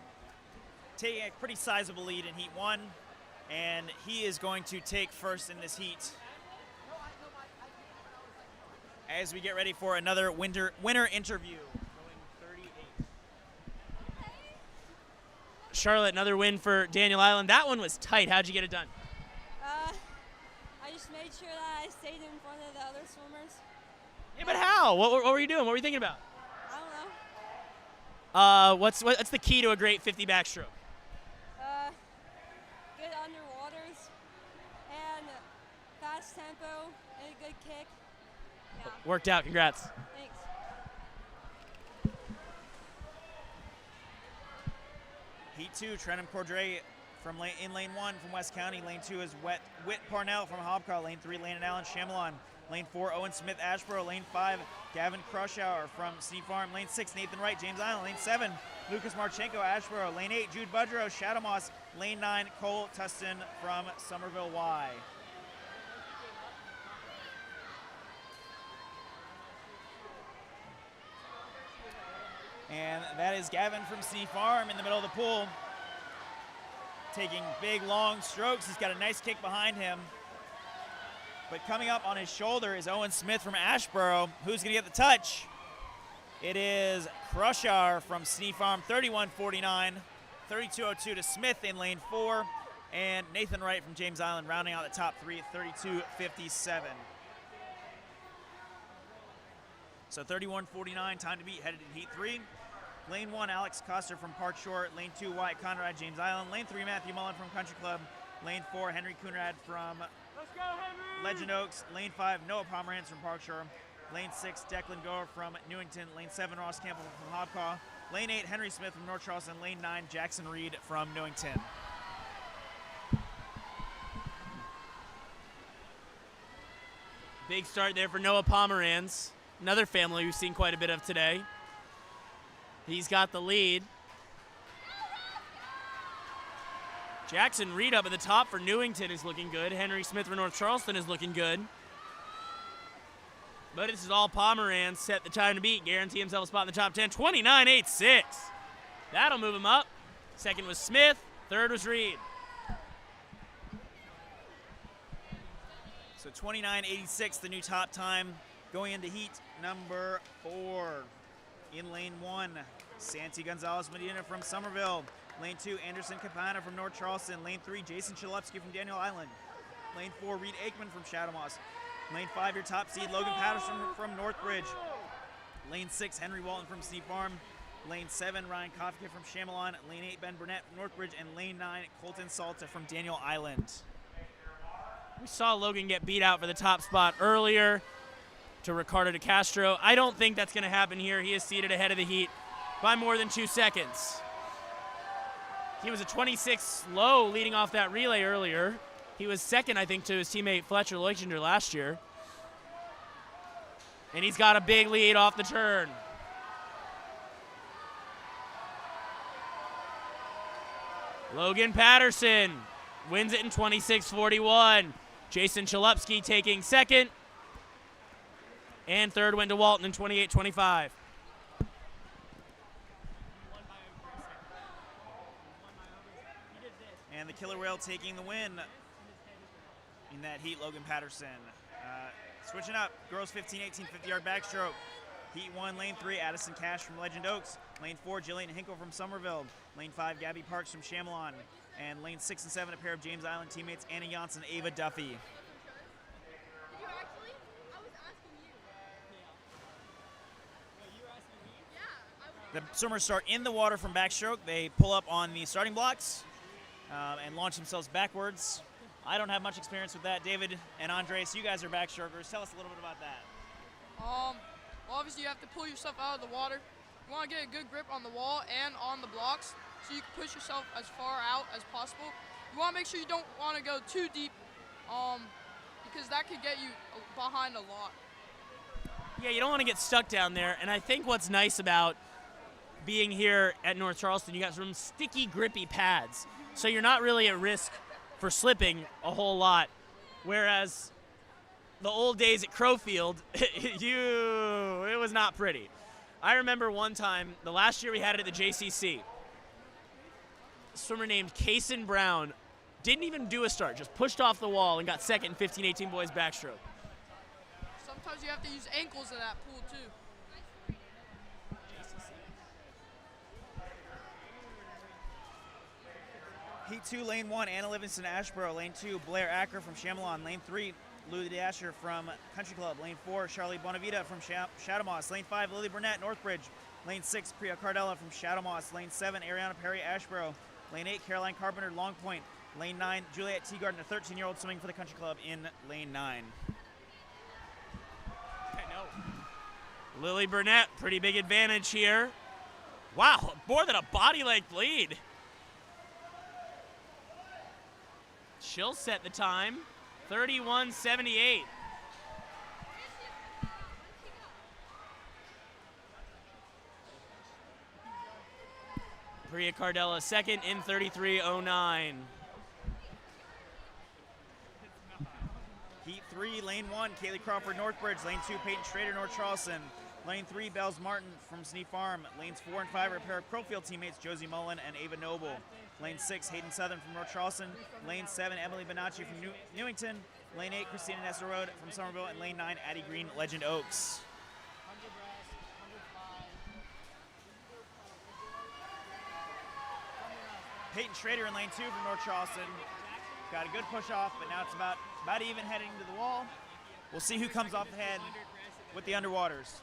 taking a pretty sizable lead in Heat 1, and he is going to take first in this heat as we get ready for another winner interview. Charlotte, another win for Daniel Island. That one was tight. How'd you get it done? I just made sure that I stayed in front of the other swimmers. Yeah, but how? What were you doing? What were you thinking about? I don't know. What's the key to a great 50 backstroke? Good underwaters and fast tempo and a good kick. Yeah. Worked out. Congrats. Thanks. Heat 2, Trenton Cordray in Lane 1 from West County. Lane 2 is Whit Parnell from Hobcaw. Lane 3, Landon Allen, Chamelon. Lane 4, Owen Smith, Ashboro. Lane 5, Gavin Crushauer from Sneak Farm. Lane 6, Nathan Wright, James Island. Lane 7, Lucas Marchenko, Ashboro. Lane 8, Jude Budrow, Shadow Moss. Lane 9, Cole Tustin from Somerville Y. And that is Gavin from Sea Farm in the middle of the pool, taking big, long strokes. He's got a nice kick behind him. But coming up on his shoulder is Owen Smith from Ashboro. Who's going to get the touch? It is Crushar from Sea Farm, 31.49. 32.02 to Smith in lane 4. And Nathan Wright from James Island rounding out the top 3 at 32.57. So 31.49, time to beat, headed in heat 3. Lane 1, Alex Coster from Park Shore. Lane 2, Wyatt Conrad, James Island. Lane 3, Matthew Mullen from Country Club. Lane 4, Henry Coonrad from Legend Oaks. Lane 5, Noah Pomerantz from Park Shore. Lane 6, Declan Goer from Newington. Lane 7, Ross Campbell from Hobcaw. Lane 8, Henry Smith from North Charleston. Lane 9, Jackson Reed from Newington. Big start there for Noah Pomerantz, another family we've seen quite a bit of today. He's got the lead. Jackson Reed up at the top for Newington is looking good. Henry Smith for North Charleston is looking good. But this is all Pomerantz, set the time to beat, guarantee himself a spot in the top 10, 29.86. That'll move him up. Second was Smith, third was Reed. So 29.86, the new top time, going into heat number 4. In lane 1, Santi Gonzalez Medina from Somerville. Lane 2, Anderson Capana from North Charleston. Lane 3, Jason Chalupsky from Daniel Island. Lane 4, Reed Aikman from Shadow Moss. Lane 5, your top seed, Logan Patterson from Northbridge. Lane 6, Henry Walton from Sea Farm. Lane 7, Ryan Kofke from Chamelon. Lane 8, Ben Burnett from Northbridge. And Lane 9, Colton Salta from Daniel Island. We saw Logan get beat out for the top spot earlier to Ricardo de Castro. I don't think that's going to happen here. He is seated ahead of the heat by more than 2 seconds. He was a 26 low leading off that relay earlier. He was second, I think, to his teammate Fletcher Leuchtender last year. And he's got a big lead off the turn. Logan Patterson wins it in 26.41. Jason Chalupsky taking second. And third went to Walton in 28.25. And the Killer Whale taking the win in that heat, Logan Patterson. Switching up, girls 15-18, 50-yard backstroke. Heat 1, lane 3, Addison Cash from Legend Oaks. Lane 4, Jillian Hinkle from Somerville. Lane 5, Gabby Parks from Chamelon. And lane 6 and 7, a pair of James Island teammates, Anna Janssen, Ava Duffy. The swimmers start in the water from backstroke. They pull up on the starting blocks and launch themselves backwards. I don't have much experience with that. David and Andres, you guys are backstrokers. Tell us a little bit about that. Well, obviously you have to pull yourself out of the water. You want to get a good grip on the wall and on the blocks so you can push yourself as far out as possible. You want to make sure you don't want to go too deep because that could get you behind a lot. Yeah, you don't want to get stuck down there. And I think what's nice about being here at North Charleston, you got some sticky, grippy pads. So you're not really at risk for slipping a whole lot. Whereas the old days at Crowfield, it was not pretty. I remember one time, the last year we had it at the JCC, a swimmer named Kaysen Brown didn't even do a start, just pushed off the wall and got second in 15-18 boys backstroke. Sometimes you have to use ankles in that pool too. Heat 2, lane 1, Anna Livingston, Ashboro. Lane 2, Blair Acker from Chamelon. Lane 3, Louis Dasher from Country Club. Lane 4, Charlie Bonavita from Shadow Moss. Lane 5, Lily Burnett, Northbridge. Lane 6, Priya Cardella from Shadow Moss. Lane 7, Ariana Perry, Ashboro. Lane 8, Caroline Carpenter, Long Point. Lane 9, Juliet Teagarden, a 13-year-old swimming for the Country Club in lane 9. I know. Lily Burnett, pretty big advantage here. Wow, more than a body length lead. She'll set the time, 31.78. Priya Cardella second in 33.09. Heat 3, lane 1, Kaylee Crawford, Northbridge. Lane 2, Peyton Schrader, North Charleston. Lane 3, Bells Martin from Sneed Farm. Lanes 4 and 5 are a pair of Crowfield teammates, Josie Mullen and Ava Noble. Lane 6, Hayden Southern from North Charleston. Lane 7, Emily Bonacci from Newington. Lane 8, Christina Nestor-Road from Somerville. And Lane 9, Addie Green, Legend Oaks. Peyton Schrader in lane 2 from North Charleston. Got a good push off, but now it's about even heading to the wall. We'll see who comes off ahead with the underwaters.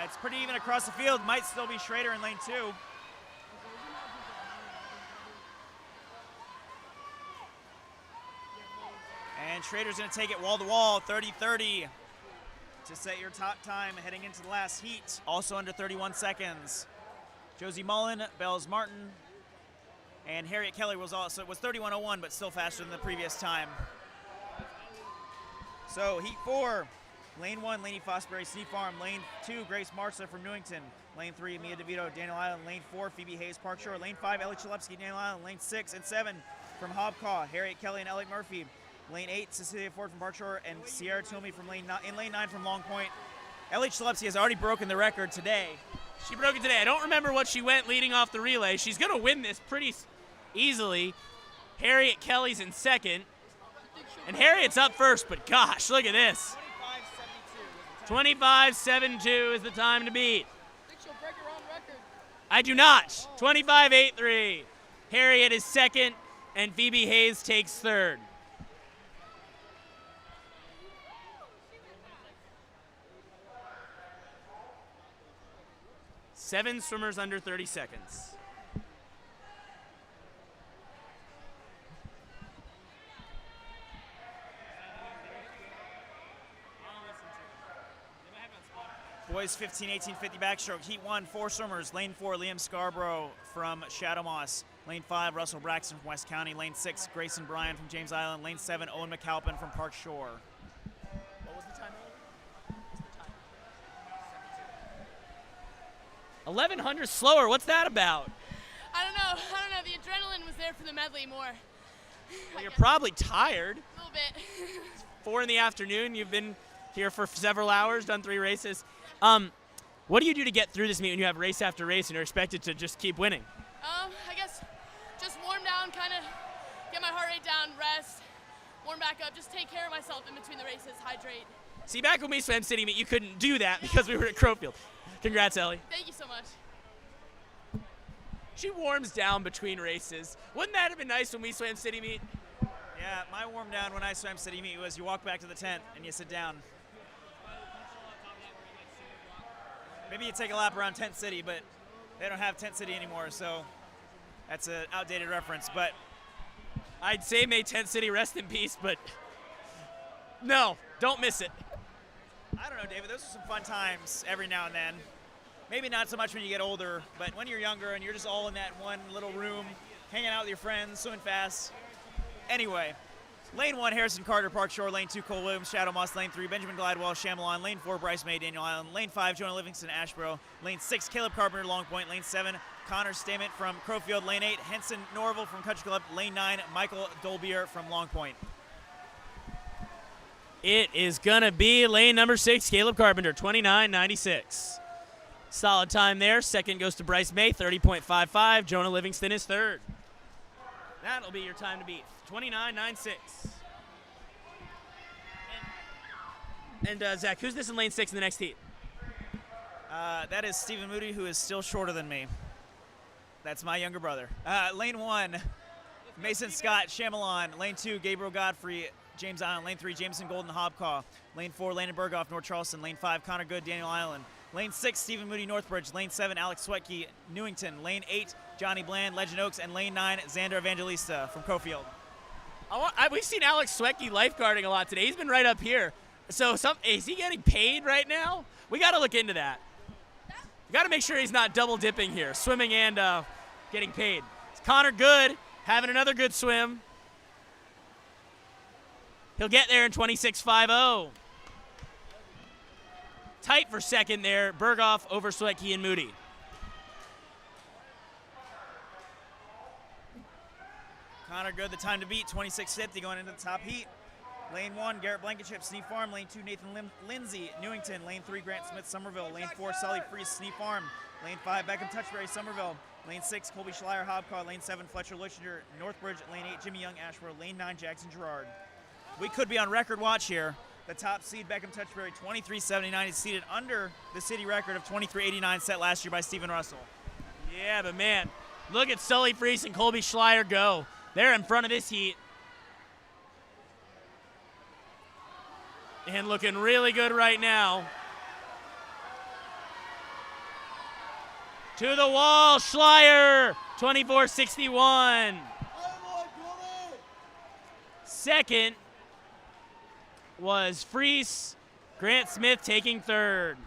It's pretty even across the field. Might still be Schrader in lane 2. And Schrader's going to take it wall to wall, 30-30 to set your top time heading into the last heat. Also under 31 seconds. Josie Mullen, Bells Martin, and Harriet Kelly was 31:01, but still faster than the previous time. So heat 4, lane 1, Lainey Fosbury, Sneed Farm. Lane 2, Grace Marsa from Newington. Lane 3, Mia DeVito, Daniel Island. Lane 4, Phoebe Hayes, Park Shore. Lane 5, Ellie Chalupski, Daniel Island. Lane 6 and 7 from Hobcaw, Harriet Kelly and Alec Murphy. Lane 8, Cecilia Ford from Park Shore, and Sierra Toomey from lane 9 from Long Point. Ellie Chalupski has already broken the record today. She broke it today. I don't remember what she went leading off the relay. She's going to win this pretty easily. Harriet Kelly's in second. And Harriet's up first, but gosh, look at this. 25:72 is the time to beat. I think she'll break her own record. I do not. 25:83. Harriet is second, and Phoebe Hayes takes third. Seven swimmers under 30 seconds. Boys 15, 18, 50 backstroke. Heat 1, 4 swimmers. Lane 4, Liam Scarborough from Shadow Moss. Lane 5, Russell Braxton from West County. Lane 6, Grayson Bryan from James Island. Lane 7, Owen McAlpin from Park Shore. What was the time? 1100 slower. What's that about? I don't know. The adrenaline was there for the medley more. Well, you're probably tired. A little bit. 4 in the afternoon. You've been here for several hours, done 3 races. What do you do to get through this meet when you have race after race and you're expected to just keep winning? I guess just warm down, kind of get my heart rate down, rest, warm back up, just take care of myself in between the races, hydrate. See, back when we swam City Meet, you couldn't do that because we were at Crowfield. Congrats, Ellie. Thank you so much. She warms down between races. Wouldn't that have been nice when we swam City Meet? Yeah, my warm down when I swam City Meet was you walk back to the tent and you sit down. Maybe you take a lap around Tent City, but they don't have Tent City anymore, so that's an outdated reference. But I'd say may Tent City rest in peace, but no, don't miss it. I don't know, David. Those are some fun times every now and then. Maybe not so much when you get older, but when you're younger and you're just all in that one little room, hanging out with your friends, swimming fast. Anyway, lane 1, Harrison Carter, Park Shore. Lane 2, Cole Williams, Shadow Moss. Lane 3, Benjamin Glidewell, Chamelon. Lane 4, Bryce May, Daniel Island. Lane 5, Jonah Livingston, Ashboro. Lane 6, Caleb Carpenter, Long Point. Lane 7, Connor Stamett from Crowfield. Lane 8, Henson Norville from Country Club. Lane 9, Michael Dolbier from Long Point. It is going to be lane number 6, Caleb Carpenter, 29:96. Solid time there. Second goes to Bryce May, 30.55. Jonah Livingston is third. That'll be your time to beat, 29:96. And Zach, who's this in lane 6 in the next heat? That is Stephen Moody, who is still shorter than me. That's my younger brother. Lane 1, Mason Scott, Chamelon. Lane 2, Gabriel Godfrey, James Island. Lane 3, Jameson Golden, Hobcaw. Lane 4, Landon Berghoff, North Charleston. Lane 5, Connor Good, Daniel Island. Lane 6, Stephen Moody, Northbridge. Lane 7, Alex Swetke, Newington. Lane 8, Johnny Bland, Legend Oaks. And Lane 9, Xander Evangelista from Crowfield. We've seen Alex Swetke lifeguarding a lot today. He's been right up here. So is he getting paid right now? We got to look into that. We got to make sure he's not double dipping here, swimming and getting paid. It's Connor Good having another good swim. He'll get there in 26:50. Tight for second there. Berghoff over Swetke and Moody. Connor Good, the time to beat, 26:50 going into the top heat. Lane 1, Garrett Blankenship, Sneak Farm. Lane 2, Nathan Lindsay, Newington. Lane 3, Grant Smith, Somerville. Lane 4, Sully Freese, Sneak Farm. Lane 5, Beckham Touchberry, Somerville. Lane 6, Colby Schleier, Hobcar. Lane 7, Fletcher Luchinger, Northbridge. Lane 8, Jimmy Young, Ashboro. Lane 9, Jackson Gerard. We could be on record watch here. The top seed, Beckham Touchberry, 23.79, is seated under the city record of 23.89 set last year by Stephen Russell. Yeah, but man, look at Sully Freese and Colby Schleier go. They're in front of this heat. And looking really good right now. To the wall, Schleier, 24.61. Second was Freese, Grant Smith taking third.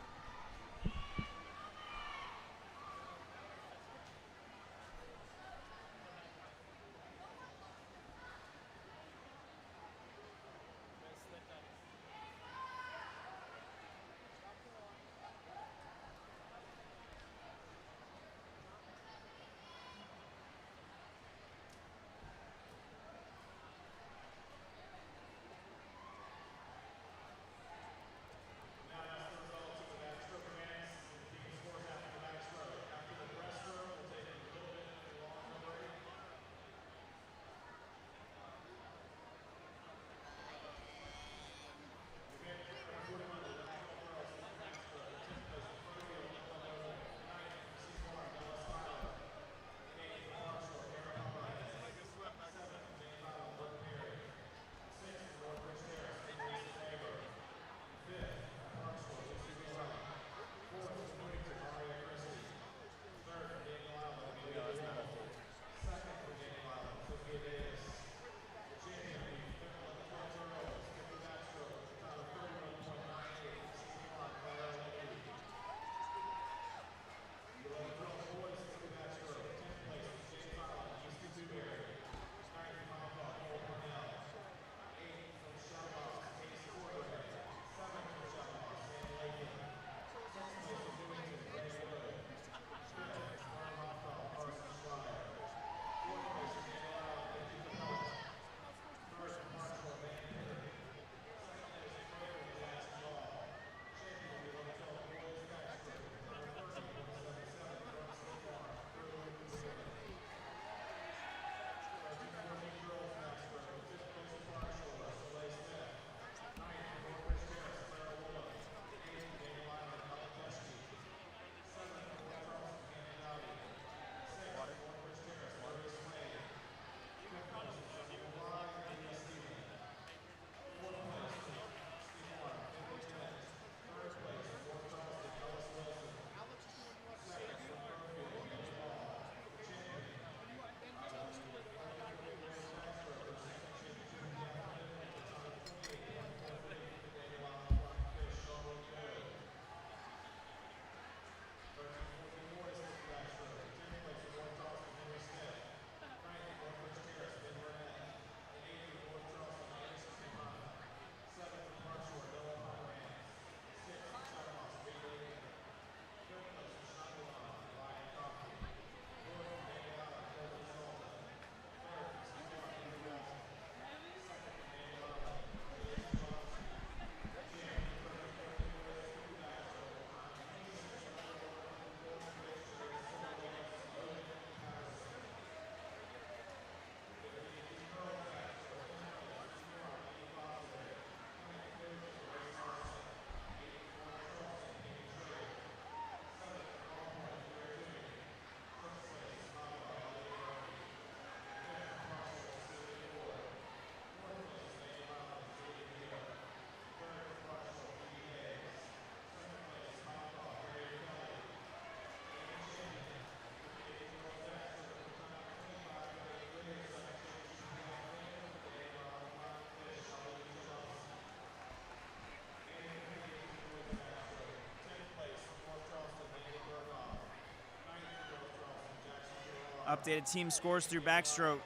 Updated team scores through Backstroke.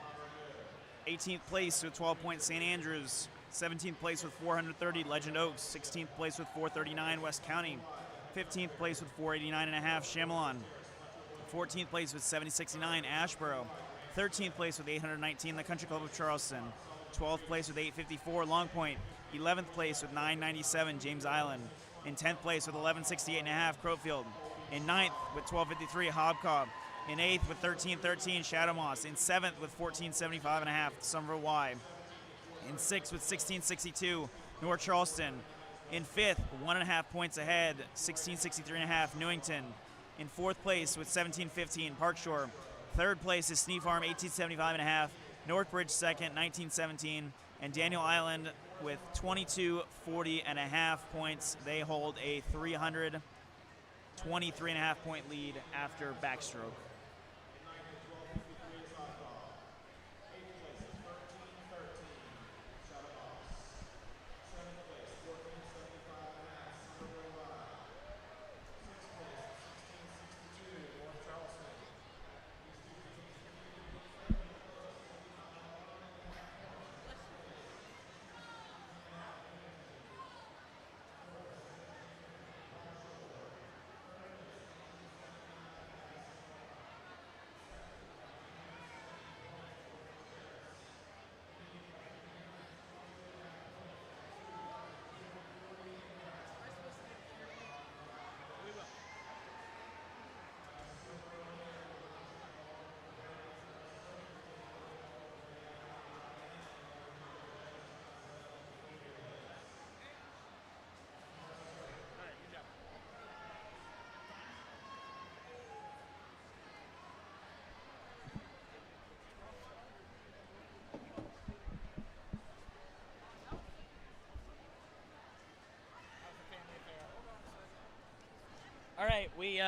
18th place with 12 points, St. Andrews. 17th place with 430, Legend Oaks. 16th place with 439, West County. 15th place with 489.5, Chamelon. 14th place with 769, Ashboro. 13th place with 819, the Country Club of Charleston. 12th place with 8:54, Long Point. 11th place with 9:97, James Island. In 10th place with 11:68.5, Crowfield. In 9th with 12:53, Hobcob. In 8th with 13:13, Shadow Moss. In 7th with 14:75.5, Somerville Y. In 6th with 16:62, North Charleston. In 5th, 1.5 points ahead, 16:63.5, Newington. In 4th place with 17:15, Park Shore. 3rd place is Sneed Farm, 18:75.5. Northbridge 2nd, 19:17. And Daniel Island with 22:40.5 points. They hold a 323.5 point lead after Backstroke. All right, we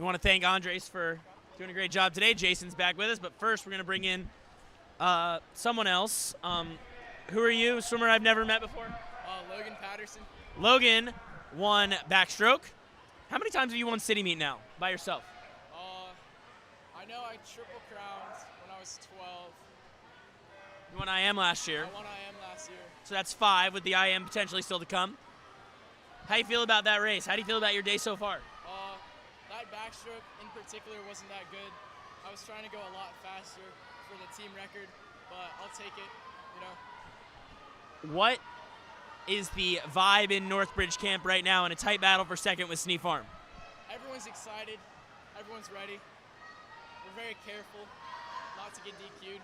want to thank Andres for doing a great job today. Jason's back with us, but first we're going to bring in someone else. Who are you? Swimmer I've never met before? Logan Patterson. Logan won Backstroke. How many times have you won city meet now by yourself? I know I triple crowned when I was 12. You won IM last year. I won IM last year. So that's 5 with the IM potentially still to come. How do you feel about that race? How do you feel about your day so far? That backstroke in particular wasn't that good. I was trying to go a lot faster for the team record, but I'll take it, you know. What is the vibe in Northbridge camp right now in a tight battle for second with Sneed Farm? Everyone's excited. Everyone's ready. We're very careful not to get DQ'd.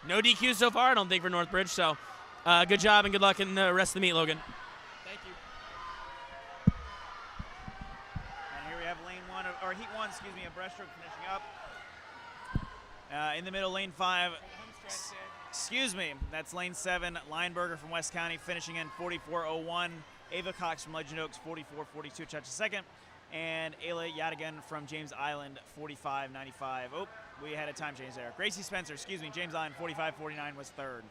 No DQs so far, I don't think, for Northbridge. So good job and good luck in the rest of the meet, Logan. Thank you. And here we have heat one, of Breaststroke finishing up. In the middle, lane 5. That's lane 7. Lineberger from West County finishing in 44.01. Ava Cox from Legend Oaks, 44.42, touch a second. And Ayla Yadigan from James Island, 45.95. Oh, we had a time change there. Gracie Spencer, James Island, 45.49 was third.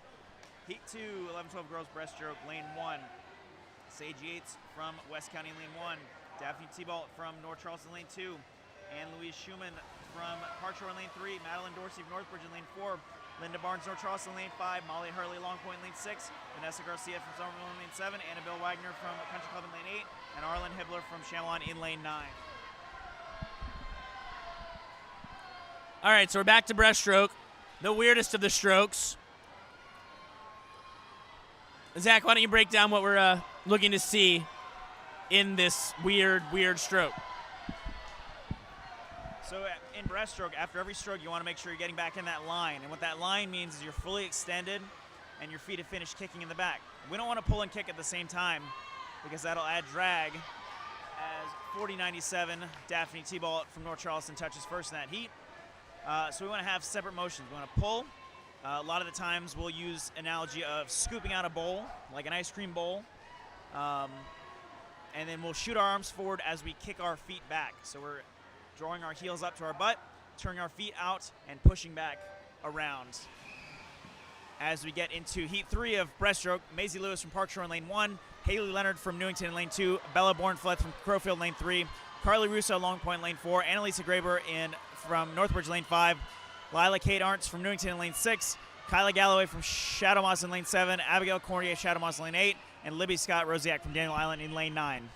Heat 2, 11-12 girls breaststroke, lane 1. Sage Yates from West County, lane 1. Daphne T-Balt from North Charleston, lane 2. Ann Louise Schumann from Park Shore, lane 3. Madeline Dorsey from Northbridge in lane 4. Linda Barnes, North Charleston, lane 5. Molly Hurley, Long Point, lane 6. Vanessa Garcia from Somerville in lane 7. Annabelle Wagner from Country Club in lane 8. And Arlen Hibbler from Chamelon in lane 9. All right, so we're back to breaststroke, the weirdest of the strokes. Zach, why don't you break down what we're looking to see in this weird stroke? So in breaststroke, after every stroke, you want to make sure you're getting back in that line. And what that line means is you're fully extended and your feet have finished kicking in the back. We don't want to pull and kick at the same time because that'll add drag as 40.97 Daphne T-Ball from North Charleston touches first in that heat. So we want to have separate motions. We want to pull. A lot of the times we'll use analogy of scooping out a bowl, like an ice cream bowl. And then we'll shoot our arms forward as we kick our feet back. So we're drawing our heels up to our butt, turning our feet out, and pushing back around. As we get into heat 3 of breaststroke, Maisie Lewis from Park Shore in lane 1, Haley Leonard from Newington in lane 2, Bella Bornfleth from Crowfield in lane 3, Carly Russo, Long Point in lane 4, Annalisa Graber from Northbridge lane 5, Lila Kate Arntz from Newington in lane 6, Kyla Galloway from Shadow Moss in lane 7, Abigail Cornier, Shadow Moss in lane 8, and Libby Scott Rosiak from Daniel Island in lane 9.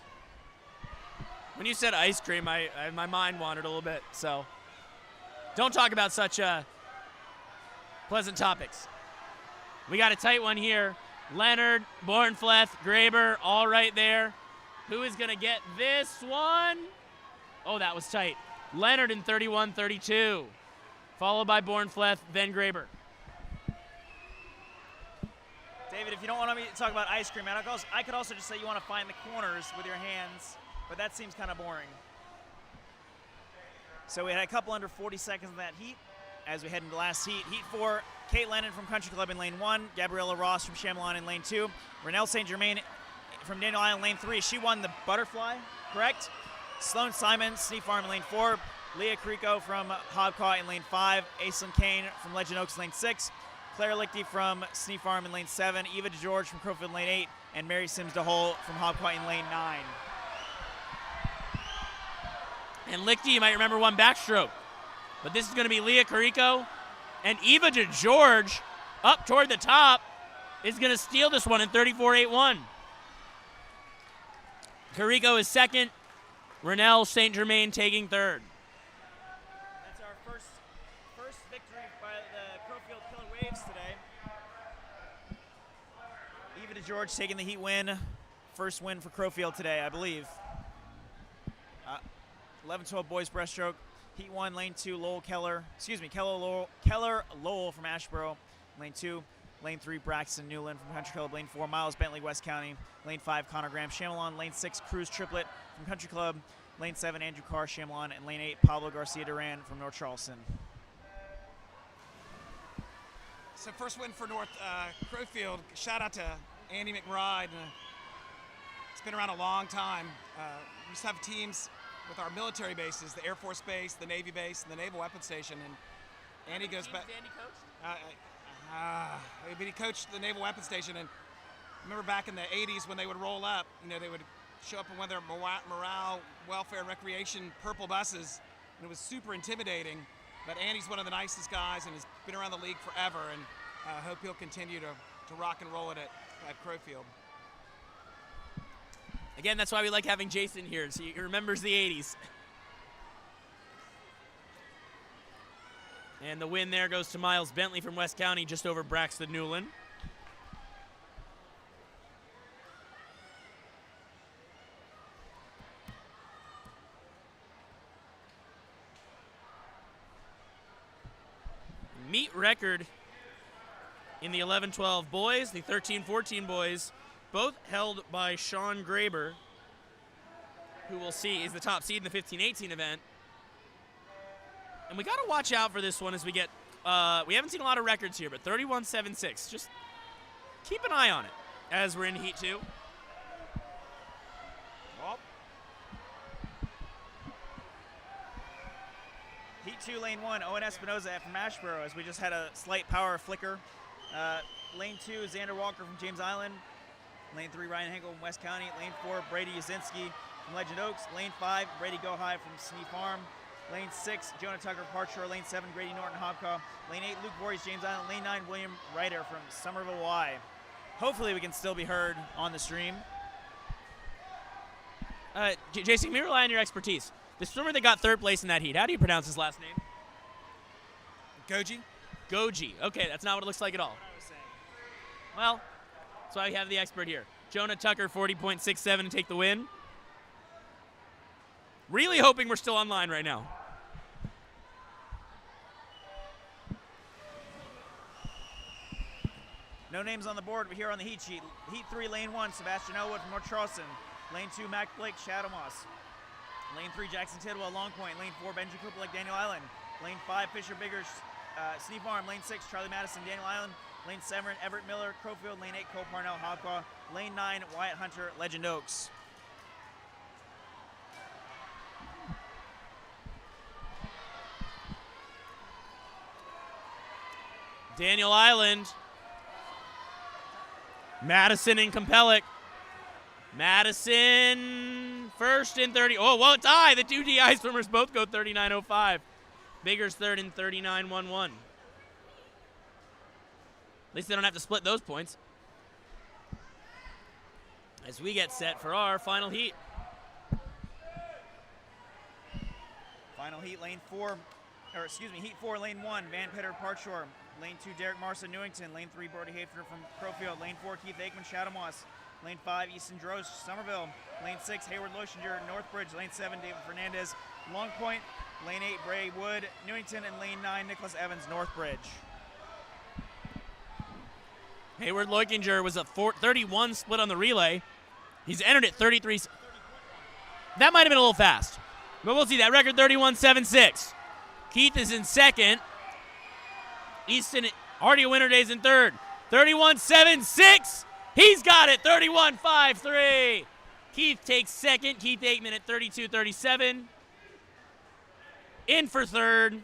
When you said ice cream, my mind wandered a little bit. So don't talk about such pleasant topics. We got a tight one here. Leonard, Bornfleth, Graber, all right there. Who is going to get this one? Oh, that was tight. Leonard in 31-32, followed by Bornfleth, then Graber. David, if you don't want me to talk about ice cream, I could also just say you want to find the corners with your hands, but that seems kind of boring. So we had a couple under 40 seconds in that heat as we head into the last heat. Heat 4, Kate Lennon from Country Club in lane 1, Gabriella Ross from Chamelon in lane 2, Renelle St. Germain from Daniel Island lane 3. She won the butterfly, correct? Sloan Simon, Sneak Farm in lane 4, Leah Carrico from Hobcaw in lane 5, Aislinn Kane from Legend Oaks lane 6, Claire Lichty from Sneak Farm in lane 7, Eva DeGeorge from Crowfield in lane 8, and Mary Sims DeHole from Hobcaw in lane 9. And Lichty, you might remember, won backstroke. But this is going to be Leah Carrico. And Eva DeGeorge, up toward the top, is going to steal this one in 34.81. Carrico is second. Renelle St. Germain taking third. That's our first victory by the Crowfield Killer Waves today. Eva DeGeorge taking the heat win. First win for Crowfield today, I believe. 11-12 boys breaststroke. Heat 1, lane 2, Keller Lowell from Ashboro, lane 2. Lane 3, Braxton Newland from Country Club. Lane 4, Miles Bentley, West County. Lane 5, Connor Graham, Chamelon. Lane 6, Cruz Triplet from Country Club. Lane 7, Andrew Carr, Chamelon. And Lane 8, Pablo Garcia Duran from North Charleston. So first win for North Crowfield. Shout out to Andy McBride. It's been around a long time. We used to have teams with our military bases, the Air Force Base, the Navy Base, and the Naval Weapons Station. And Andy goes back. Andy coached? But he coached the Naval Weapons Station, and I remember back in the 80s when they would roll up, they would show up in one of their morale, welfare, and recreation purple buses, and it was super intimidating. But Andy's one of the nicest guys and has been around the league forever, and I hope he'll continue to rock and roll it at Crowfield. Again, that's why we like having Jason here, so he remembers the 80s. And the win there goes to Miles Bentley from West County, just over Braxton Newland. Meet record in the 11-12 boys, the 13-14 boys, both held by Sean Graber, who we'll see is the top seed in the 15-18 event. And we got to watch out for this one as we get, we haven't seen a lot of records here, but 31-7-6. Just keep an eye on it as we're in Heat 2. Heat 2, lane 1, Owen Espinoza from Ashboro, as we just had a slight power flicker. Lane 2, Xander Walker from James Island. Lane 3, Ryan Henkel from West County. Lane 4, Brady Yazinski from Legend Oaks. Lane 5, Brady Gohai from Sneak Farm. Lane 6, Jonah Tucker Parkshore. Lane 7, Grady Norton Hobcaw. Lane 8, Luke Voorhees, James Island. Lane 9, William Ryder from Somerville Y. Hopefully we can still be heard on the stream. Jason, can you rely on your expertise? The swimmer that got third place in that heat, how do you pronounce his last name? Goji. Goji. Okay, that's not what it looks like at all. Well, that's why we have the expert here. Jonah Tucker, 40.67 to take the win. Really hoping we're still online right now. No names on the board, but here on the heat sheet. Heat 3, lane 1, Sebastian Elwood from North Charleston. Lane 2, Mac Blake, Shadow Moss. Lane 3, Jackson Tidwell, Long Point. Lane 4, Benji Cooper, like Daniel Island. Lane 5, Fisher Biggers, Sneak Farm. Lane 6, Charlie Madison, Daniel Island. Lane 7, Everett Miller, Crowfield. Lane 8, Cole Parnell, Hobcaw. Lane 9, Wyatt Hunter, Legend Oaks. Daniel Island. Madison and Compellic. Madison first in 30. Oh, well, tie. The two DI swimmers both go 39.05. Biggers third in 39.11. At least they don't have to split those points. As we get set for our final heat. Final heat, lane 4, or excuse me, heat 4, lane 1, Van Pitter, Parkshore. Lane 2, Derek Marson, Newington. Lane 3, Brody Hafer from Crowfield. Lane 4, Keith Aikman, Shadowmoss. Lane 5, Easton Drosh, Somerville. Lane 6, Hayward Loishinger, Northbridge. Lane 7, David Fernandez, Long Point. Lane 8, Bray Wood, Newington. And Lane 9, Nicholas Evans, Northbridge. Hayward Loikinger was a 31 split on the relay. He's entered at 33. That might have been a little fast, but we'll see. That record 31.76. Keith is in second. Easton already a winner days in third. 31.76. He's got it. 31.53. Keith takes second. Keith Aikman at 32.37. In for third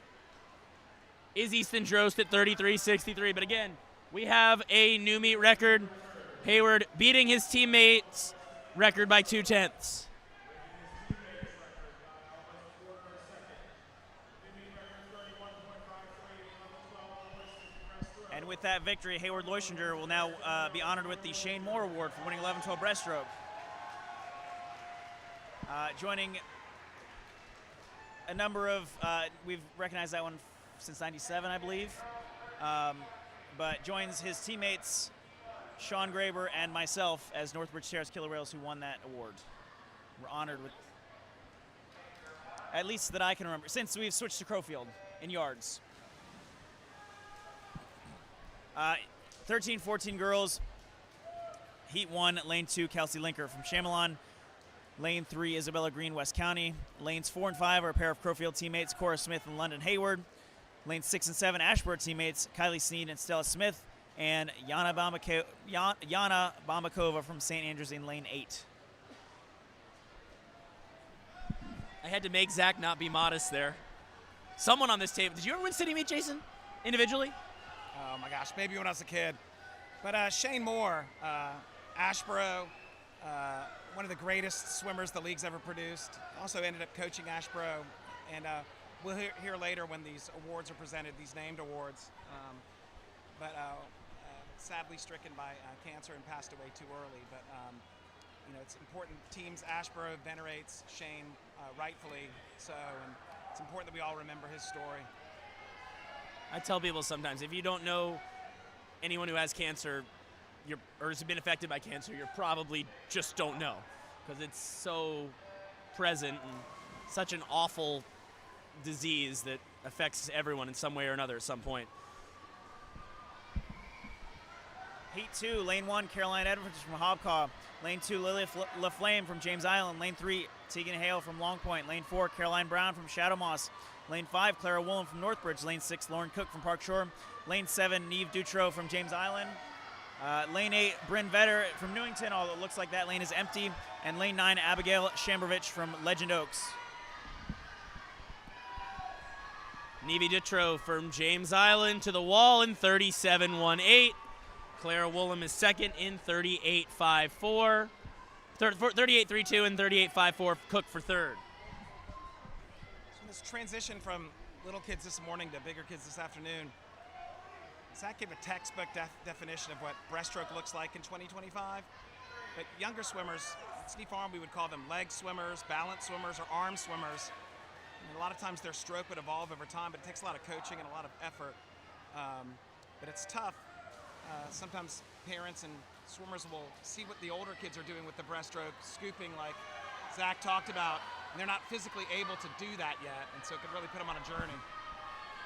is Easton Drost at 33.63. But again, we have a new meet record. Hayward beating his teammates' record by 0.2. And with that victory, Hayward Loishinger will now be honored with the Shane Moore Award for winning 11-12 breaststroke. Joining a number of, we've recognized that one since '97, I believe. But joins his teammates, Sean Graber and myself, as Northbridge Terrace Killer Whales who won that award. We're honored with, at least that I can remember, since we've switched to Crowfield in yards. 13-14 girls. Heat 1, Lane 2, Kelsey Linker from Chamelon. Lane 3, Isabella Green, West County. Lanes 4 and 5 are a pair of Crowfield teammates, Cora Smith and London Hayward. Lanes 6 and 7, Ashborough teammates, Kylie Sneed and Stella Smith. And Yana Bombakova from St. Andrews in Lane 8. I had to make Zach not be modest there. Someone on this table. Did you ever win city meet, Jason? Individually? Oh my gosh, maybe when I was a kid. But Shane Moore, Ashborough, one of the greatest swimmers the league's ever produced. Also ended up coaching Ashborough. And we'll hear later when these awards are presented, these named awards. But sadly stricken by cancer and passed away too early. But you know, it's important. Teams Ashborough venerates Shane rightfully so, and it's important that we all remember his story. I tell people sometimes, if you don't know anyone who has cancer or has been affected by cancer, you probably just don't know, because it's so present and such an awful disease that affects everyone in some way or another at some point. Heat 2, Lane 1, Caroline Edwards from Hobcaw. Lane 2, Lily LaFlame from James Island. Lane 3, Tegan Hale from Long Point. Lane 4, Caroline Brown from Shadowmoss. Lane 5, Clara Woolen from Northbridge. Lane 6, Lauren Cook from Park Shore. Lane 7, Neve Dutro from James Island. Lane 8, Bryn Vetter from Newington, although it looks like that lane is empty. And Lane 9, Abigail Shambrovich from Legend Oaks. Neve Dutro from James Island to the wall in 37.18. Clara Woolham is second in 38.54. 38.32 and 38.54. Cook for third. So this transition from little kids this morning to bigger kids this afternoon, Zach gave a textbook definition of what breaststroke looks like in 2025. But younger swimmers, at Sneed Farm we would call them leg swimmers, balance swimmers, or arm swimmers. And a lot of times their stroke would evolve over time, but it takes a lot of coaching and a lot of effort. But it's tough. Sometimes parents and swimmers will see what the older kids are doing with the breaststroke, scooping like Zach talked about, and they're not physically able to do that yet, and so it could really put them on a journey.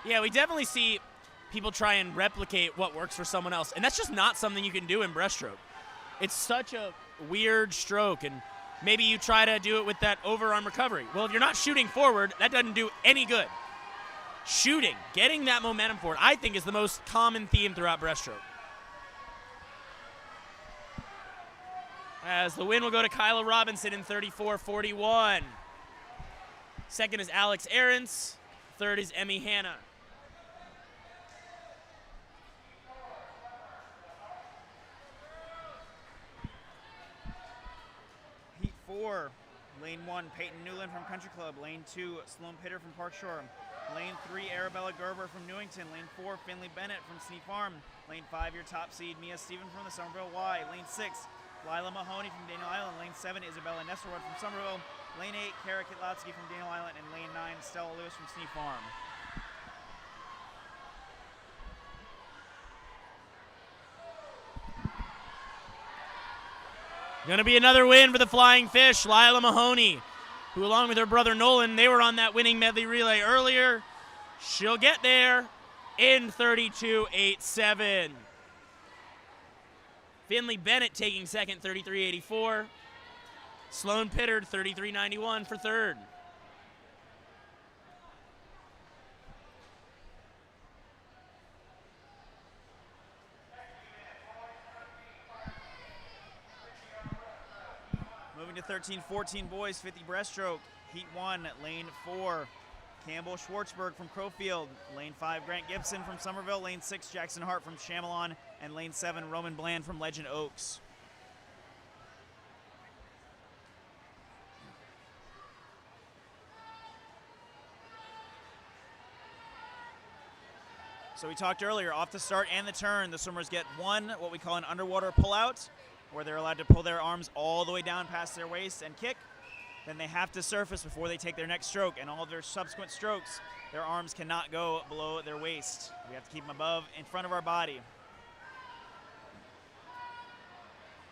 Yeah, we definitely see people try and replicate what works for someone else, and that's just not something you can do in breaststroke. It's such a weird stroke, and maybe you try to do it with that overarm recovery. Well, if you're not shooting forward, that doesn't do any good. Shooting, getting that momentum forward, I think is the most common theme throughout breaststroke. As the win will go to Kyla Robinson in 34.41. Second is Alex Aarons. Third is Emmy Hanna. Heat 4, Lane 1, Peyton Newland from Country Club. Lane 2, Sloan Pitter from Park Shore. Lane 3, Arabella Gerber from Newington. Lane 4, Finley Bennett from Sneed Farm. Lane 5, your top seed, Mia Stephen from the Somerville Y. Lane 6, Lila Mahoney from Daniel Island. Lane 7, Isabella Nesselrod from Somerville. Lane 8, Kara Kitlotsky from Daniel Island. And Lane 9, Stella Lewis from Sneed Farm. Going to be another win for the Flying Fish. Lila Mahoney, who along with her brother Nolan, they were on that winning medley relay earlier. She'll get there in 32.87. Finley Bennett taking second, 33.84. Sloan Pittard, 33.91 for third. Moving to 13-14 boys, 50 breaststroke. Heat 1, lane 4, Campbell Schwartzberg from Crowfield. Lane 5, Grant Gibson from Somerville. Lane 6, Jackson Hart from Chamelon. And lane 7, Roman Bland from Legend Oaks. So we talked earlier, off the start and the turn, the swimmers get one, what we call an underwater pullout, where they're allowed to pull their arms all the way down past their waist and kick. Then they have to surface before they take their next stroke, and all of their subsequent strokes, their arms cannot go below their waist. We have to keep them above, in front of our body.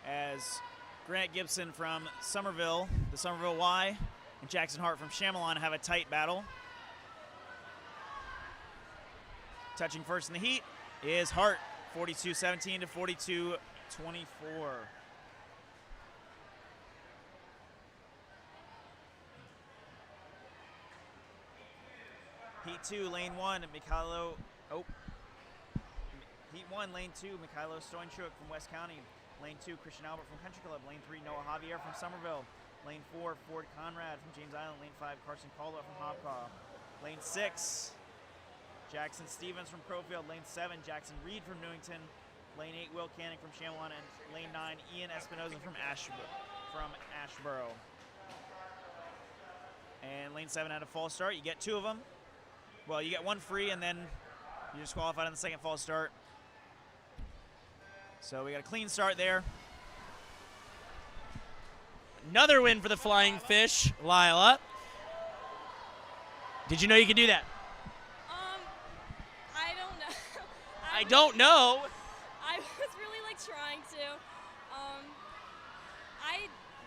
As Grant Gibson from Somerville, the Somerville Y, and Jackson Hart from Chamelon have a tight battle. Touching first in the heat is Hart, 42-17 to 42-24. Heat 2, lane 1, Mikhailo. Heat 1, lane 2, Mikhailo Stoyanchuk from West County. Lane 2, Christian Albert from Country Club. Lane 3, Noah Javier from Somerville. Lane 4, Ford Conrad from James Island. Lane 5, Carson Caldwell from Hobcaw. Lane 6, Jackson Stevens from Crowfield. Lane 7, Jackson Reed from Newington. Lane 8, Will Canning from Chamelon. And lane 9, Ian Espinoza from Ashboro. And lane 7 had a false start. You get 2 of them. Well, you get 1 free, and then you disqualified on the second false start. So we got a clean start there. Another win for the Flying Fish, Lila. Did you know you could do that? I don't know. I don't know. I was really like trying to.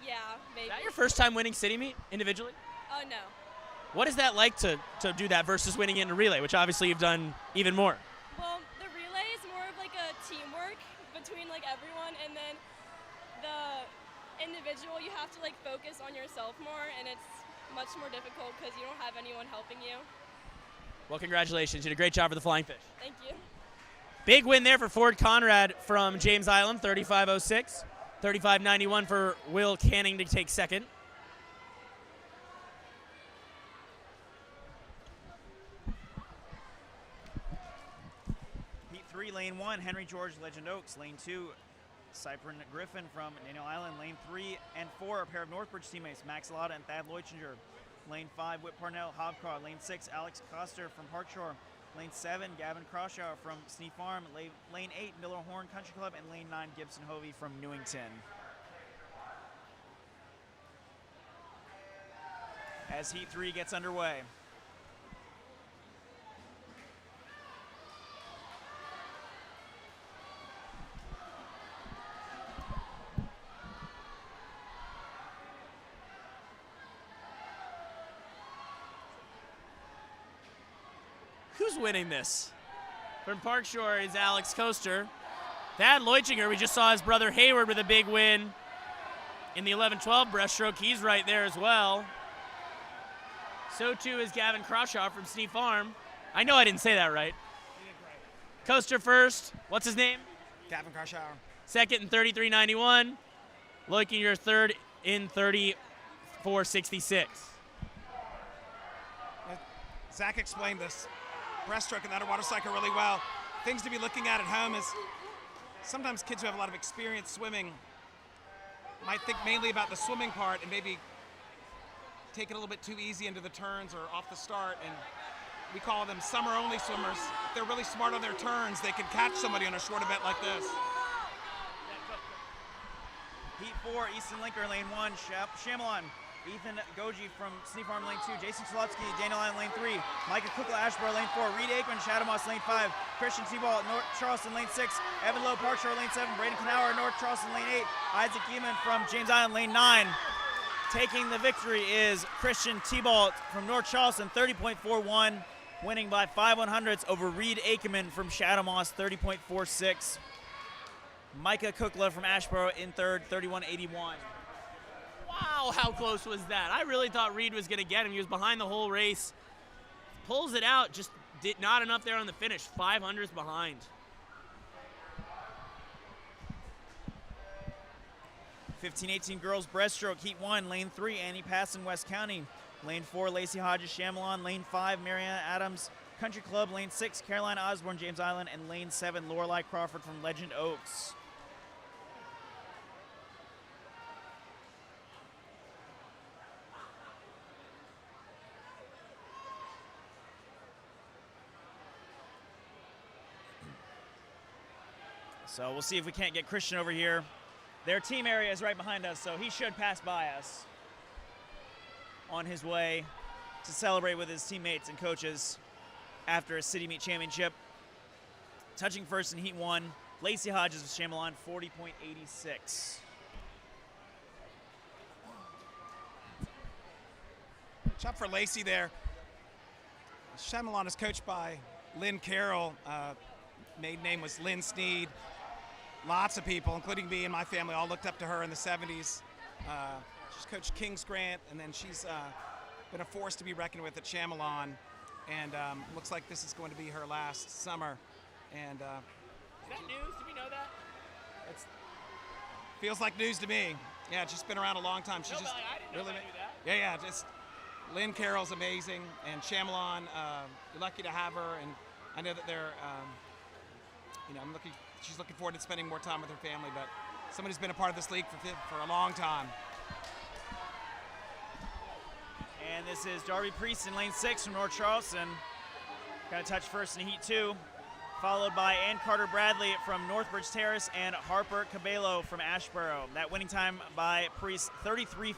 Yeah, maybe. Is that your first time winning city meet individually? Oh no. What is that like to do that versus winning it in a relay, which obviously you've done even more? Well, the relay is more of like a teamwork between like everyone, and then the individual, you have to like focus on yourself more, and it's much more difficult because you don't have anyone helping you. Well, congratulations. You did a great job for the Flying Fish. Thank you. Big win there for Ford Conrad from James Island, 35.06. 35.91 for Will Canning to take second. Heat 3, lane 1, Henry George, Legend Oaks. Lane 2, Cypern Griffin from Daniel Island. Lane 3 and 4, a pair of Northbridge teammates, Max Lotta and Thad Leuchinger. Lane 5, Whit Parnell, Hobcaw. Lane 6, Alex Coster from Parkshore. Lane 7, Gavin Crawshaw from Sneak Farm. Lane 8, Miller Horn Country Club. And lane 9, Gibson Hovey from Newington. As Heat 3 gets underway. Who's winning this? From Parkshore is Alex Coaster. Thad Leuchinger, we just saw his brother Hayward with a big win in the 11-12 breaststroke. He's right there as well. So too is Gavin Crawshaw from Sneak Farm. I know I didn't say that right. Coaster first. What's his name? Gavin Crawshaw. Second in 33.91. Leuchinger third in 34.66. Zach explained this breaststroke and the underwater cycle really well. Things to be looking at home is sometimes kids who have a lot of experience swimming might think mainly about the swimming part and maybe take it a little bit too easy into the turns or off the start, and we call them summer-only swimmers. If they're really smart on their turns, they can catch somebody on a short event like this. Heat 4, Easton Linker, lane 1, Chamelon. Ethan Goji from Sneak Farm lane 2, Jason Chalupsky, Daniel Allen lane 3, Micah Kukla Ashborough lane 4, Reed Aikman, Shadow Moss lane 5, Christian T-Ball North Charleston lane 6, Evan Lowe Park Shore lane 7, Braden Knauer North Charleston lane 8, Isaac Geeman from James Island lane 9. Taking the victory is Christian T-Ball from North Charleston 30.41, winning by 5/100ths over Reed Aikman from Shadow Moss 30.46. Micah Kukla from Ashborough in third 31.81. Wow, how close was that? I really thought Reed was going to get him. He was behind the whole race. Pulls it out, just did not enough there on the finish. 500s behind. (15-18) girls breaststroke heat 1, lane 3, Annie Passon, West County. Lane 4, Lacey Hodges, Chamelon. Lane 5, Mariana Adams, Country Club. Lane 6, Caroline Osborne, James Island. And lane 7, Lorelei Crawford from Legend Oaks. So we'll see if we can't get Christian over here. Their team area is right behind us, so he should pass by us on his way to celebrate with his teammates and coaches after a city meet championship. Touching first in heat 1, Lacey Hodges of Chamelon, 40.86. Chop for Lacey there. Chamelon is coached by Lynn Carroll. Maiden name was Lynn Sneed. Lots of people, including me and my family, all looked up to her in the 70s. She's coached Kings Grant, and then she's been a force to be reckoned with at Chamelon. And looks like this is going to be her last summer. And is that news? Did we know that? It feels like news to me. Yeah, she's been around a long time. She's just I didn't know really if I knew that. Yeah, just Lynn Carroll's amazing, and Chamelon, you're lucky to have her. And I know that they're, she's looking forward to spending more time with her family, but someone who's been a part of this league for a long time. And this is Darby Priest in lane 6 from North Charleston. Got to touch first in heat 2, followed by Ann Carter Bradley from Northbridge Terrace and Harper Cabello from Ashborough. That winning time by Priest, 33.59.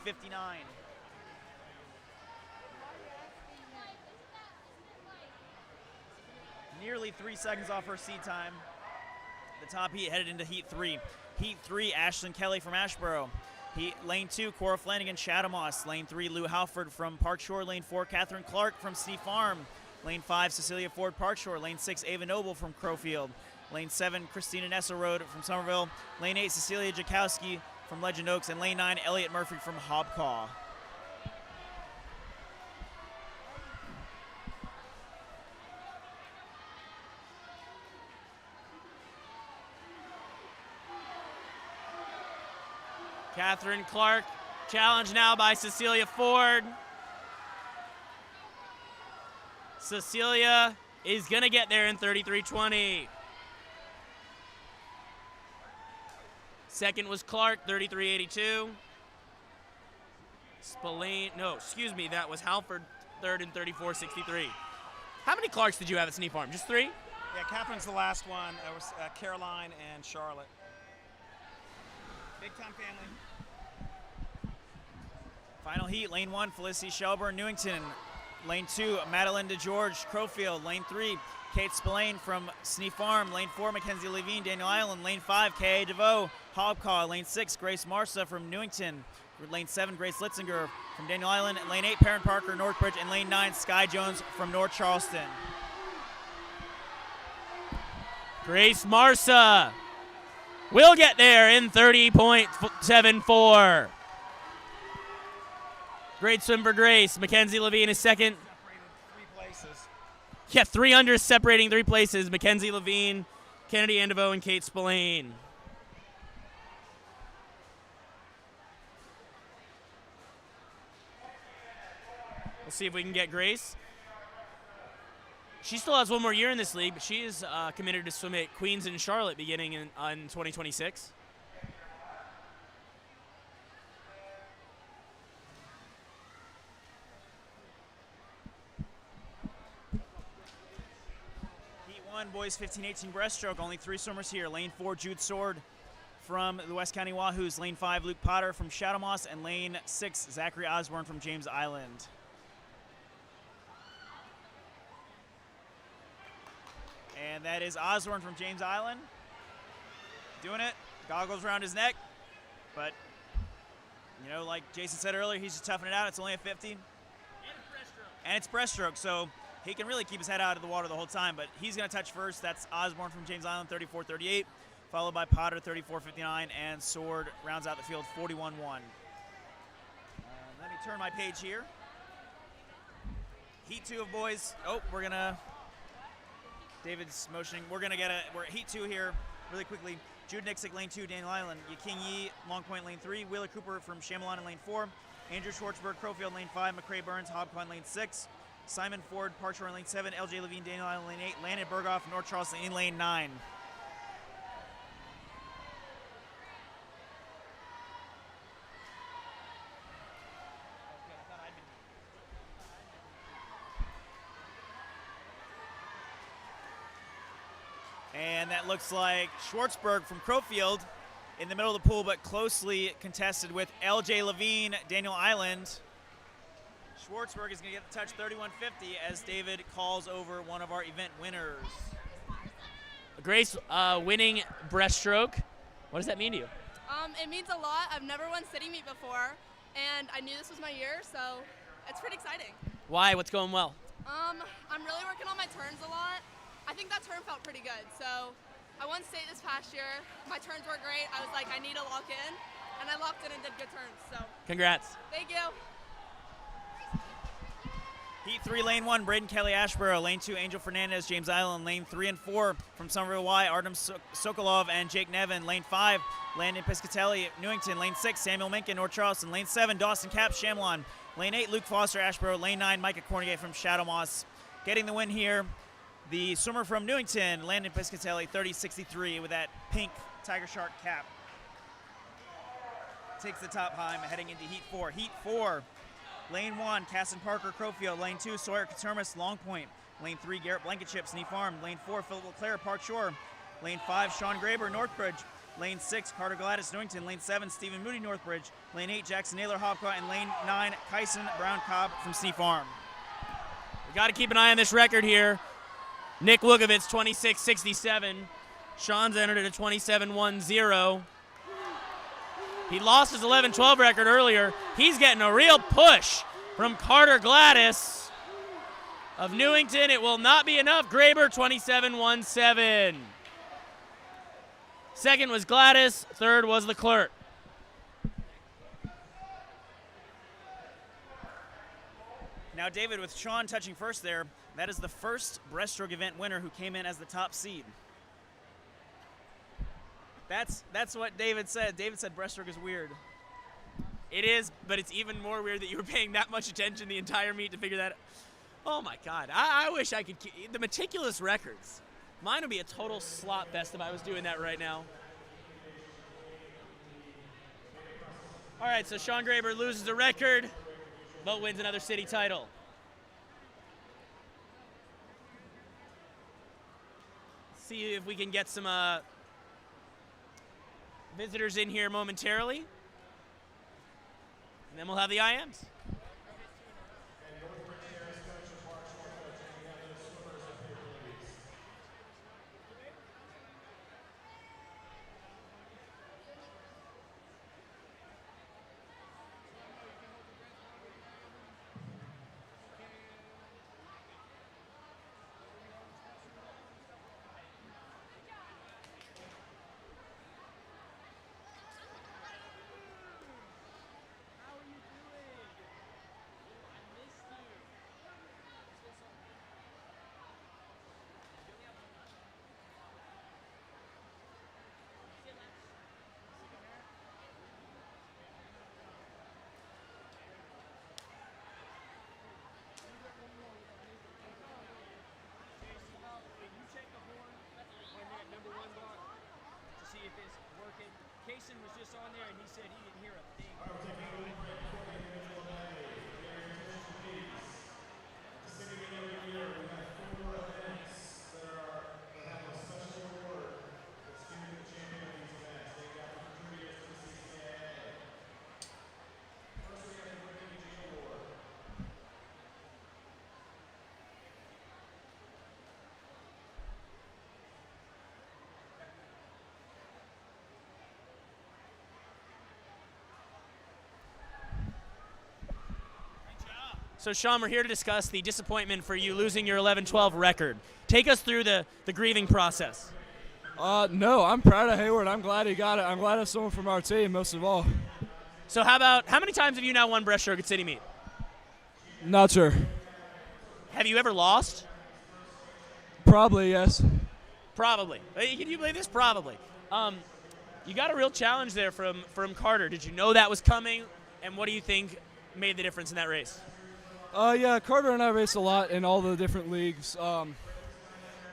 Nearly 3 seconds off her seed time. The top heat headed into heat 3. Heat 3, Ashlyn Kelly from Ashborough. Lane 2, Cora Flanagan, Shadow Moss. Lane 3, Lou Halford from Park Shore. Lane 4, Catherine Clark from Sneak Farm. Lane 5, Cecilia Ford, Park Shore. Lane 6, Ava Noble from Crowfield. Lane 7, Christina Nessa Road from Somerville. Lane 8, Cecilia Jakowski from Legend Oaks. And Lane 9, Elliot Murphy from Hobcaw. Catherine Clark, challenged now by Cecilia Ford. Cecilia is going to get there in 33.20. Second was Clark, 33.82. That was Halford, third in 34.63. How many Clarks did you have at Sneak Farm? Just 3? Yeah, Catherine's the last one. It was Caroline and Charlotte. Big time family. Final heat, lane 1, Felicity Shelburne, Newington. Lane 2, Madeline DeGeorge, Crowfield. Lane 3, Kate Spillane from Sneak Farm. Lane 4, Mackenzie Levine, Daniel Island. Lane 5, K.A. DeVoe, Hobcaw. Lane 6, Grace Marsa from Newington. Lane 7, Grace Litzinger from Daniel Island. And Lane 8, Perrin Parker, Northbridge. And Lane 9, Sky Jones from North Charleston. Grace Marsa will get there in 30.74. Great swim for Grace. Mackenzie Levine is second. Yeah, 3 unders separating 3 places. Mackenzie Levine, Kennedy Andevo, and Kate Spillane. We'll see if we can get Grace. She still has 1 more year in this league, but she is committed to swim at Queens and Charlotte beginning in 2026. Heat 1, boys 15-18 breaststroke. Only 3 swimmers here. Lane 4, Jude Sword from the West County Wahoos, lane 5, Luke Potter from Shadow Moss, and lane 6, Zachary Osborne from James Island. And that is Osborne from James Island. Doing it. Goggles around his neck. But, you know, like Jason said earlier, he's just toughing it out. It's only a 50. And it's breaststroke, so he can really keep his head out of the water the whole time. But he's going to touch first. That's Osborne from James Island, 34-38. Followed by Potter, 34-59. And Sword rounds out the field, 41-1. Let me turn my page here. Heat 2 of boys. Oh, we're going to... David's motioning. We're going to get we're Heat 2 here really quickly. Jude Nixick, lane 2, Daniel Island. Yaking Yi, Long Point, lane 3. Wheeler Cooper from Chamelon in lane 4. Andrew Schwartzberg, Crowfield, lane 5. McCrae Burns, Hobcoin, lane 6. Simon Ford, Parkshore in lane 7. LJ Levine, Daniel Island, lane 8. Landon Berghoff, North Charleston in lane 9. And that looks like Schwartzberg from Crowfield in the middle of the pool, but closely contested with LJ Levine, Daniel Island. Schwartzberg is going to get the touch, 31-50, as David calls over one of our event winners. Grace winning breaststroke. What does that mean to you? It means a lot. I've never won city meet before, and I knew this was my year, so it's pretty exciting. Why? What's going well? I'm really working on my turns a lot. I think that turn felt pretty good. So I won state this past year. My turns were great. I was like, I need to lock in, and I locked in and did good turns. So congrats. Thank you. Heat 3, lane 1, Braden Kelly Ashborough. Lane 2, Angel Fernandez, James Island. Lane 3 and 4 from Somerville Y, Artem Sokolov and Jake Nevin. Lane 5, Landon Piscatelli, Newington. Lane 6, Samuel Minkin, North Charleston. Lane 7, Dawson Capps, Chamelon. Lane 8, Luke Foster, Ashborough. Lane 9, Micah Cornegay from Shadow Moss. Getting the win here, the swimmer from Newington, Landon Piscatelli, 30-63 with that pink Tiger Shark cap. Takes the top high, heading into Heat 4. Heat 4, lane 1, Casson Parker, Crowfield. Lane 2, Sawyer Katermas, Long Point. Lane 3, Garrett Blankenship, Sneak Farm. Lane 4, Philip LeClaire, Park Shore. Lane 5, Sean Graber, Northbridge. Lane 6, Carter Gladys, Newington. Lane 7, Stephen Moody, Northbridge. Lane 8, Jackson Naylor, Hopcott. And lane 9, Kyson Brown Cobb from Sneak Farm. We got to keep an eye on this record here. Nick Wugovitz, 26-67. Sean's entered at a 27-10. He lost his 11-12 record earlier. He's getting a real push from Carter Gladys of Newington. It will not be enough. Graber, 27-17. Second was Gladys. Third was Leclerc. Now, David, with Sean touching first there, that is the first breaststroke event winner who came in as the top seed. That's what David said. David said breaststroke is weird. It is, but it's even more weird that you were paying that much attention the entire meet to figure that out. Oh, my God. I wish I could keep the meticulous records. Mine would be a total slot fest if I was doing that right now. All right, so Sean Graber loses the record, but wins another city title. See if we can get some visitors in here momentarily. And then we'll have the IMs. Kason was just on there and he said he didn't hear a thing. So, Sean, we're here to discuss the disappointment for you losing your 11-12 record. Take us through the grieving process. No, I'm proud of Hayward. I'm glad he got it. I'm glad it's someone from our team, most of all. So how many times have you now won Breaststroke at City Meet? Not sure. Have you ever lost? Probably, yes. Probably. Can you believe this? Probably. You got a real challenge there from Carter. Did you know that was coming? And what do you think made the difference in that race? Yeah, Carter and I raced a lot in all the different leagues.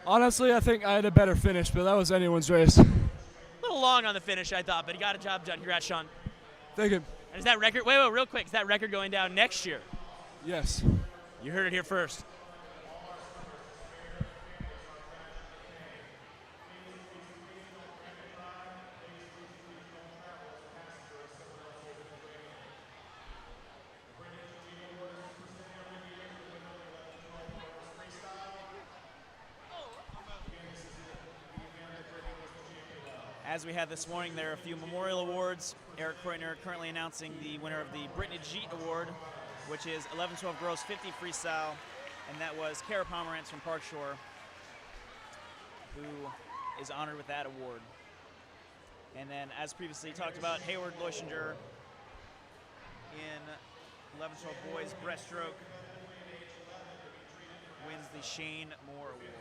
Honestly, I think I had a better finish, but that was anyone's race. A little long on the finish, I thought, but he got a job done. Congrats, Sean. Thank you. And is that record, wait, real quick, is that record going down next year? Yes. You heard it here first. As we had this morning, there are a few memorial awards. Eric Kreutner currently announcing the winner of the Brittany Jeet Award, which is 11-12 girls 50 freestyle, and that was Kara Pomerantz from Park Shore, who is honored with that award. And then, as previously talked about, Hayward Leuschinger in 11-12 boys breaststroke wins the Shane Moore Award.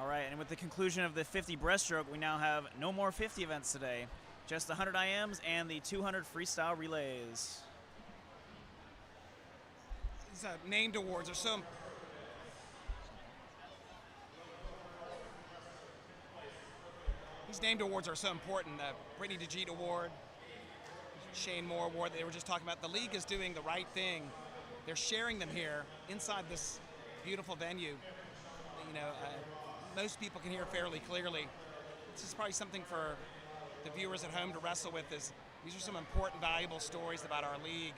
All right, and with the conclusion of the 50 breaststroke, we now have no more 50 events today. Just the 100 IMs and the 200 freestyle relays. These named awards are so... These named awards are so important. The Brittany DeJeet Award, Shane Moore Award that they were just talking about. The league is doing the right thing. They're sharing them here inside this beautiful venue. You know, most people can hear fairly clearly. This is probably something for the viewers at home to wrestle with. These are some important, valuable stories about our league.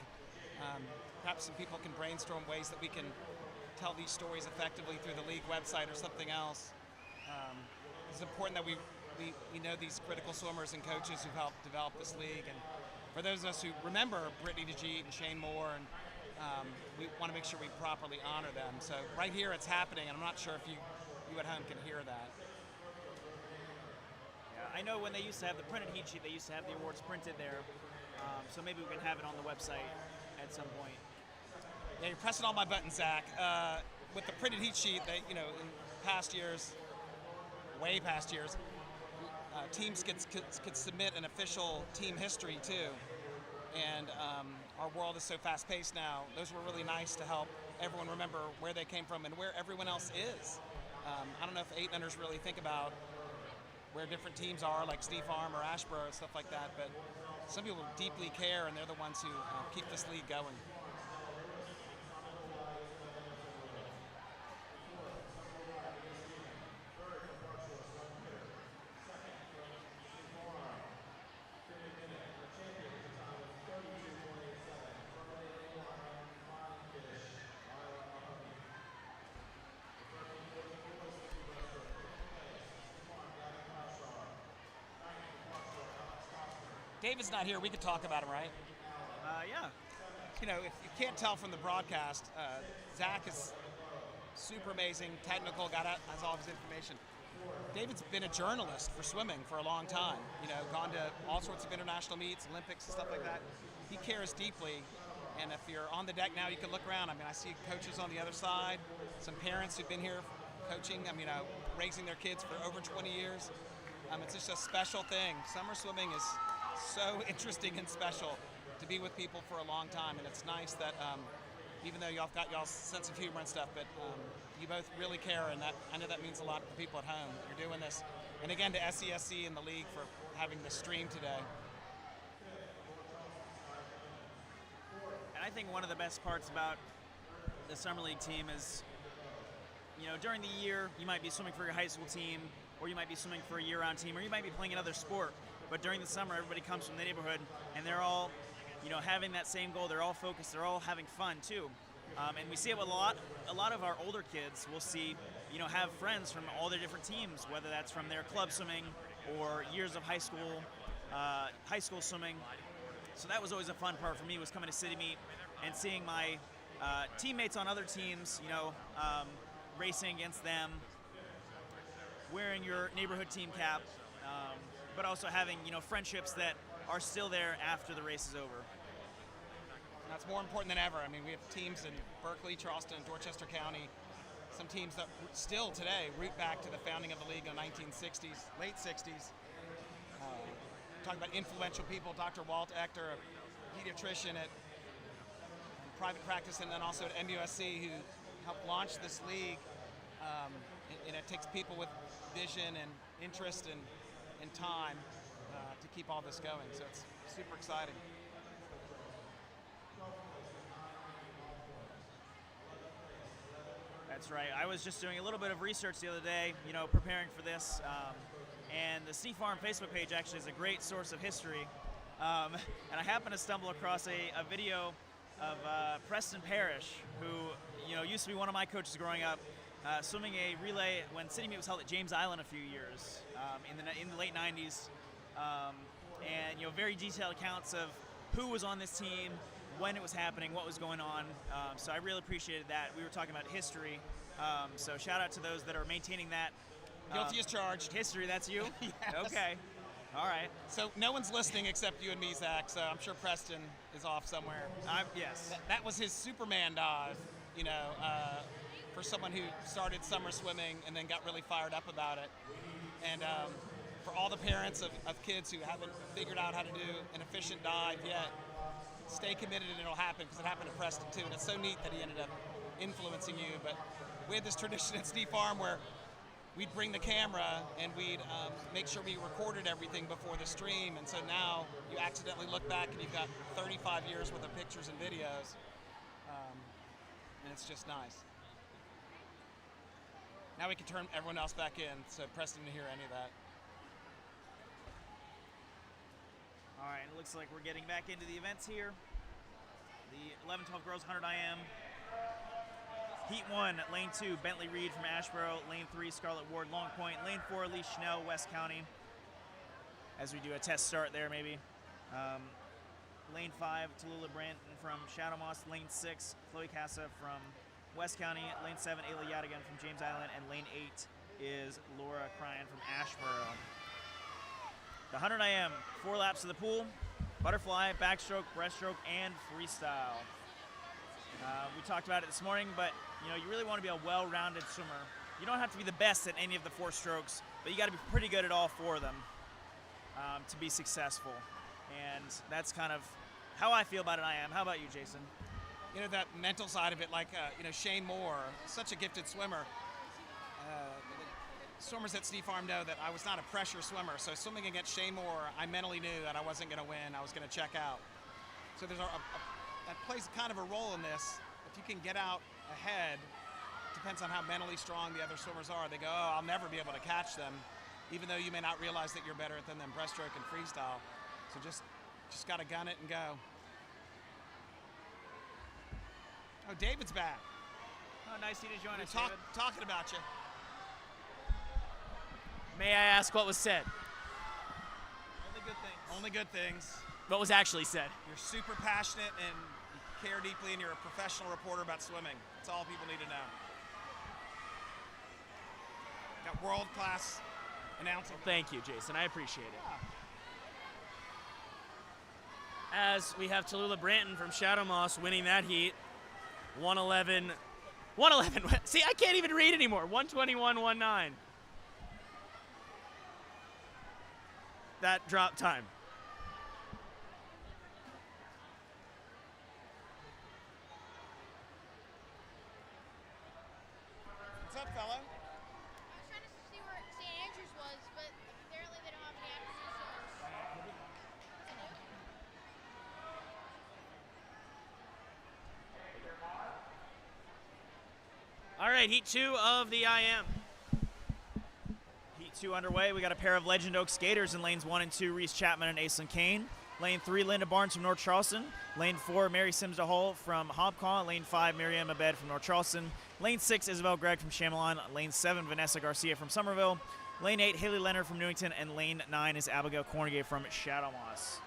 Perhaps some people can brainstorm ways that we can tell these stories effectively through the league website or something else. It's important that we know these critical swimmers and coaches who've helped develop this league. And for those of us who remember Brittany DeJeet and Shane Moore, and we want to make sure we properly honor them. So right here it's happening, and I'm not sure if you at home can hear that. Yeah, I know when they used to have the printed heat sheet, they used to have the awards printed there. So maybe we can have it on the website at some point. Yeah, you're pressing all my buttons, Zach. With the printed heat sheet, in past years, way past years, teams could submit an official team history too. And our world is so fast-paced now. Those were really nice to help everyone remember where they came from and where everyone else is. I don't know if 8-unders really think about where different teams are, like Steve Farm or Ashboro and stuff like that, but some people deeply care, and they're the ones who keep this league going. David's not here. We could talk about him, right? Yeah. You know, if you can't tell from the broadcast, Zach is super amazing, technical, has all of his information. David's been a journalist for swimming for a long time. You know, gone to all sorts of international meets, Olympics, and stuff like that. He cares deeply. And if you're on the deck now, you can look around. I mean, I see coaches on the other side, some parents who've been here coaching, raising their kids for over 20 years. It's just a special thing. Summer swimming is so interesting and special to be with people for a long time. And it's nice that even though y'all got y'all's sense of humor and stuff, but you both really care, and that I know that means a lot to the people at home. You're doing this. And again, to SESC and the league for having this stream today. And I think one of the best parts about the Summer League team is, you know, during the year, you might be swimming for your high school team, or you might be swimming for a year-round team, or you might be playing another sport. But during the summer, everybody comes from the neighborhood, and they're all, you know, having that same goal. They're all focused. They're all having fun too. And we see it with a lot of our older kids. We'll see, you know, have friends from all their different teams, whether that's from their club swimming or years of high school swimming. So that was always a fun part for me, was coming to City Meet and seeing my teammates on other teams, you know, racing against them, wearing your neighborhood team cap, but also having, you know, friendships that are still there after the race is over. That's more important than ever. I mean, we have teams in Berkeley, Charleston, Dorchester County, some teams that still today root back to the founding of the league in the 1960s, late 60s. Talking about influential people, Dr. Walt Ector, a pediatrician at private practice, and then also at MUSC, who helped launch this league. And it takes people with vision and interest and time to keep all this going. So it's super exciting. That's right. I was just doing a little bit of research the other day, you know, preparing for this. And the Sea Farm Facebook page actually is a great source of history. And I happened to stumble across a video of Preston Parrish, who, you know, used to be one of my coaches growing up, swimming a relay when City Meet was held at James Island a few years in the late 90s. And, you know, very detailed accounts of who was on this team, when it was happening, what was going on. So I really appreciated that. We were talking about history. So shout out to those that are maintaining that. Guilty as charged. History, that's you? Yes. Okay. All right. So no one's listening except you and me, Zach, so I'm sure Preston is off somewhere. Yes. That was his Superman dive, you know, for someone who started summer swimming and then got really fired up about it. And for all the parents of kids who haven't figured out how to do an efficient dive yet, stay committed and it'll happen, because it happened to Preston too. And it's so neat that he ended up influencing you. But we had this tradition at Sea Farm where we'd bring the camera and we'd make sure we recorded everything before the stream. And so now you accidentally look back and you've got 35 years worth of pictures and videos. And it's just nice. Now we can turn everyone else back in, so Preston didn't hear any of that. All right, it looks like we're getting back into the events here. The 11-12 girls 100 IM. Heat 1, lane 2, Bentley Reed from Ashboro. Lane 3, Scarlett Ward, Long Point. Lane 4, Lee Schnell, West County. As we do a test start there, maybe. Lane 5, Tallulah Branton from Shadow Moss. Lane 6, Chloe Casa from West County. Lane 7, Ayla Yadigan from James Island. And lane 8 is Laura Cryan from Ashboro. The 100 IM, 4 laps of the pool, butterfly, backstroke, breaststroke, and freestyle. We talked about it this morning, but you know, you really want to be a well-rounded swimmer. You don't have to be the best at any of the 4 strokes, but you got to be pretty good at all 4 of them to be successful. And that's kind of how I feel about an IM. How about you, Jason? You know, that mental side of it, like you know, Shane Moore, such a gifted swimmer. Swimmers at Sea Farm know that I was not a pressure swimmer, so swimming against Shane Moore, I mentally knew that I wasn't going to win. I was going to check out. So there's that plays kind of a role in this. If you can get out ahead, depends on how mentally strong the other swimmers are. They go, oh, I'll never be able to catch them, even though you may not realize that you're better than them breaststroke and freestyle. So just got to gun it and go. Oh, David's back. Oh, nice to join us, David. Talking about you. May I ask what was said? Only good things. Only good things. What was actually said? You're super passionate and care deeply, and you're a professional reporter about swimming. That's all people need to know. Got world-class announcing. Thank you, Jason. I appreciate it. As we have Tallulah Branton from Shadow Moss winning that heat, 111. See, I can't even read anymore. 121.19. That drop time. What's up, fella? I was trying to see where St. Andrews was, but apparently they don't have any afternoon swimmers. All right, Heat 2 of the IM. Heat 2 underway. We got a pair of Legend Oak skaters in lanes 1 and 2, Reese Chapman and Aislinn Kane. Lane 3, Linda Barnes from North Charleston. Lane 4, Mary Sims DeHull from Hobcaw. Lane 5, Miriam Abed from North Charleston. Lane 6, Isabel Gregg from Chamelon. Lane 7, Vanessa Garcia from Somerville. Lane 8, Haley Leonard from Newington. And lane 9 is Abigail Cornegay from Shadow Moss.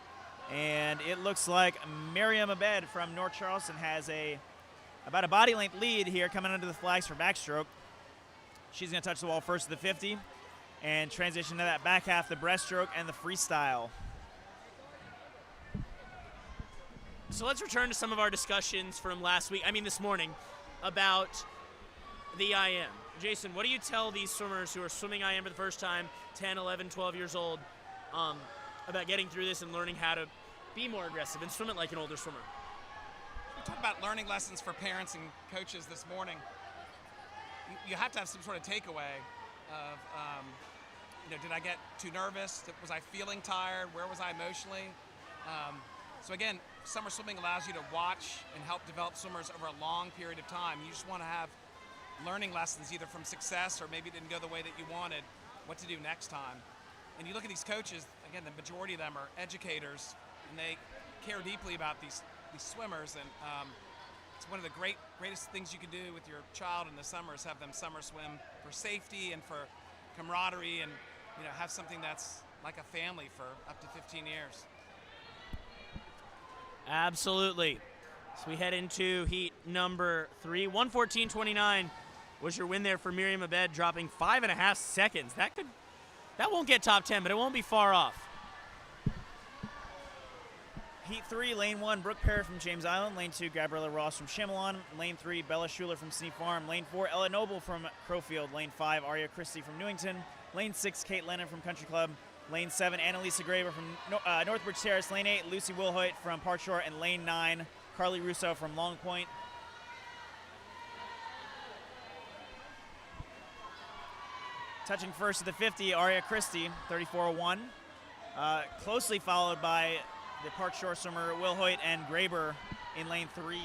And it looks like Miriam Abed from North Charleston has about a body length lead here coming under the flags for backstroke. She's going to touch the wall first of the 50 and transition to that back half, the breaststroke and the freestyle. So let's return to some of our discussions from this morning, about the IM. Jason, what do you tell these swimmers who are swimming IM for the first time, 10, 11, 12 years old, about getting through this and learning how to be more aggressive and swim it like an older swimmer? We talked about learning lessons for parents and coaches this morning. You have to have some sort of takeaway of, did I get too nervous? Was I feeling tired? Where was I emotionally? So again, summer swimming allows you to watch and help develop swimmers over a long period of time. You just want to have learning lessons either from success or maybe it didn't go the way that you wanted, what to do next time. And you look at these coaches, again, the majority of them are educators, and they care deeply about these swimmers. And it's one of the greatest things you can do with your child in the summer is have them summer swim for safety and for camaraderie, and have something that's like a family for up to 15 years. Absolutely. So we head into heat number 3. 1:14.29 was your win there for Miriam Abed, dropping 5.5 seconds. That won't get top 10, but it won't be far off. Heat 3, lane 1, Brooke Perry from James Island. Lane 2, Gabriella Ross from Chamelon. Lane 3, Bella Schuler from Sneak Farm. Lane 4, Ella Noble from Crowfield. Lane 5, Aria Christie from Newington. Lane 6, Kate Lennon from Country Club. Lane 7, Annalisa Graver from Northbridge Terrace. Lane 8, Lucy Wilhoit from Park Shore. And lane 9, Carly Russo from Long Point. Touching first to the 50, Aria Christie, 34.01. Closely followed by the Park Shore swimmer Wilhoit and Graber in lane 3.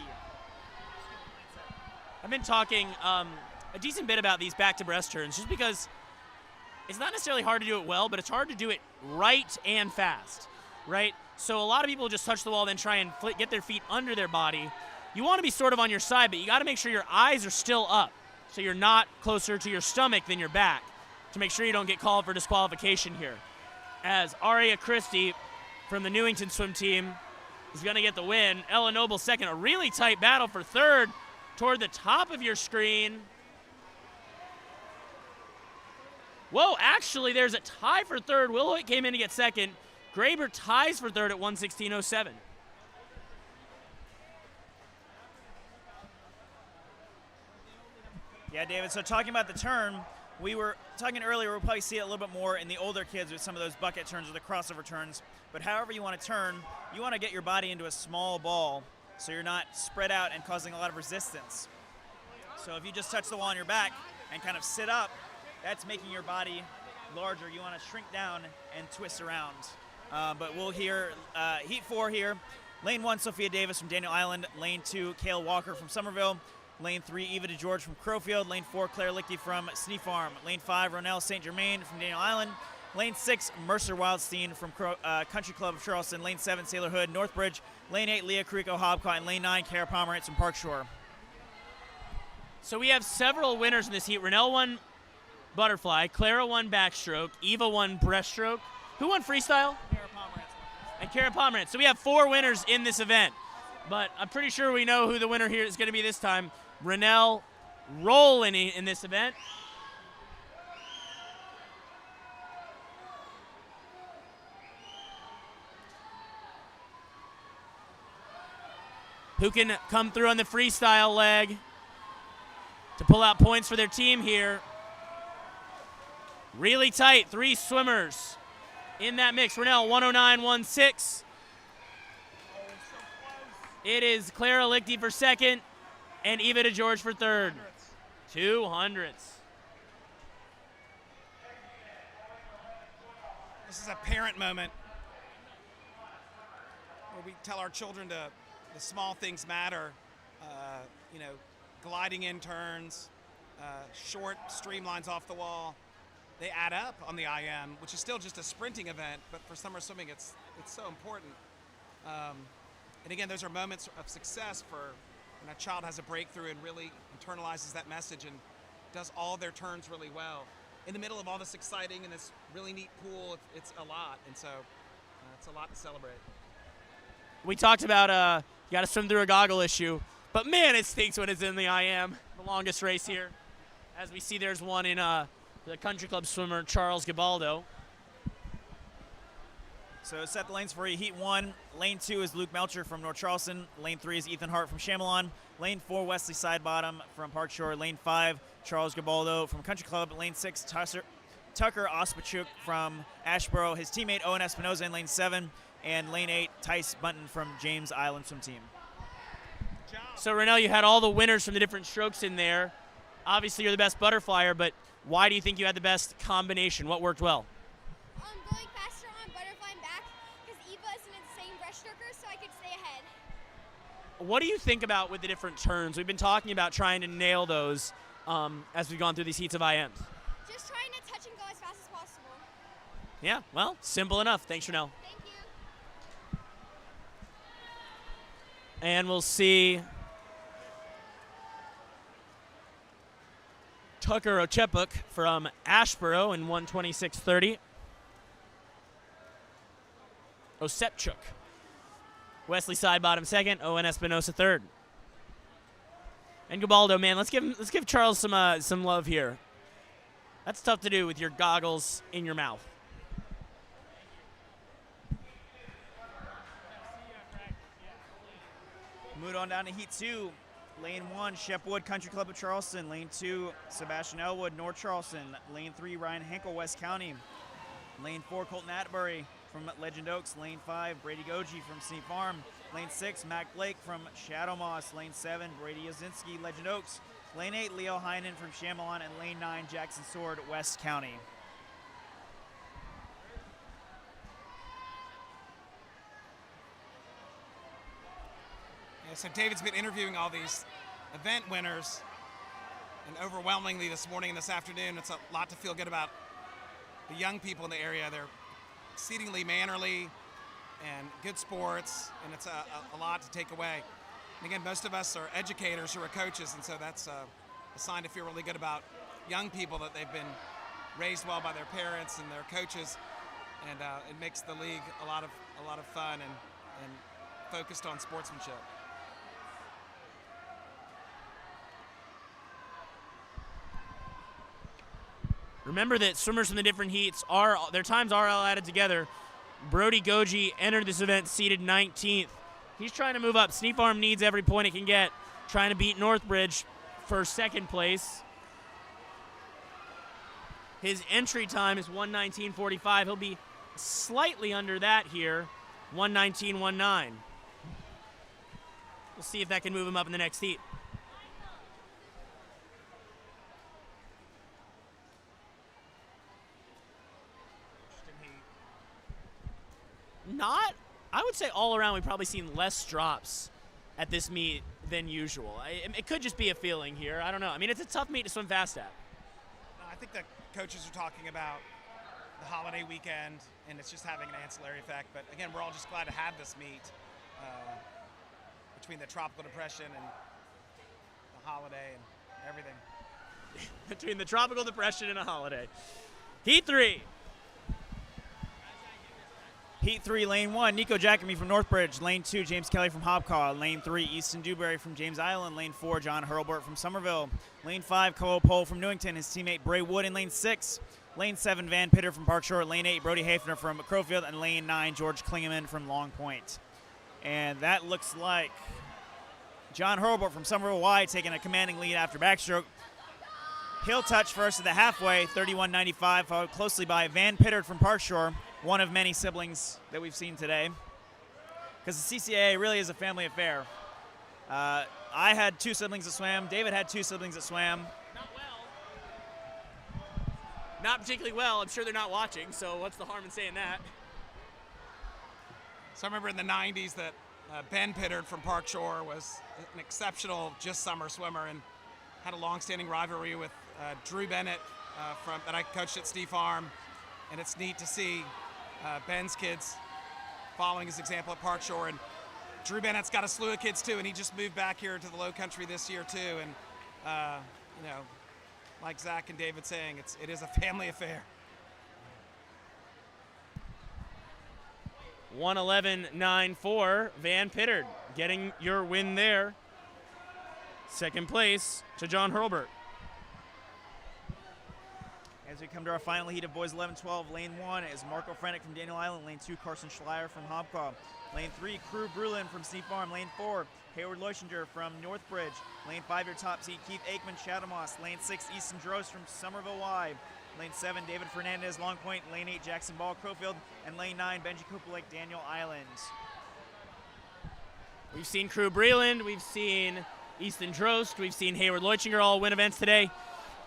I've been talking a decent bit about these back to breast turns just because it's not necessarily hard to do it well, but it's hard to do it right and fast, right? So a lot of people just touch the wall, then try and get their feet under their body. You want to be sort of on your side, but you got to make sure your eyes are still up so you're not closer to your stomach than your back to make sure you don't get called for disqualification here. As Aria Christie from the Newington swim team is going to get the win. Ella Noble second. A really tight battle for third toward the top of your screen. Whoa, actually, there's a tie for third. Wilhoit came in to get second. Graber ties for third at 1:16.07. Yeah, David, so talking about the turn, we were talking earlier, we'll probably see it a little bit more in the older kids with some of those bucket turns or the crossover turns. But however you want to turn, you want to get your body into a small ball so you're not spread out and causing a lot of resistance. So if you just touch the wall on your back and kind of sit up, that's making your body larger. You want to shrink down and twist around. But we'll hear Heat 4 here. Lane 1, Sophia Davis from Daniel Island. Lane 2, Kale Walker from Somerville. Lane 3, Eva DeGeorge from Crowfield. Lane 4, Claire Lichty from Sneak Farm. Lane 5, Ronelle St. Germain from Daniel Island. Lane 6, Mercer Wildstein from Country Club of Charleston. Lane 7, Sailor Hood, Northbridge. Lane 8, Leah Carrico Hobcaw. And Lane 9, Kara Pomerantz from Park Shore. So we have several winners in this heat. Ronelle won butterfly. Clara won backstroke. Eva won breaststroke. Who won freestyle? Kara Pomerantz. So we have 4 winners in this event, but I'm pretty sure we know who the winner here is going to be this time. Renell Roll in this event. Who can come through on the freestyle leg to pull out points for their team here. Really tight, 3 swimmers in that mix. Renell, 109.16. It is Clara Lichty for second and Eva DeGeorge for third. 200s. This is a parent moment where we tell our children the small things matter. You know, gliding in turns, short streamlines off the wall. They add up on the IM, which is still just a sprinting event, but for summer swimming, it's so important. And again, those are moments of success for when a child has a breakthrough and really internalizes that message and does all their turns really well. In the middle of all this exciting and this really neat pool, it's a lot, and so it's a lot to celebrate. We talked about you got to swim through a goggle issue, but man, it stinks when it's in the IM, the longest race here. As we see, there's one in the country club swimmer, Charles Gabaldo. So set the lanes for you. Heat 1, lane 2 is Luke Melcher from North Charleston. Lane 3 is Ethan Hart from Chamelon. Lane 4, Wesley Sidebottom from Park Shore. Lane 5, Charles Gabaldo from Country Club. Lane 6, Tucker Ospachuk from Ashboro. His teammate Owen Espinoza in lane 7. And lane 8, Tice Bunton from James Island Swim Team. So Renell, you had all the winners from the different strokes in there. Obviously, you're the best butterflyer, but why do you think you had the best combination? What worked well? Going faster on butterfly and back because Eva isn't the same breaststroker, so I could stay ahead. What do you think about with the different turns? We've been talking about trying to nail those as we've gone through these heats of IMs. Just trying to touch and go as fast as possible. Yeah, well, simple enough. Thanks, Renell. Thank you. And we'll see Tucker Ochepuk from Ashboro in 126.30. Osepchuk. Wesley Sidebottom second, Owen Espinosa third. And Gabaldo, man, let's give Charles some love here. That's tough to do with your goggles in your mouth. Move on down to Heat 2. Lane 1, Shep Wood, Country Club of Charleston. Lane 2, Sebastian Elwood, North Charleston. Lane 3, Ryan Hinkle, West County. Lane 4, Colton Atterbury from Legend Oaks. Lane 5, Brady Goji from Sneak Farm. Lane 6, Mac Blake from Shadow Moss. Lane 7, Brady Ozinski, Legend Oaks. Lane 8, Leo Heinen from Chamelon. And Lane 9, Jackson Sword, West County. So David's been interviewing all these event winners, and overwhelmingly this morning and this afternoon, it's a lot to feel good about the young people in the area. They're exceedingly mannerly and good sports, and it's a lot to take away. And again, most of us are educators who are coaches, and so that's a sign to feel really good about young people, that they've been raised well by their parents and their coaches, and it makes the league a lot of fun and focused on sportsmanship. Remember that swimmers from the different heats their times are all added together. Brody Goji entered this event seated 19th. He's trying to move up. Sneak Farm needs every point it can get, trying to beat Northbridge for second place. His entry time is 1:19.45. He'll be slightly under that here, 1:19.19. We'll see if that can move him up in the next heat. I would say all around we've probably seen less drops at this meet than usual. It could just be a feeling here. I don't know. I mean, it's a tough meet to swim fast at. I think the coaches are talking about the holiday weekend, and it's just having an ancillary effect. But again, we're all just glad to have this meet between the tropical depression and the holiday and everything. Between the tropical depression and a holiday. Heat 3. Heat 3, lane 1, Nico Giacomi from Northbridge. Lane 2, James Kelly from Hobcaw. Lane 3, Easton Dewberry from James Island. Lane 4, John Hurlburt from Somerville. Lane 5, Cole Pole from Newington. His teammate Bray Wood in lane 6. Lane 7, Van Pitter from Park Shore. Lane 8, Brody Hafner from Crowfield. And lane 9, George Klingeman from Long Point. And that looks like John Hurlburt from Somerville Y taking a commanding lead after backstroke. He'll touch first at the halfway, 31.95, followed closely by Van Pittard from Park Shore, one of many siblings that we've seen today. Because the CCAA really is a family affair. I had 2 siblings that swam. David had 2 siblings that swam. Not particularly well. I'm sure they're not watching, so what's the harm in saying that? So I remember in the 90s that Ben Pittard from Park Shore was an exceptional just summer swimmer and had a long-standing rivalry with Drew Bennett that I coached at Steve Farm. And it's neat to see Ben's kids following his example at Park Shore. And Drew Bennett's got a slew of kids too, and he just moved back here to the Low Country this year too. And you know, like Zach and David saying, it is a family affair. 1:11.94, Van Pittard getting your win there. Second place to John Hurlburt. As we come to our final heat of boys 11-12, lane 1 is Marco Frenick from Daniel Island. Lane 2, Carson Schleier from Hobcaw. Lane 3, Crew Brulin from Steve Farm. Lane 4, Hayward Leuchinger from Northbridge. Lane 5, your top seed, Keith Aikman, Shadowmoss. Lane 6, Easton Drost from Somerville Y. Lane 7, David Fernandez, Long Point. Lane 8, Jackson Ball, Crowfield. And lane 9, Benji Kupelik, Daniel Island. We've seen Crew Breland, we've seen Easton Drost, we've seen Hayward Leuchinger all win events today.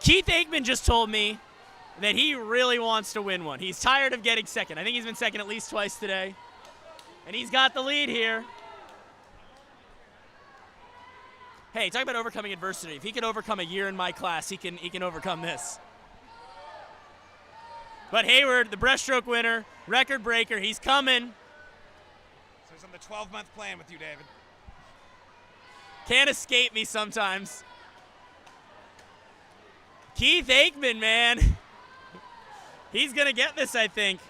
Keith Aikman just told me that he really wants to win one. He's tired of getting second. I think he's been second at least twice today. And he's got the lead here. Hey, talk about overcoming adversity. If he can overcome a year in my class, he can overcome this. But Hayward, the breaststroke winner, record breaker, he's coming. So he's on the 12-month plan with you, David. Can't escape me sometimes. Keith Aikman, man. He's going to get this, I think.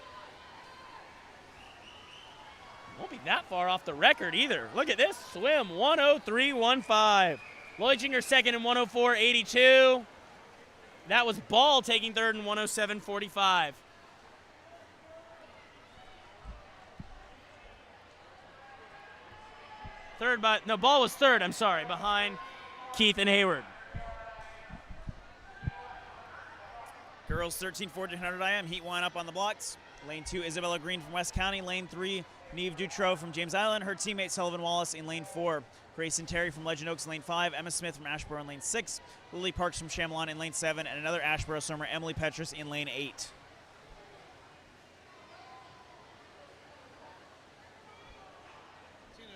Won't be that far off the record either. Look at this swim, 1:03.15. Leuchinger second in 1:04.82. That was Ball taking third in 1:07.45. Ball was third, I'm sorry, behind Keith and Hayward. Girls 13, 1400 IM, heat 1 up on the blocks. Lane 2, Isabella Green from West County. Lane 3, Neve Dutro from James Island. Her teammate Sullivan Wallace in lane 4. Grayson Terry from Legend Oaks in lane 5. Emma Smith from Ashboro in lane 6. Lily Parks from Chamelon in lane 7. And another Ashboro swimmer, Emily Petrus, in lane 8.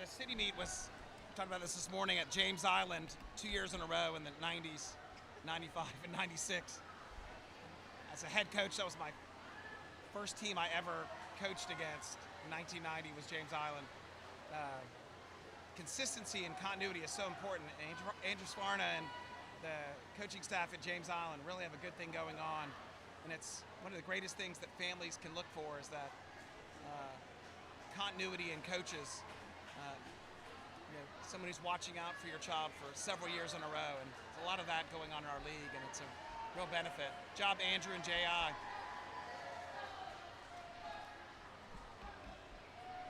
The city meet was, we talked about this morning at James Island 2 years in a row in the 90s, 95 and 96. As a head coach, that was my first team I ever coached against. In 1990 was James Island. Consistency and continuity is so important. Andrew Sparna and the coaching staff at James Island really have a good thing going on. And it's one of the greatest things that families can look for is that continuity in coaches. Someone who's watching out for your child for several years in a row. And there's a lot of that going on in our league, and it's a real benefit. Job, Andrew and J.I.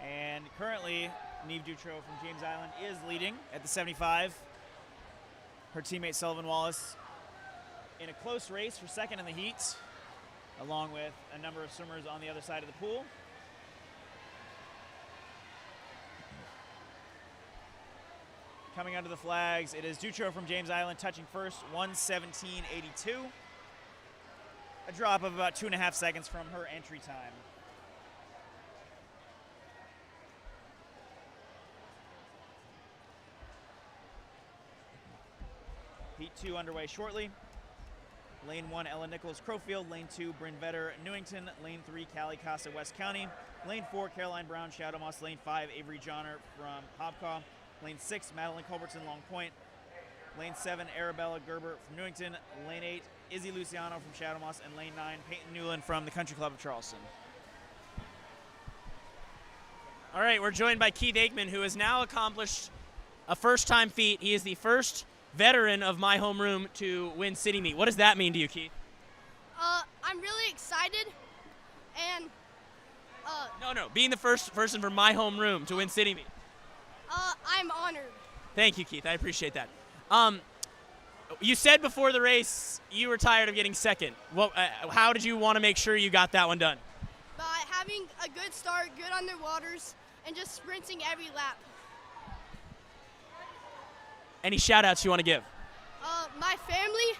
And currently, Neve Dutro from James Island is leading at the 75. Her teammate Sullivan Wallace in a close race for second in the heat, along with a number of swimmers on the other side of the pool. Coming under the flags, it is Dutro from James Island touching first, 1:17.82. A drop of about 2.5 seconds from her entry time. Heat 2 underway shortly. Lane 1, Ella Nichols, Crowfield. Lane 2, Bryn Vetter, Newington. Lane 3, Callie Casa, West County. Lane 4, Caroline Brown, Shadowmoss. Lane 5, Avery Johnner from Hobcaw. Lane 6, Madeline Culbertson, Long Point. Lane 7, Arabella Gerber from Newington. Lane 8, Izzy Luciano from Shadowmoss. And Lane 9, Peyton Newland from the Country Club of Charleston. All right, we're joined by Keith Aikman, who has now accomplished a first-time feat. He is the first veteran of my homeroom to win City Meet. What does that mean to you, Keith? I'm really excited, and No, being the first person from my homeroom to win City Meet. I'm honored. Thank you, Keith. I appreciate that. You said before the race you were tired of getting second. How did you want to make sure you got that one done? By having a good start, good underwaters, and just sprinting every lap. Any shout-outs you want to give? My family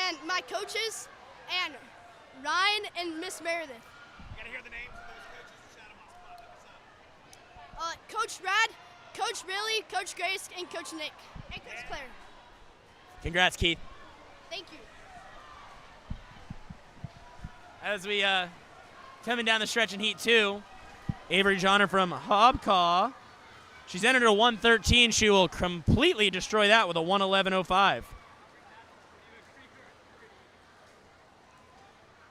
and my coaches and Ryan and Miss Meredith. You gotta hear the names of those coaches and shout them out. Come on, Coach Brad, Coach Billy, Coach Grace, and Coach Nick, and Coach Claire. Congrats, Keith. Thank you. As we coming down the stretch in Heat 2, Avery Johnner from Hobcaw. She's entered a 113. She will completely destroy that with a 111.05.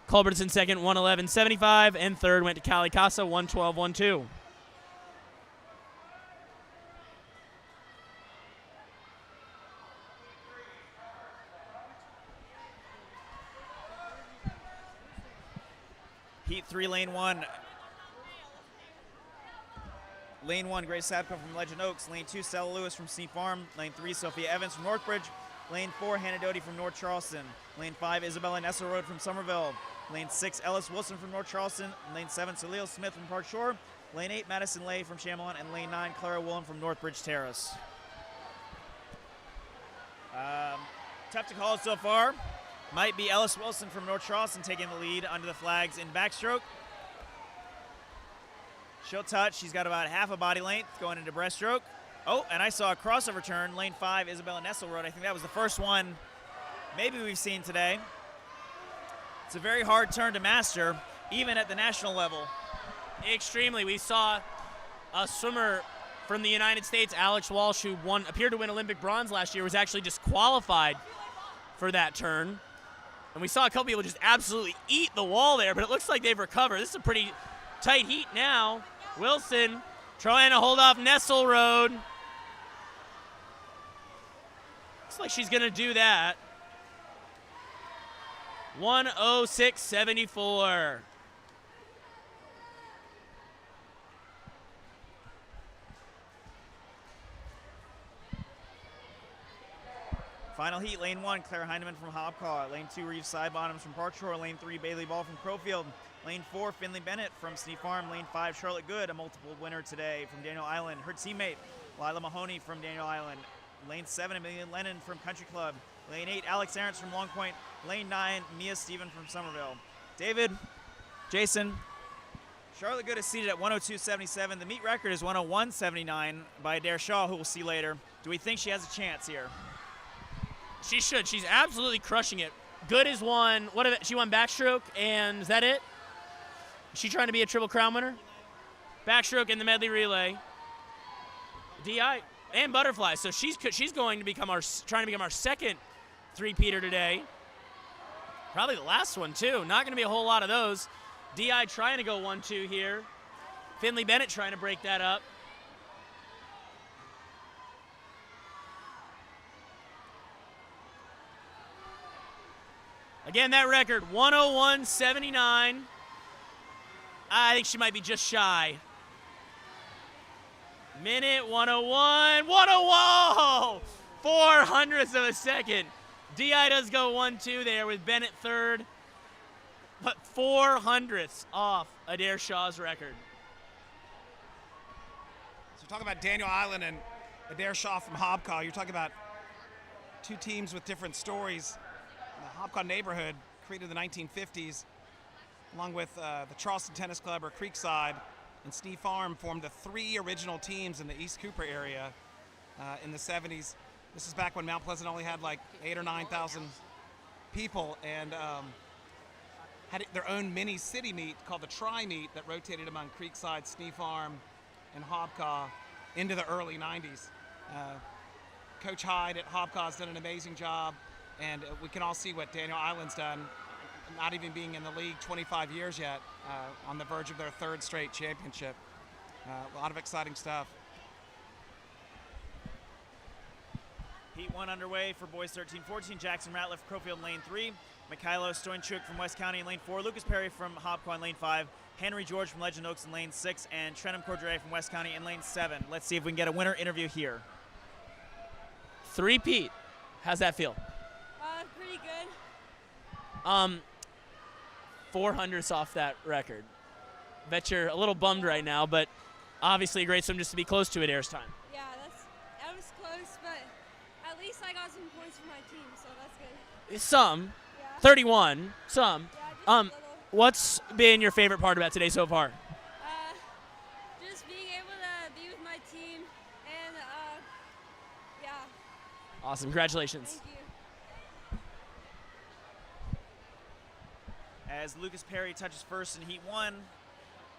Culbertson second, 111.75, and third went to Cali Casa, 112.12. Heat 3, Lane 1. Lane 1, Grace Sapko from Legend Oaks. Lane 2, Stella Lewis from Sneap Farm. Lane 3, Sophia Evans from Northbridge. Lane 4, Hannah Doty from North Charleston. Lane 5, Isabella Nessel Road from Somerville. Lane 6, Ellis Wilson from North Charleston. Lane 7, Salil Smith from Park Shore. Lane 8, Madison Lay from Chamelon. And Lane 9, Clara Woolen from Northbridge Terrace. Tough to call so far. Might be Ellis Wilson from North Charleston taking the lead under the flags in backstroke. She'll touch. She's got about half a body length going into breaststroke. Oh, and I saw a crossover turn. Lane 5, Isabella Nessel Road. I think that was the first one maybe we've seen today. It's a very hard turn to master, even at the national level. Extremely. We saw a swimmer from the United States, Alex Walsh, who appeared to win Olympic bronze last year, was actually disqualified for that turn. And we saw a couple people just absolutely eat the wall there, but it looks like they've recovered. This is a pretty tight heat now. Wilson trying to hold off Nessel Road. Looks like she's going to do that. 1:06.74. Final heat, Lane 1, Claire Heineman from Hobcaw. Lane 2, Reeves Sidebottoms from Park Shore. Lane 3, Bailey Ball from Crowfield. Lane 4, Finley Bennett from Sneap Farm. Lane 5, Charlotte Good, a multiple winner today from Daniel Island. Her teammate, Lila Mahoney from Daniel Island. Lane 7, Amelia Lennon from Country Club. Lane 8, Alex Aarons from Long Point. Lane 9, Mia Stephen from Somerville. David, Jason, Charlotte Good is seated at 102.77. The meet record is 101.79 by Adair Shaw, who we'll see later. Do we think she has a chance here? She should. She's absolutely crushing it. Good is won. She won backstroke, and is that it? Is she trying to be a Triple Crown winner? Backstroke and the medley relay. DI and butterfly. So she's going to trying to become our second three-peater today. Probably the last one too. Not going to be a whole lot of those. DI trying to go 1-2 here. Finley Bennett trying to break that up. Again, that record, 101.79. I think she might be just shy. Minute 101. 101! 400ths of a second. DI does go 1-2 there with Bennett third. But 400ths off Adair Shaw's record. So talking about Daniel Island and Adair Shaw from Hobcaw, you're talking about two teams with different stories. The Hobcaw neighborhood, created in the 1950s, along with the Charleston Tennis Club or Creekside and Sneap Farm, formed the three original teams in the East Cooper area in the 70s. This is back when Mount Pleasant only had like 8,000 or 9,000 people, and had their own mini city meet called the Tri-Meet that rotated among Creekside, Sneap Farm, and Hobcaw into the early 90s. Coach Hyde at Hobcaw has done an amazing job. And we can all see what Daniel Island's done, not even being in the league 25 years yet, on the verge of their third straight championship. A lot of exciting stuff. Heat 1 underway for boys 13-14. Jackson Ratliff, Crowfield in lane 3. Mikhailo Stoyanchuk from West County in lane 4. Lucas Perry from Hopco in lane 5. Henry George from Legend Oaks in lane 6. And Trenum Cordray from West County in lane 7. Let's see if we can get a winner interview here. Three-peat. How's that feel? Pretty good. 400ths off that record. Bet you're a little bummed right now, but obviously a great swim just to be close to it airs time. Yeah, that was close, but at least I got some points for my team, so that's good. Some. Yeah. 31. Some. Yeah, just a little. What's been your favorite part about today so far? Just being able to be with my team, and yeah. Awesome. Congratulations. Thank you. As Lucas Perry touches first in Heat 1,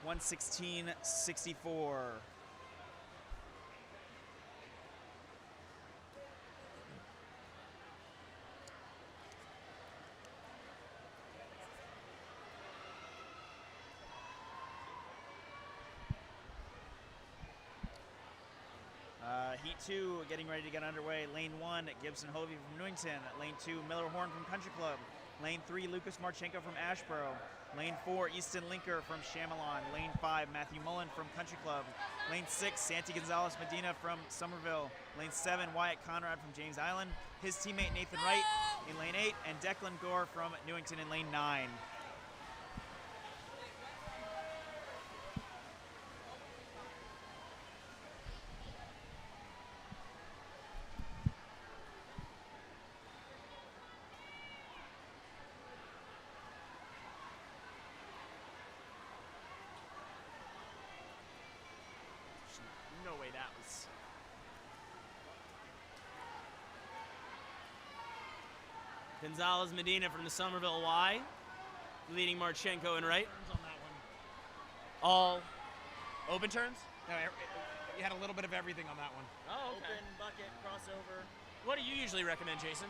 1:16.64. Heat 2 getting ready to get underway. Lane 1, Gibson Hovey from Newington. Lane 2, Miller Horn from Country Club. Lane 3, Lucas Marchenko from Ashboro. Lane 4, Easton Linker from Chamalon. Lane 5, Matthew Mullen from Country Club. Lane 6, Santi Gonzalez Medina from Somerville. Lane 7, Wyatt Conrad from James Island. His teammate Nathan Wright in lane 8, and Declan Gore from Newington in lane 9. No way that was. Gonzalez Medina from the Somerville Y, leading Marchenko and Wright. On that one. All open turns? No, you had a little bit of everything on that one. Oh, okay. Open, bucket, crossover. What do you usually recommend, Jason?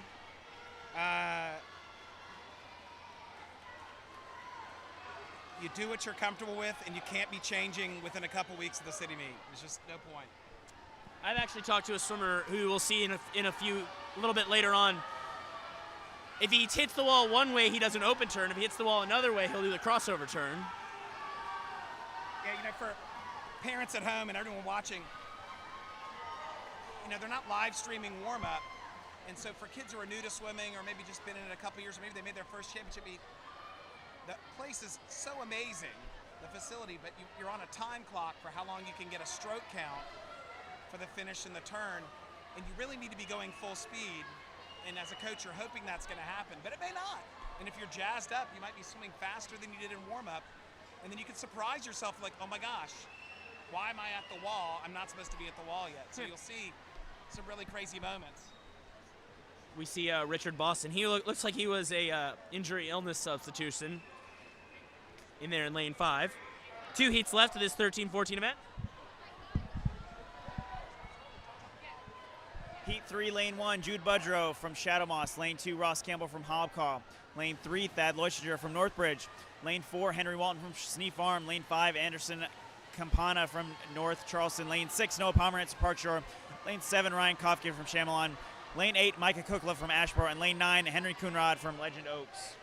You do what you're comfortable with, and you can't be changing within a couple weeks of the city meet. There's just no point. I've actually talked to a swimmer who we'll see a little bit later on. If he hits the wall one way, he does an open turn. If he hits the wall another way, he'll do the crossover turn. Yeah, for parents at home and everyone watching, they're not live streaming warm-up. And so for kids who are new to swimming or maybe just been in it a couple years, or maybe they made their first championship meet, the place is so amazing, the facility, but you're on a time clock for how long you can get a stroke count for the finish and the turn, and you really need to be going full speed. And as a coach, you're hoping that's going to happen, but it may not. And if you're jazzed up, you might be swimming faster than you did in warm-up, and then you can surprise yourself like, oh my gosh, why am I at the wall? I'm not supposed to be at the wall yet. So you'll see some really crazy moments. We see Richard Boston. He looks like he was a injury illness substitution in there in lane 5. 2 heats left of this 13-14 event. Heat 3, lane 1, Jude Budrow from Shadow Moss. Lane 2, Ross Campbell from Hobcaw. Lane 3, Thad Leuchinger from Northbridge. Lane 4, Henry Walton from Snee Farm. Lane 5, Anderson Campana from North Charleston. Lane 6, Noah Pomerantz from Park Shore. Lane 7, Ryan Kofkin from Chamalon. Lane 8, Micah Kukla from Ashboro. And lane 9, Henry Coonrod from Legend Oaks.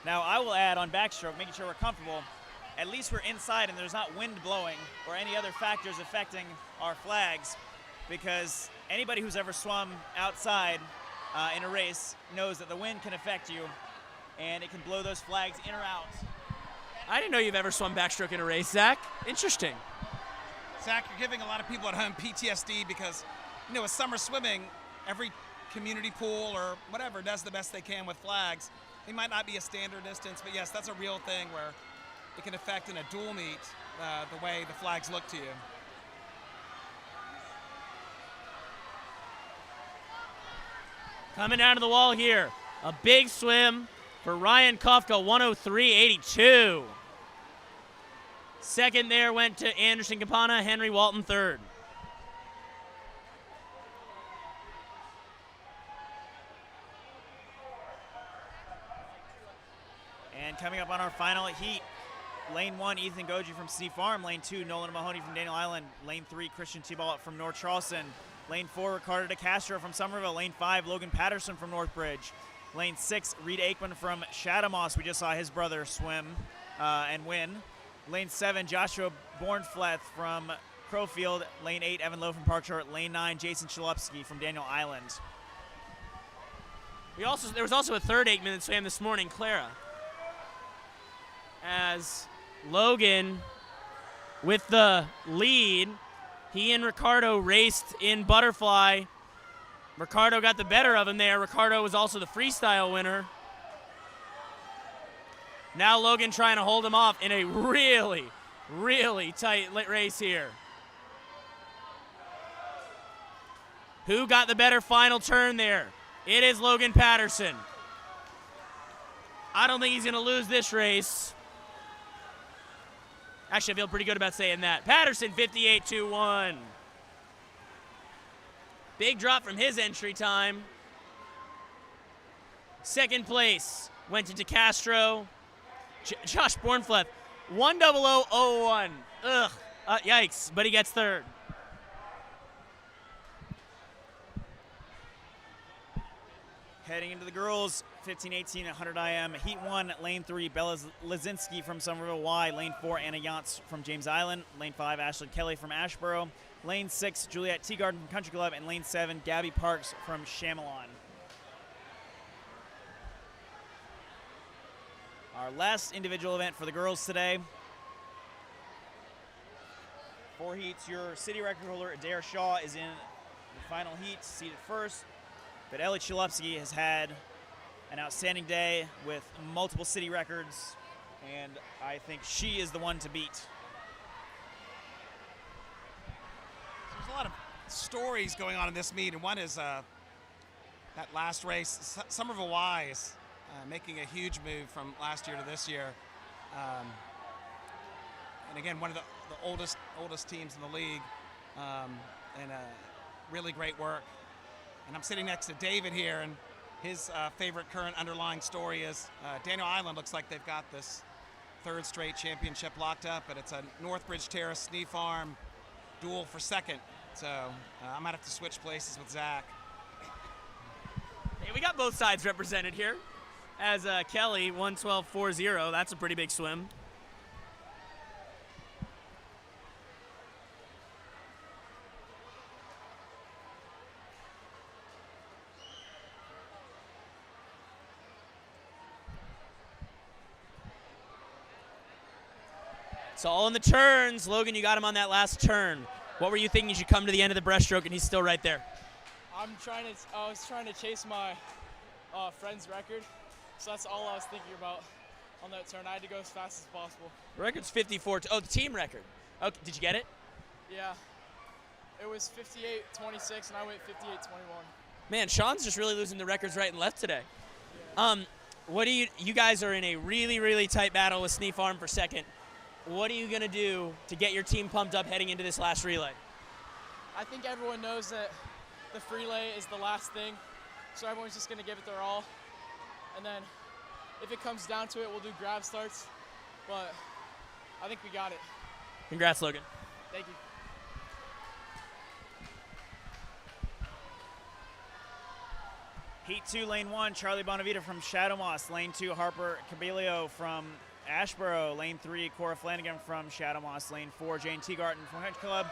Now, I will add on backstroke, making sure we're comfortable, at least we're inside and there's not wind blowing or any other factors affecting our flags, because anybody who's ever swum outside in a race knows that the wind can affect you and it can blow those flags in or out. I didn't know you've ever swum backstroke in a race, Zach. Interesting. Zach, you're giving a lot of people at home PTSD because, with summer swimming, every community pool or whatever does the best they can with flags. They might not be a standard distance, but yes, that's a real thing where it can affect in a dual meet the way the flags look to you. Coming down to the wall here. A big swim for Ryan Kofka, 103.82. Second there went to Anderson Campana, Henry Walton third. And coming up on our final heat, Lane 1, Ethan Goji from Sea Farm. Lane 2, Nolan Mahoney from Daniel Island. Lane 3, Christian T-Ball from North Charleston. Lane 4, Ricardo DeCastro from Somerville. Lane 5, Logan Patterson from Northbridge. Lane 6, Reed Aikman from Shadamoss. We just saw his brother swim and win. Lane 7, Joshua Bornfleth from Crowfield. Lane 8, Evan Lowe from Park Short. Lane 9, Jason Chalupski from Daniel Island. There was also a third 8-minute swam this morning, Clara. As Logan, with the lead, he and Ricardo raced in butterfly. Ricardo got the better of him there. Ricardo was also the freestyle winner. Now Logan trying to hold him off in a really, really tight race here. Who got the better final turn there? It is Logan Patterson. I don't think he's going to lose this race. Actually, I feel pretty good about saying that. Patterson, 58.21. Big drop from his entry time. Second place went into Castro. Josh Bornfleth, 10001. Ugh, yikes, but he gets third. Heading into the girls, 15-18 at 100 IM. Heat 1, Lane 3, Bella Lazinski from Somerville Y. Lane 4, Anna Yantz from James Island. Lane 5, Ashley Kelly from Ashboro. Lane 6, Juliet Teagarden from Country Club. And Lane 7, Gabby Parks from Chamelon. Our last individual event for the girls today. 4 heats. Your city record holder, Adair Shaw, is in the final heat, seated first. But Ellie Chalupski has had an outstanding day with multiple city records, and I think she is the one to beat. There's a lot of stories going on in this meet, and one is that last race, Somerville Y is making a huge move from last year to this year. And again, one of the oldest teams in the league, and really great work. And I'm sitting next to David here, and his favorite current underlying story is Daniel Island looks like they've got this third straight championship locked up, but it's a Northbridge Terrace Snee Farm duel for second. So I might have to switch places with Zach. Hey, we got both sides represented here. As Kelly, 112.40, that's a pretty big swim. It's all in the turns. Logan, you got him on that last turn. What were you thinking as you come to the end of the breaststroke and he's still right there? I was trying to chase my friend's record, so that's all I was thinking about on that turn. I had to go as fast as possible. The record's 54. Oh, the team record. Okay, did you get it? Yeah. It was 58.26, and I went 58.21. Man, Sean's just really losing the records right and left today. Yeah. What do you guys are in a really, really tight battle with Snee Farm for second. What are you going to do to get your team pumped up heading into this last relay? I think everyone knows that the relay is the last thing, so everyone's just going to give it their all. And then if it comes down to it, we'll do grab starts. But I think we got it. Congrats, Logan. Thank you. Heat 2, Lane 1, Charlie Bonavita from Shadowmoss. Lane 2, Harper Cabello from Ashboro. Lane 3, Cora Flanagan from Shadowmoss. Lane 4, Jane Teagarden from Country Club.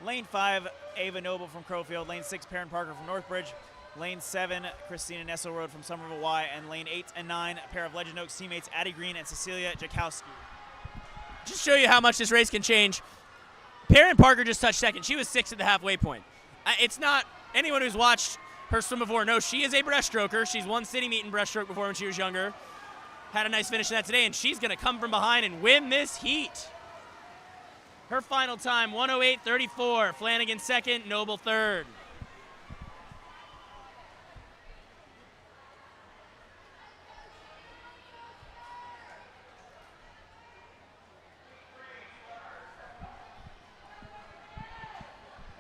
Lane 5, Ava Noble from Crowfield. Lane 6, Perrin Parker from Northbridge. Lane 7, Christina Nesselrode from Somerville Y. And lane 8 and 9, a pair of Legend Oaks teammates, Addie Green and Cecilia Jakowski. Just show you how much this race can change. Perrin Parker just touched second. She was 6th at the halfway point. It's not, anyone who's watched her swim before knows she is a breaststroker. She's won city meet in breaststroke before when she was younger. Had a nice finish in that today, and she's going to come from behind and win this heat. Her final time, 108.34. Flanagan second, Noble third.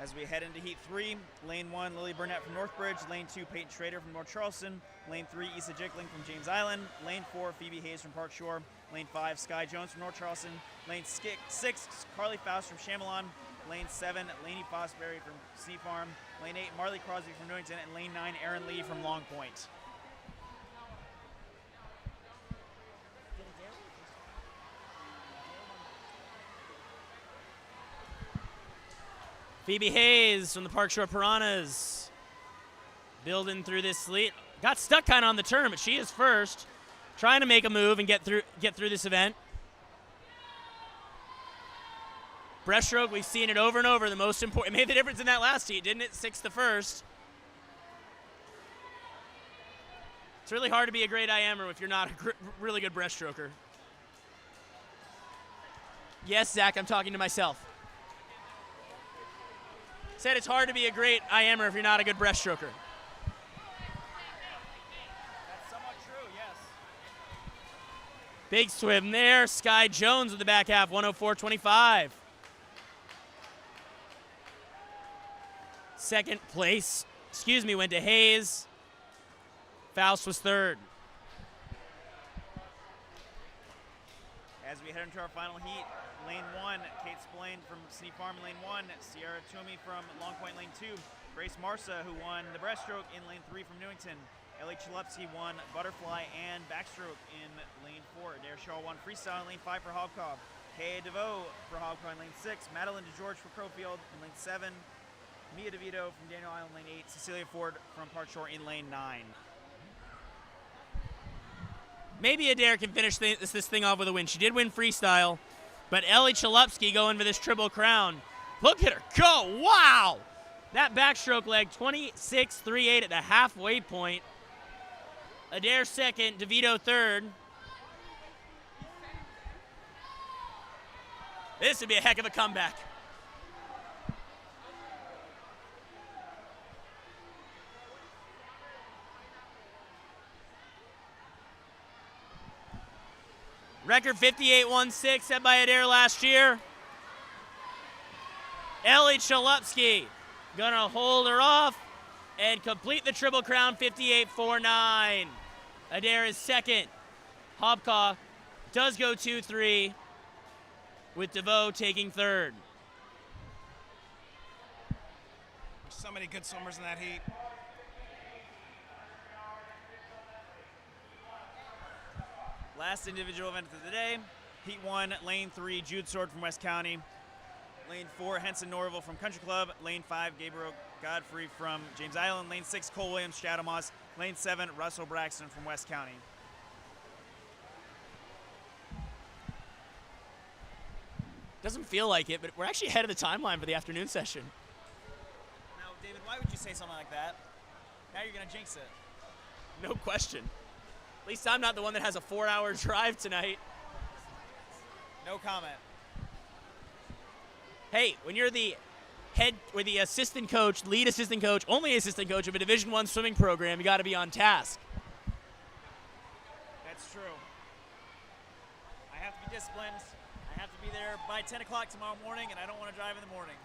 As we head into Heat 3, Lane 1, Lily Burnett from Northbridge. Lane 2, Peyton Schrader from North Charleston. Lane 3, Issa Jickling from James Island. Lane 4, Phoebe Hayes from Park Shore. Lane 5, Sky Jones from North Charleston. Lane 6, Carly Faust from Chamelon. Lane 7, Lainey Fosbury from Sea Farm. Lane 8, Marley Crosby from Newington. And Lane 9, Aaron Lee from Long Point. Phoebe Hayes from the Park Shore Piranhas building through this lead. Got stuck kind of on the turn, but she is first, trying to make a move and get through this event. Breaststroke, we've seen it over and over. The most important, it made the difference in that last heat, didn't it? 6th to 1st. It's really hard to be a great IMer if you're not a really good breaststroker. Yes, Zach, I'm talking to myself. Said it's hard to be a great IMer if you're not a good breaststroker. That's somewhat true, yes. Big swim there. Sky Jones with the back half, 104.25. Second place, went to Hayes. Faust was third. As we head into our final heat, Lane 1, Kate Spillane from Sea Farm in Lane 1, Sierra Toomey from Long Point Lane 2, Grace Marsa, who won the breaststroke in Lane 3 from Newington, Ellie Chalupsky won butterfly and backstroke in Lane 4, Adair Shaw won freestyle in Lane 5 for Hobcob, Kay DeVoe for Hobcob in Lane 6, Madeline DeGeorge for Crowfield in Lane 7, Mia DeVito from Daniel Island Lane 8, Cecilia Ford from Park Shore in Lane 9. Maybe Adair can finish this thing off with a win. She did win freestyle, but Ellie Chalupsky going for this Triple Crown. Look at her go. Wow. That backstroke leg, 26.38 at the halfway point. Adair second, DeVito third. This would be a heck of a comeback. Record 58.16 set by Adair last year. Ellie Chalupsky gonna hold her off and complete the Triple Crown 58.49. Adair is second. Hobcaw does go 2-3 with DeVoe taking third. So many good swimmers in that heat. Last individual event of the day, Heat 1, Lane 3, Jude Sword from West County. Lane 4, Henson Norville from Country Club. Lane 5, Gabriel Godfrey from James Island. Lane 6, Cole Williams, Shadowmoss. Lane 7, Russell Braxton from West County. Doesn't feel like it, but we're actually ahead of the timeline for the afternoon session. Now, David, why would you say something like that? Now you're going to jinx it. No question. At least I'm not the one that has a 4-hour drive tonight. No comment. Hey, when you're the head or the assistant coach, lead assistant coach, only assistant coach of a Division I swimming program, you got to be on task. That's true. I have to be disciplined. I have to be there by 10 o'clock tomorrow morning, and I don't want to drive in the morning.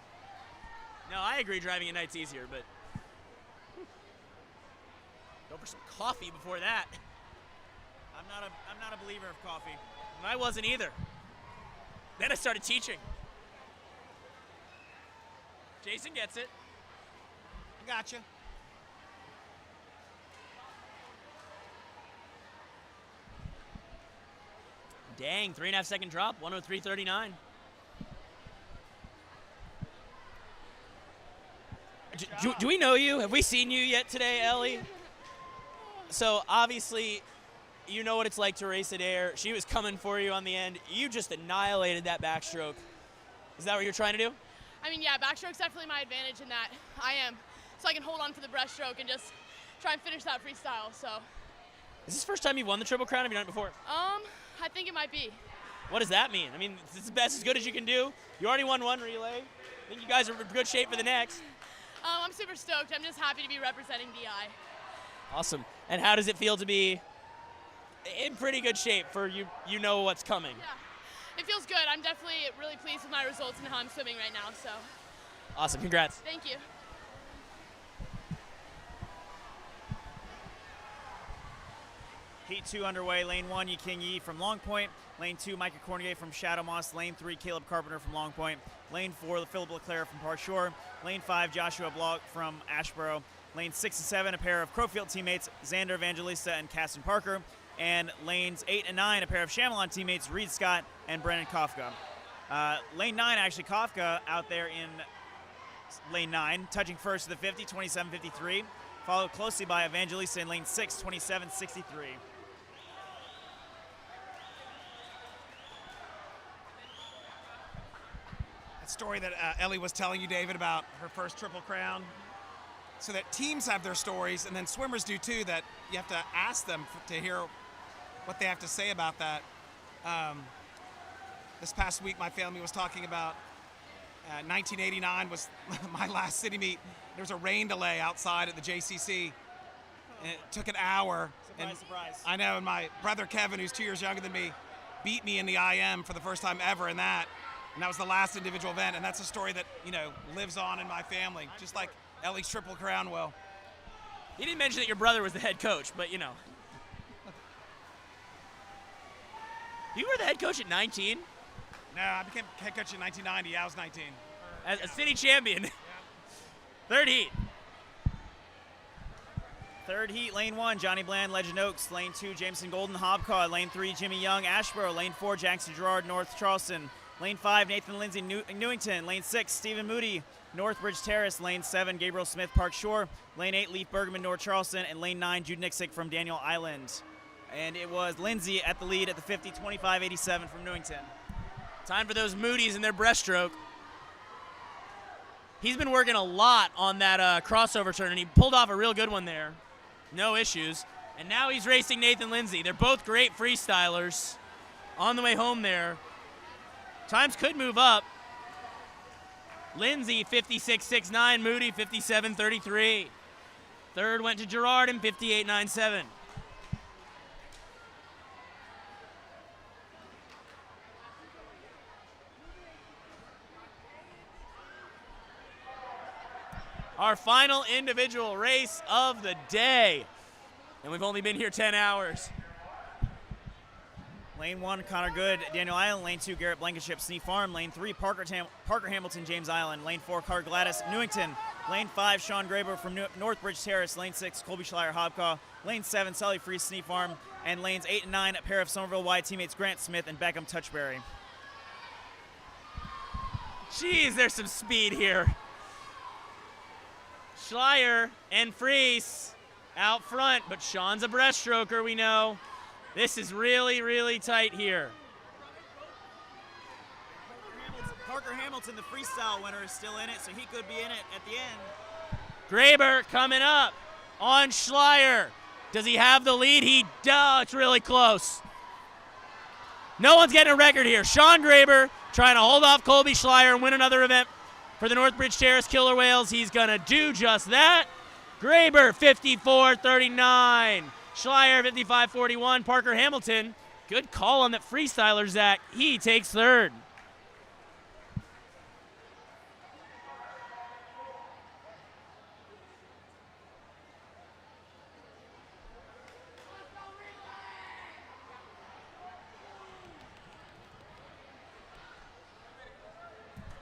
No, I agree driving at night's easier, but go for some coffee before that. I'm not a believer of coffee. And I wasn't either. Then I started teaching. Jason gets it. I gotcha. Dang, 3.5 second drop, 103.39. Do we know you? Have we seen you yet today, Ellie? So obviously, you know what it's like to race Adair. She was coming for you on the end. You just annihilated that backstroke. Is that what you're trying to do? I mean, yeah, backstroke's definitely my advantage in that I am. So I can hold on for the breaststroke and just try and finish that freestyle, so. Is this the first time you've won the Triple Crown? Have you done it before? I think it might be. What does that mean? I mean, it's the best as good as you can do. You already won one relay. I think you guys are in good shape for the next. I'm super stoked. I'm just happy to be representing DI. Awesome. And how does it feel to be in pretty good shape for you know what's coming? Yeah, it feels good. I'm definitely really pleased with my results and how I'm swimming right now, so. Awesome. Congrats. Thank you. Heat 2 underway. Lane 1, Yiking Yi from Long Point. Lane 2, Micah Cornier from Shadow Moss. Lane 3, Caleb Carpenter from Long Point. Lane 4, Philip Leclerc from Park Shore. Lane 5, Joshua Block from Ashboro. Lane 6 and 7, a pair of Crowfield teammates, Xander Evangelista and Caston Parker. And lanes 8 and 9, a pair of Chamelon teammates, Reed Scott and Brennan Kafka. Lane 9, actually, Kafka out there in lane 9, touching first to the 50, 27.53. Followed closely by Evangelista in lane 6, 27.63. That story that Ellie was telling you, David, about her first Triple Crown. So that teams have their stories, and then swimmers do too, that you have to ask them to hear what they have to say about that. This past week, my family was talking about 1989 was my last city meet. There was a rain delay outside at the JCC, and it took an hour. Surprise. I know, and my brother Kevin, who's 2 years younger than me, beat me in the IM for the first time ever in that. And that was the last individual event, and that's a story that, you know, lives on in my family, just like Ellie's Triple Crown will. You didn't mention that your brother was the head coach, but you know. You were the head coach at 19? No, I became head coach in 1990. I was 19. As a city champion. Third heat. Third heat, lane 1, Johnny Bland, Legend Oaks. Lane 2, Jameson Golden, Hobcaw. Lane 3, Jimmy Young, Ashboro. Lane 4, Jackson Gerard, North Charleston. Lane 5, Nathan Lindsay, Newington. Lane 6, Stephen Moody, Northbridge Terrace. Lane 7, Gabriel Smith, Park Shore. Lane 8, Leaf Bergman, North Charleston. And lane 9, Jude Nixick from Daniel Island. And it was Lindsay at the lead at the 50, 25.87 from Newington. Time for those Moody's in their breaststroke. He's been working a lot on that crossover turn, and he pulled off a real good one there. No issues. And now he's racing Nathan Lindsay. They're both great freestylers on the way home there. Times could move up. Lindsay, 56.69. Moody, 57.33. Third went to Gerard in 58.97. Our final individual race of the day. And we've only been here 10 hours. Lane 1, Connor Good, Daniel Island. Lane 2, Garrett Blankenship, Sneak Farm. Lane 3, Parker Hamilton, James Island. Lane 4, Car Gladys, Newington. Lane 5, Sean Graber from Northbridge Terrace. Lane 6, Colby Schleier, Hobcaw. Lane 7, Sully Free, Sneak Farm. And lanes 8 and 9, a pair of Somerville Wide teammates Grant Smith and Beckham Touchberry. Jeez, there's some speed here. Schleier and Freese out front, but Sean's a breaststroker, we know. This is really, really tight here. Parker Hamilton, the freestyle winner, is still in it, so he could be in it at the end. Graber coming up on Schleier. Does he have the lead? He does. It's really close. No one's getting a record here. Sean Graber trying to hold off Colby Schleier and win another event for the Northbridge Terrace Killer Whales. He's going to do just that. Graber, 54.39. Schleier, 55.41. Parker Hamilton, good call on that freestyler, Zach. He takes third.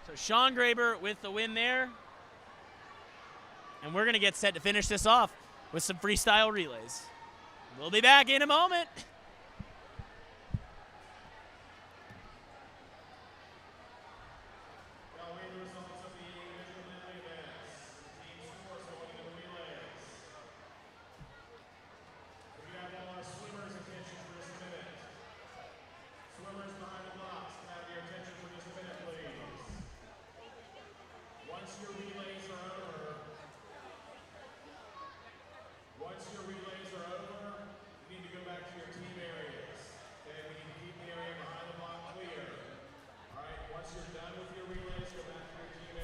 So Sean Graber with the win there. And we're going to get set to finish this off with some freestyle relays. We'll be back in a moment.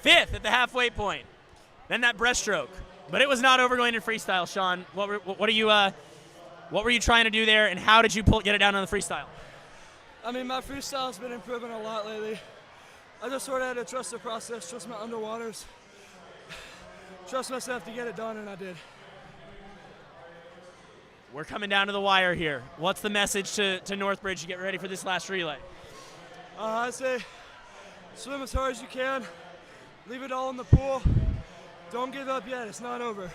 Fifth at the halfway point. Then that breaststroke. But it was not over going in freestyle, Sean. What were you trying to do there, and how did you get it down on the freestyle? I mean, my freestyle's been improving a lot lately. I just sort of had to trust the process, trust my underwaters, trust myself to get it done, and I did. We're coming down to the wire here. What's the message to Northbridge to get ready for this last relay? I'd say swim as hard as you can, leave it all in the pool. Don't give up yet, it's not over.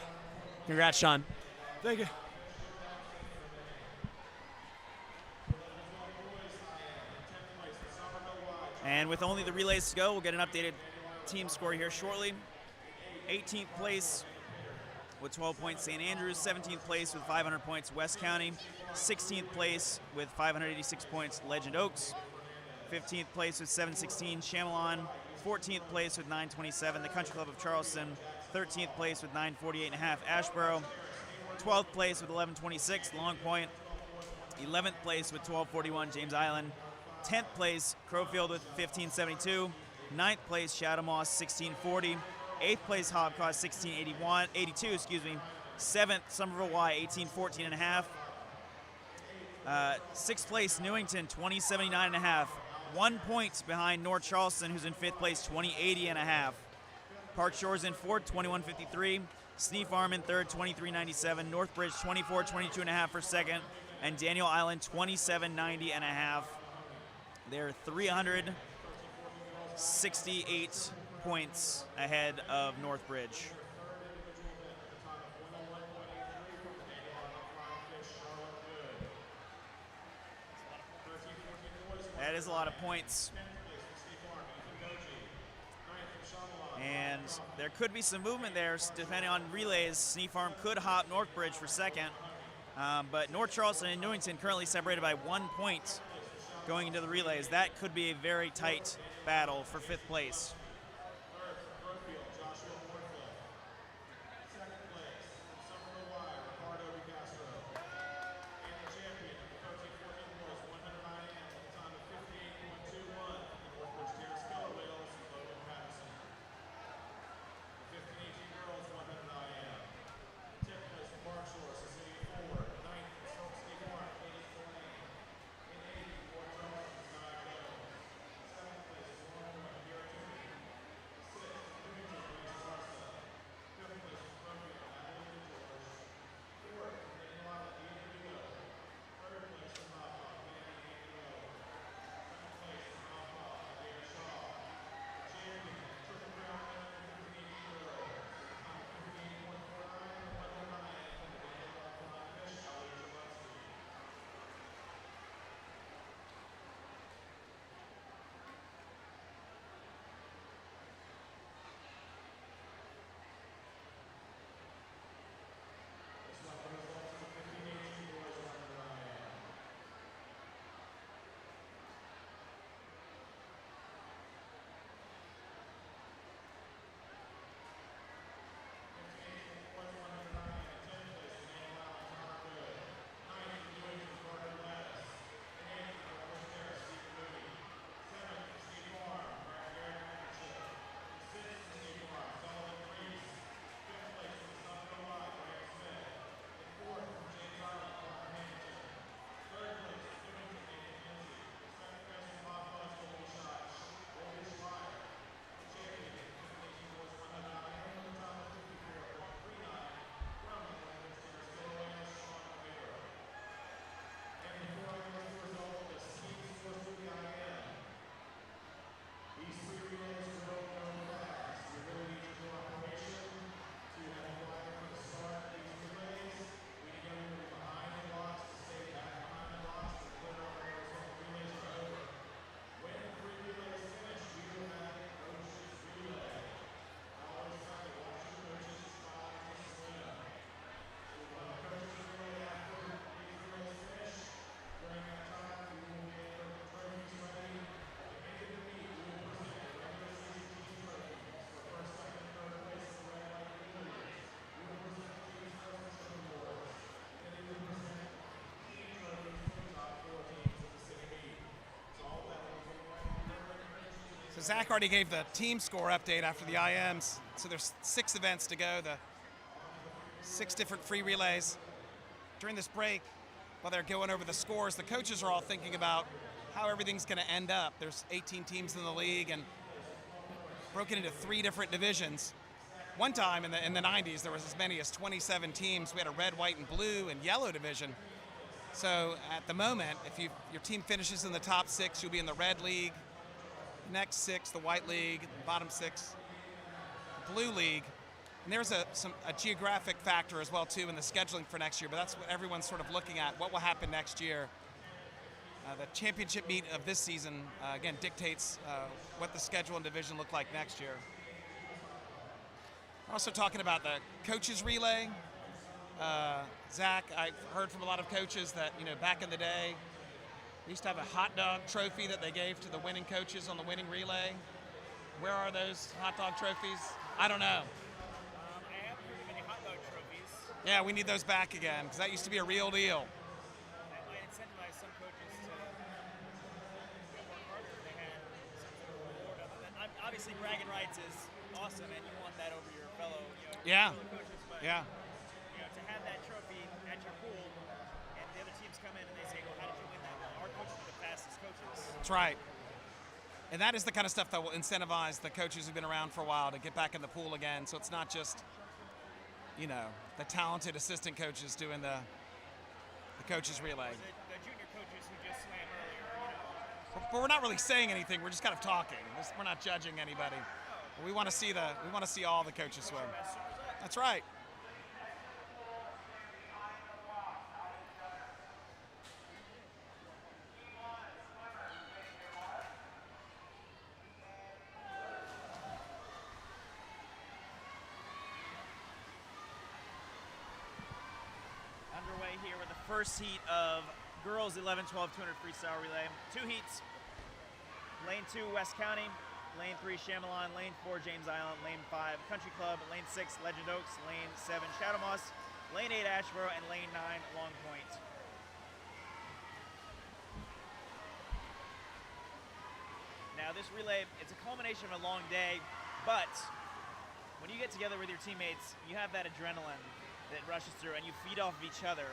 Congrats, Sean. Thank you. And with only the relays to go, we'll get an updated team score here shortly. 18th place with 12 points, St. Andrews. 17th place with 500 points, West County. 16th place with 586 points, Legend Oaks. 15th place with 716, Chamelon. 14th place with 927, the Country Club of Charleston. 13th place with 948.5, Ashboro. 12th place with 1126, Long Point. 11th place with 1241, James Island. 10th place, Crowfield with 1572. 9th place, Shadow Moss, 1640. 8th place, Hobcross, 1682, 7th, Somerville Y, 1814.5. 6th place, Newington, 2079.5. 1 point behind North Charleston, who's in 5th place, 2080.5. Park Shores in 4th, 2153. Snee Farm in 3rd, 2397. Northbridge, 2422.5 for 2nd. And Daniel Island, 2790.5. They're 368 points ahead of Northbridge. That is a lot of points. And there could be some movement there depending on relays. Snee Farm could hop Northbridge for 2nd. But North Charleston and Newington currently separated by 1 point going into the relays. That could be a very tight battle for 5th place. So Zach already gave the team score update after the IMs. So there's 6 events to go, the 6 different free relays. During this break, while they're going over the scores, the coaches are all thinking about how everything's going to end up. There's 18 teams in the league, and broken into 3 different divisions. One time in the 90s, there was as many as 27 teams. We had a red, white, and blue and yellow division. So at the moment, if your team finishes in the top 6, you'll be in the red league. Next 6, the white league. Bottom 6, the blue league. And there's a geographic factor as well too in the scheduling for next year. But that's what everyone's sort of looking at. What will happen next year? The championship meet of this season again dictates what the schedule and division look like next year. We're also talking about the coaches relay. Zach, I've heard from a lot of coaches that, back in the day, we used to have a hot dog trophy that they gave to the winning coaches on the winning relay. Where are those hot dog trophies? I don't know. I haven't heard of any hot dog trophies. Yeah, we need those back again, because that used to be a real deal. That might incentivize some coaches to work harder if they had some sort of reward other than. Obviously, bragging rights is awesome, and you want that over your fellow, Yeah. fellow coaches. But, Yeah. To have that trophy at your pool, and the other teams come in and they say, "Well, how did you win that?" Well, our coaches are the fastest coaches. That's right. And that is the kind of stuff that will incentivize the coaches who've been around for a while to get back in the pool again. So it's not just, the talented assistant coaches doing the coaches relay. The junior coaches who just swam earlier, But we're not really saying anything. We're just kind of talking. We're not judging anybody. But we want to see all the coaches swim. That's right. underway here with the first heat of girls 11-12 200 freestyle relay. 2 heats. Lane 2 West County, Lane 3 Chamelon, Lane 4 James Island, Lane 5 Country Club, Lane 6 Legend Oaks, Lane 7 Shadow Moss, Lane 8 Asheboro, and Lane 9 Long Point. Now this relay, it's a culmination of a long day, but when you get together with your teammates, you have that adrenaline that rushes through and you feed off of each other.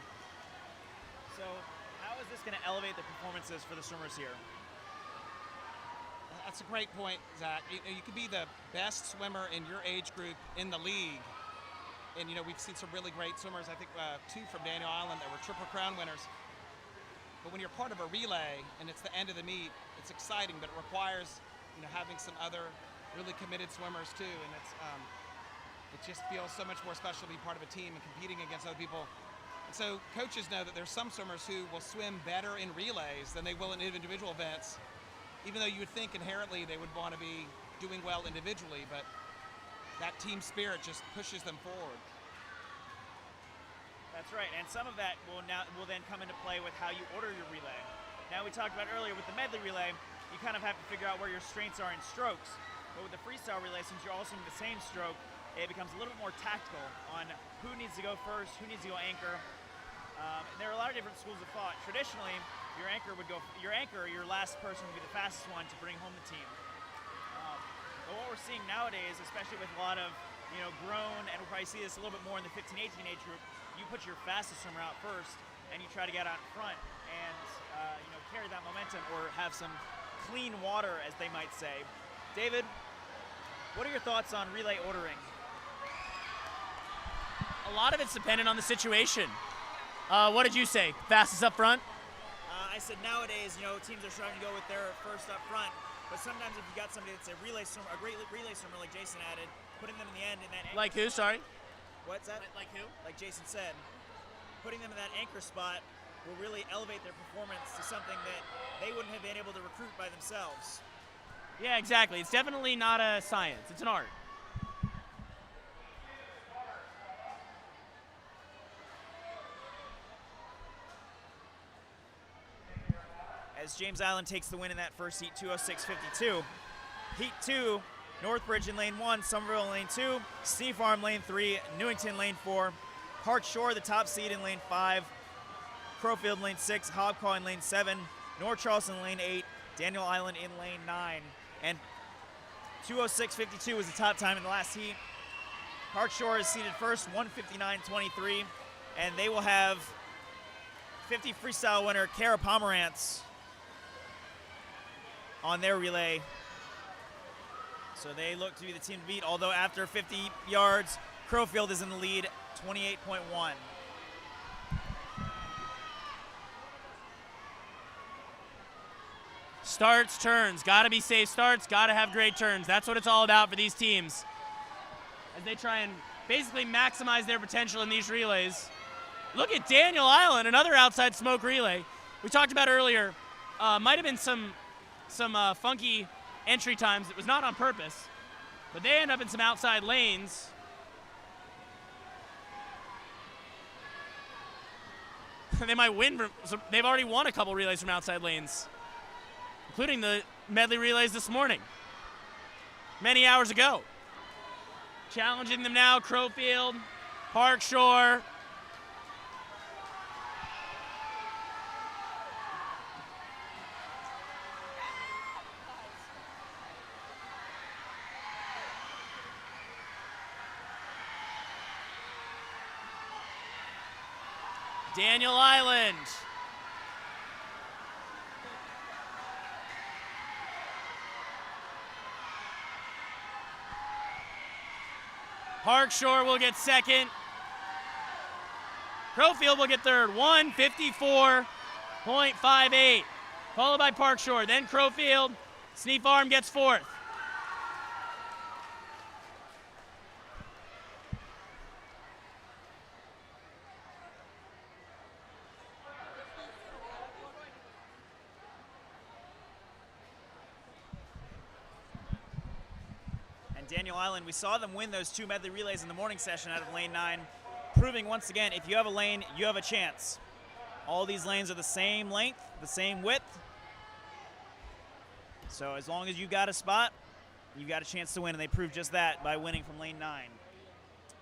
So how is this going to elevate the performances for the swimmers here? That's a great point, Zach. You could be the best swimmer in your age group in the league. And, we've seen some really great swimmers. I think 2 from Daniel Island that were Triple Crown winners. But when you're part of a relay and it's the end of the meet, it's exciting, but it requires, having some other really committed swimmers too. And it just feels so much more special to be part of a team and competing against other people. And so coaches know that there's some swimmers who will swim better in relays than they will in individual events, even though you would think inherently they would want to be doing well individually, but that team spirit just pushes them forward. That's right, and some of that will then come into play with how you order your relay. Now we talked about earlier with the medley relay, you kind of have to figure out where your strengths are in strokes. But with the freestyle relay, since you're all swimming the same stroke, it becomes a little bit more tactical on who needs to go first, who needs to go anchor. There are a lot of different schools of thought. Traditionally, your your last person would be the fastest one to bring home the team. But what we're seeing nowadays, especially with a lot of grown, and we'll probably see this a little bit more in the 15-18 age group, you put your fastest swimmer out first, and you try to get out in front and carry that momentum or have some clean water, as they might say. David, what are your thoughts on relay ordering? A lot of it's dependent on the situation. What did you say? Fastest up front? I said nowadays, teams are starting to go with their first up front, but sometimes if you got somebody that's a relay swimmer, a great relay swimmer like Jason added, putting them in the end in that anchor Like who, sorry? What's that? Like who? Like Jason said, putting them in that anchor spot will really elevate their performance to something that they wouldn't have been able to recruit by themselves. Yeah, exactly. It's definitely not a science. It's an art. As James Island takes the win in that first heat, 206.52. Heat 2, Northbridge in lane 1, Somerville in lane 2, Sea Farm lane 3, Newington lane 4, Park Shore the top seed in lane 5, Crowfield lane 6, Hobcaw in lane 7, North Charleston lane 8, Daniel Island in lane 9. And 206.52 was the top time in the last heat. Park Shore is seated first, 159.23, and they will have 50 freestyle winner Kara Pomerantz on their relay So they look to be the team to beat, although after 50 yards, Crowfield is in the lead, 28.1. Starts, turns. Got to be safe starts, got to have great turns. That's what it's all about for these teams as they try and basically maximize their potential in these relays. Look at Daniel Island, another outside smoke relay. We talked about earlier, might have been some funky entry times. It was not on purpose, but they end up in some outside lanes. They might win. They've already won a couple relays from outside lanes, including the medley relays this morning, many hours ago. Challenging them now, Crowfield, Park Shore. Daniel Island. Park Shore will get second. Crowfield will get third, 1:54.58. Followed by Park Shore, then Crowfield. Sneak Farm gets fourth. Daniel Island, we saw them win those 2 medley relays in the morning session out of lane 9, proving once again, if you have a lane, you have a chance. All these lanes are the same length, the same width. So as long as you got a spot, you've got a chance to win, and they proved just that by winning from lane 9.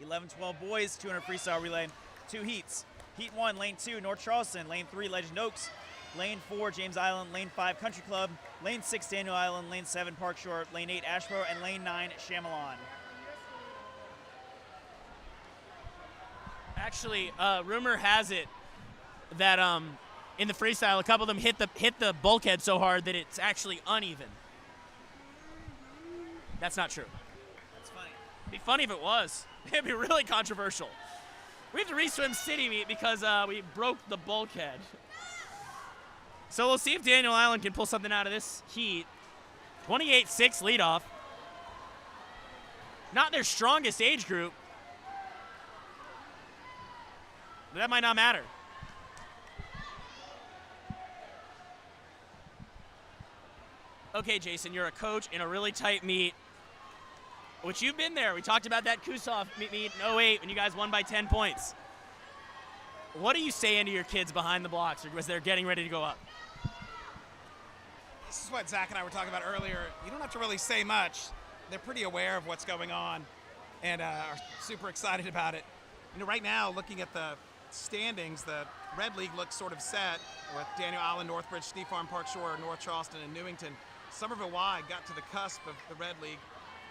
11-12 boys, 200 freestyle relay, 2 heats. Heat 1, lane 2, North Charleston, lane 3, Legend Oaks, lane 4, James Island, lane 5, Country Club, lane 6, Daniel Island, lane 7, Park Shore, lane 8, Asheboro, and lane 9, Chamalon. Actually, rumor has it that in the freestyle, a couple of them hit the bulkhead so hard that it's actually uneven. That's not true. That's funny. It'd be funny if it was. It'd be really controversial. We have to re-swim City Meet because we broke the bulkhead. So we'll see if Daniel Island can pull something out of this heat. 28-6 leadoff. Not their strongest age group. But that might not matter. Okay, Jason, you're a coach in a really tight meet, which you've been there. We talked about that Kusov meet in 08 when you guys won by 10 points. What are you saying to your kids behind the blocks as they're getting ready to go up? This is what Zach and I were talking about earlier. You don't have to really say much. They're pretty aware of what's going on and are super excited about it. You know, right now, looking at the standings, the Red League looks sort of set with Daniel Island, Northbridge, Steve Farm, Park Shore, North Charleston, and Newington. Somerville Wide got to the cusp of the Red League,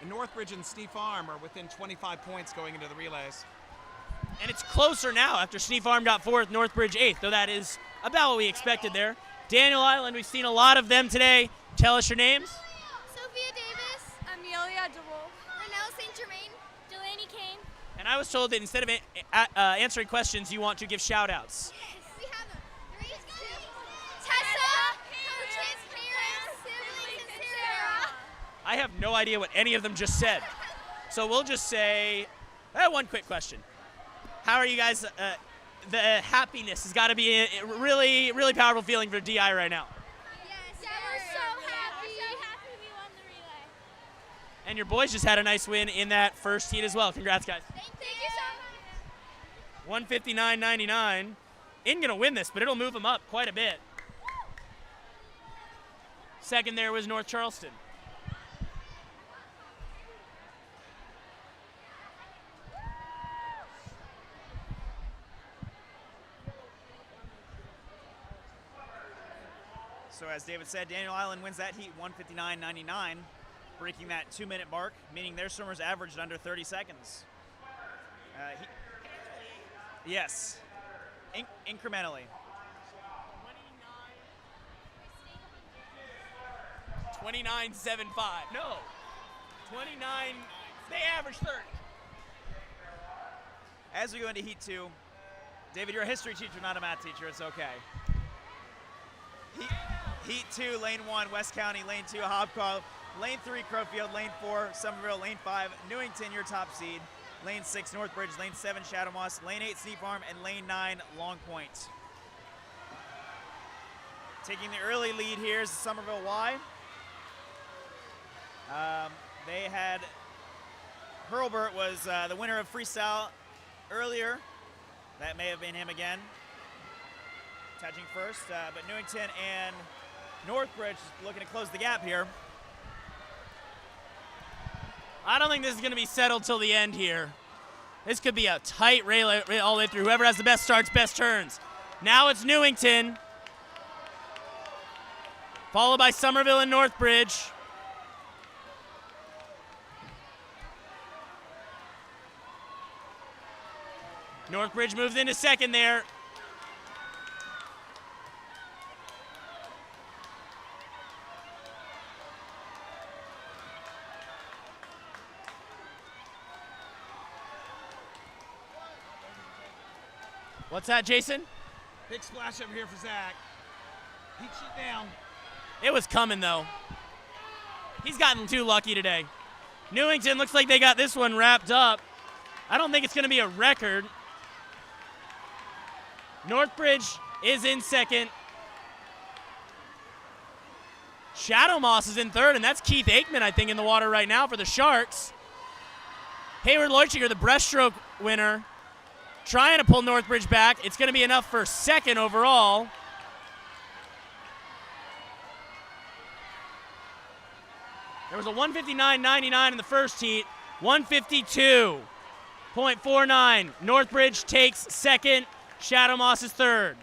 and Northbridge and Steve Farm are within 25 points going into the relays. And it's closer now after Sneak Farm got 4th, Northbridge 8th, though that is about what we expected there. Daniel Island, we've seen a lot of them today. Tell us your names. Sophia Davis, Amelia DeWolf, Renelle St. Germain, Delaney Kane. And I was told that instead of answering questions, you want to give shout-outs. Yes, we have them. Tessa, coaches, parents, siblings, and Sarah. I have no idea what any of them just said. So we'll just say, one quick question. How are you guys? The happiness has got to be a really, really powerful feeling for DI right now. Yes, we're so happy. We're so happy we won the relay. And your boys just had a nice win in that first heat as well. Congrats, guys. Thank you so much. 159.99. Isn't going to win this, but it'll move them up quite a bit. Second there was North Charleston. So as David said, Daniel Island wins that heat 159.99, breaking that 2-minute mark, meaning their swimmers averaged under 30 seconds. Yes, incrementally. 29.75. No. 29. They average 30. As we go into Heat 2, David, you're a history teacher, not a math teacher. It's okay. Heat 2, lane 1, West County, lane 2, Hopcroft, lane 3, Crowfield, lane 4, Somerville, lane 5, Newington, your top seed, lane 6, Northbridge, lane 7, Shadow Moss, lane 8, Steep Farm, and lane 9, Long Point. Taking the early lead here is Somerville Y. They had, Hurlburt was the winner of freestyle earlier. That may have been him again, touching first, but Newington and Northbridge looking to close the gap here. I don't think this is going to be settled till the end here. This could be a tight relay all the way through. Whoever has the best starts, best turns. Now it's Newington, followed by Somerville and Northbridge. Northbridge moves into second there. What's that, Jason? Big splash over here for Zach. Heat sheet down. It was coming, though. He's gotten too lucky today. Newington looks like they got this one wrapped up. I don't think it's going to be a record. Northbridge is in second. Shadow Moss is in third, and that's Keith Aikman, I think, in the water right now for the Sharks. Hayward Leuchiger, the breaststroke winner, trying to pull Northbridge back. It's going to be enough for second overall. There was a 159.99 in the first heat, 152.49. Northbridge takes second. Shadow Moss is third.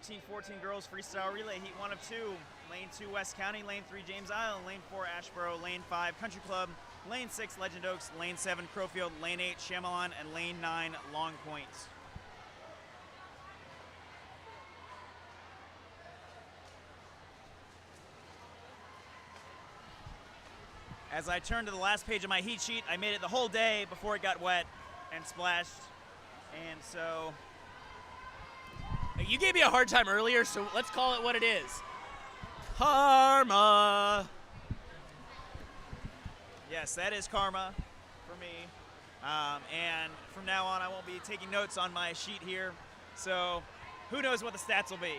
Team 14 girls freestyle relay, heat 1 of 2. Lane 2, West County. Lane 3, James Island. Lane 4, Ashboro. Lane 5, Country Club. Lane 6, Legend Oaks. Lane 7, Crowfield. Lane 8, Chamalon. And Lane 9, Long Point. As I turn to the last page of my heat sheet, I made it the whole day before it got wet and splashed. And so you gave me a hard time earlier, so let's call it what it is. Karma. Yes, that is karma for me. And from now on, I won't be taking notes on my sheet here. So who knows what the stats will be.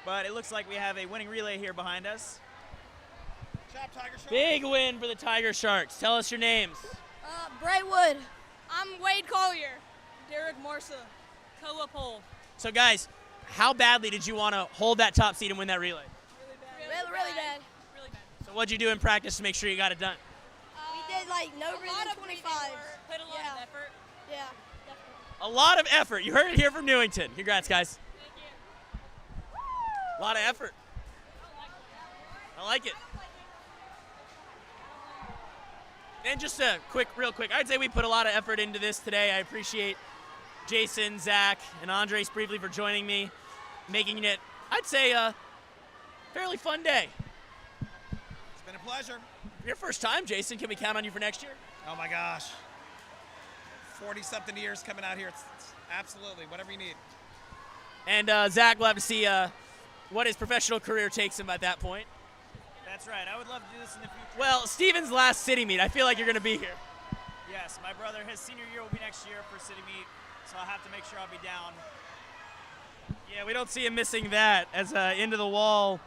But it looks like we have a winning relay here behind us. Big win for the Tiger Sharks. Tell us your names. Bray Wood. I'm Wade Collier. Derek Morsa. Koa Pole. So, guys, how badly did you want to hold that top seed and win that relay? Really bad. So what'd you do in practice to make sure you got it done? We did like no reason 25. Put a lot of effort. Yeah. A lot of effort. You heard it here from Newington. Congrats, guys. Thank you. A lot of effort. I like it. And just a real quick, I'd say we put a lot of effort into this today. I appreciate Jason, Zach, and Andres briefly for joining me, making it, I'd say, a fairly fun day. It's been a pleasure. Your first time, Jason. Can we count on you for next year? Oh my gosh. 40-something years coming out here. It's absolutely whatever you need. And Zach, we'll have to see what his professional career takes him at that point. That's right. I would love to do this in the future. Well, Steven's last city meet. I feel like you're going to be here. Yes, my brother, his senior year will be next year for city meet, so I'll have to make sure I'll be down. Yeah, we don't see him missing that as into the wall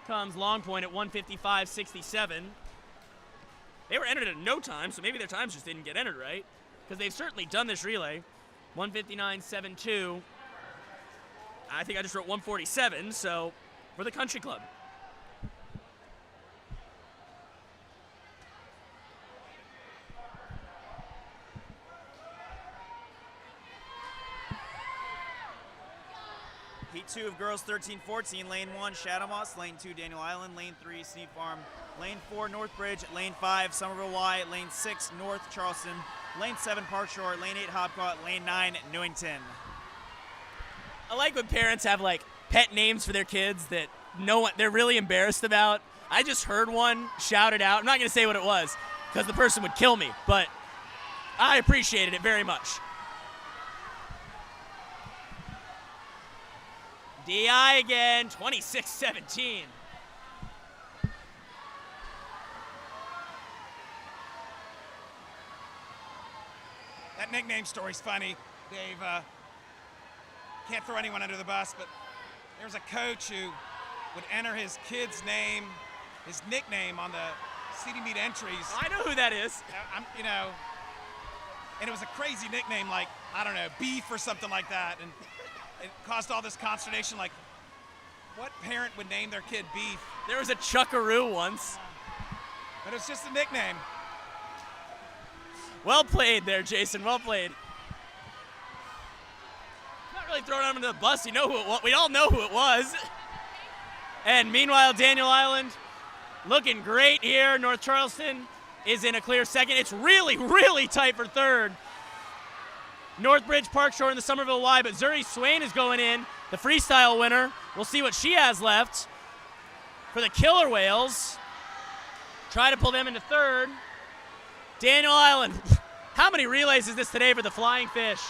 comes Long Point at 155.67. They were entered at no time, so maybe their times just didn't get entered right, because they've certainly done this relay. 159.72. I think I just wrote 147, so for the country club. Heat 2 of girls 13-14, lane 1, Shadow Moss, lane 2, Daniel Island, lane 3, Sneak Farm, lane 4, Northbridge, lane 5, Somerville Y, lane 6, North Charleston, lane 7, Park Shore, lane 8, Hopcott, lane 9, Newington. I like when parents have like pet names for their kids that they're really embarrassed about. I just heard one shouted out. I'm not going to say what it was because the person would kill me, but I appreciated it very much. DI again, 26-17. That nickname story's funny, Dave. Can't throw anyone under the bus, but there was a coach who would enter his kid's name, his nickname on the CD meet entries. I know who that is. And it was a crazy nickname like, I don't know, Beef or something like that. And it caused all this consternation, like, what parent would name their kid Beef? There was a Chuckaroo once. But it's just a nickname. Well played there, Jason, well played. Not really throwing him under the bus, you know who it was. We all know who it was. And meanwhile, Daniel Island looking great here. North Charleston is in a clear second. It's really, really tight for third. Northbridge, Park Shore, and the Somerville Y, but Zuri Swain is going in, the freestyle winner. We'll see what she has left for the Killer Whales. Try to pull them into third. Daniel Island, how many relays is this today for the Flying Fish?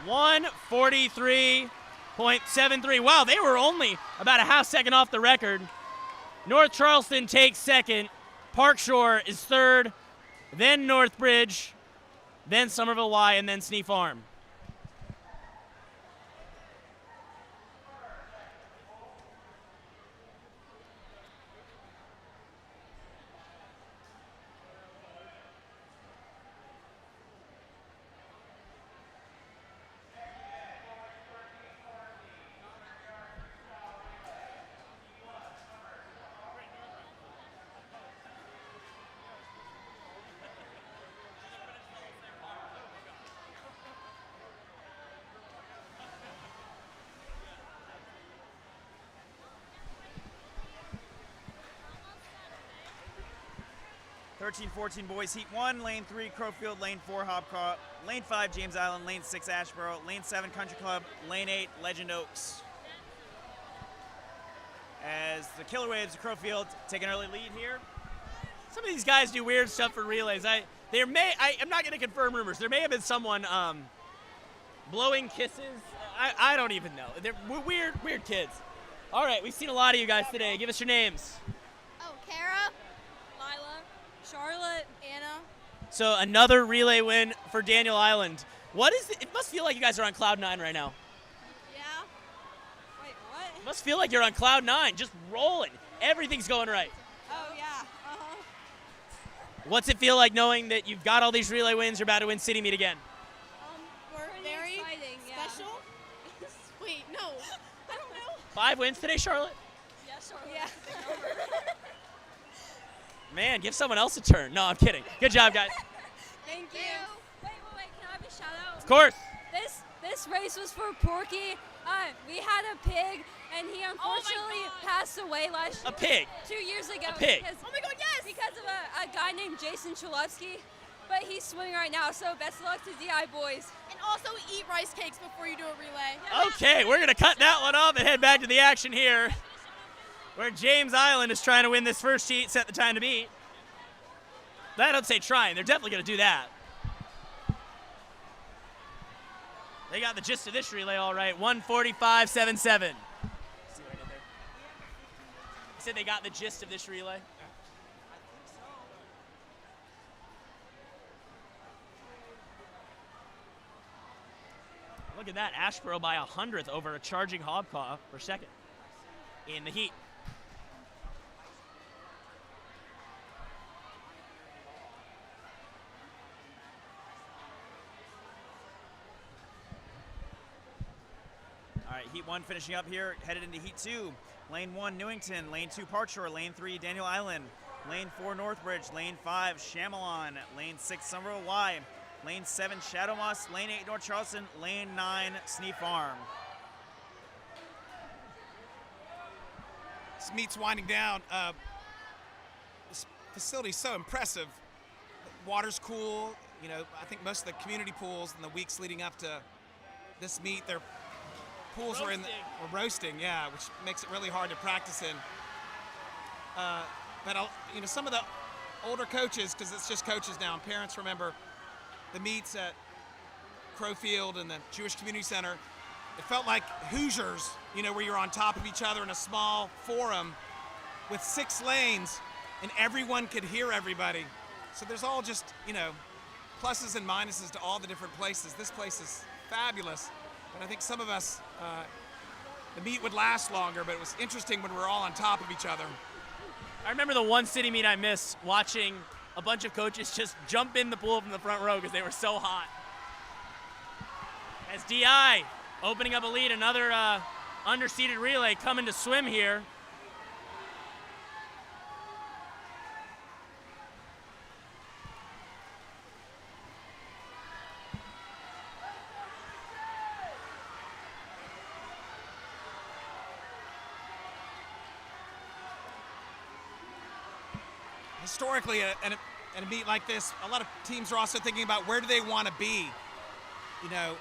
.143.73. Wow, they were only about a half second off the record. North Charleston takes second. Park Shore is third. Then Northbridge. Then Somerville Y. And then Sneak Farm. .13-14 boys, heat 1, lane 3, Crowfield, lane 4, Hopcott, lane 5, James Island, lane 6, Ashboro, lane 7, Country Club, lane 8, Legend Oaks. As the Killer Waves of Crowfield take an early lead here. Some of these guys do weird stuff for relays. I'm not going to confirm rumors. There may have been someone blowing kisses. I don't even know. They're weird kids. All right, we've seen a lot of you guys today. Give us your names. Oh, Kara, Lila, Charlotte, Anna. So another relay win for Daniel Island. What is it? It must feel like you guys are on cloud 9 right now. Yeah. Wait, what? It must feel like you're on cloud 9, just rolling. Everything's going right. Oh, yeah. Uh-huh. What's it feel like knowing that you've got all these relay wins, you're about to win City Meet again? We're very exciting, special. Wait, no. I don't know. 5 wins today, Charlotte? Yeah, Charlotte. Yeah. Man, give someone else a turn. No, I'm kidding. Good job, guys. Thank you. Wait, can I have a shout out? Of course. This race was for Porky. We had a pig, and he unfortunately passed away last year. A pig? 2 years ago. A pig? Because, oh my God, yes! Because of a guy named Jason Chalupsky. But he's swimming right now, so best of luck to DI boys. And also eat rice cakes before you do a relay. Okay, we're going to cut that one off and head back to the action here, where James Island is trying to win this first heat, set the time to beat. I don't say trying. They're definitely going to do that. They got the gist of this relay all right. 1:45.77. See what I did there? I said they got the gist of this relay. Look at that. Ashboro by 100th over a charging Hobcaw for second in the heat. All right, Heat 1 finishing up here, headed into Heat 2. Lane 1, Newington. Lane 2, Parkshore. Lane 3, Daniel Island. Lane 4, Northbridge. Lane 5, Chamalon. Lane 6, Somerville Y. Lane 7, Shadow Moss. Lane 8, North Charleston. Lane 9, Sneef Farm. This meet's winding down. This facility's so impressive. The water's cool. You know, I think most of the community pools in the weeks leading up to this meet, their pools were roasting, yeah, which makes it really hard to practice in. But you know, some of the older coaches, because it's just coaches now, and parents remember the meets at Crowfield and the Jewish Community Center. It felt like Hoosiers, you know, where you're on top of each other in a small forum with 6 lanes, and everyone could hear everybody. So there's all just, you know, pluses and minuses to all the different places. This place is fabulous, but I think some of us, the meet would last longer, but it was interesting when we were all on top of each other. I remember the one city meet I missed, watching a bunch of coaches just jump in the pool from the front row because they were so hot. As DI opening up a lead, another underseeded relay coming to swim here. Historically, at a meet like this, a lot of teams are also thinking about where do they want to be. You know,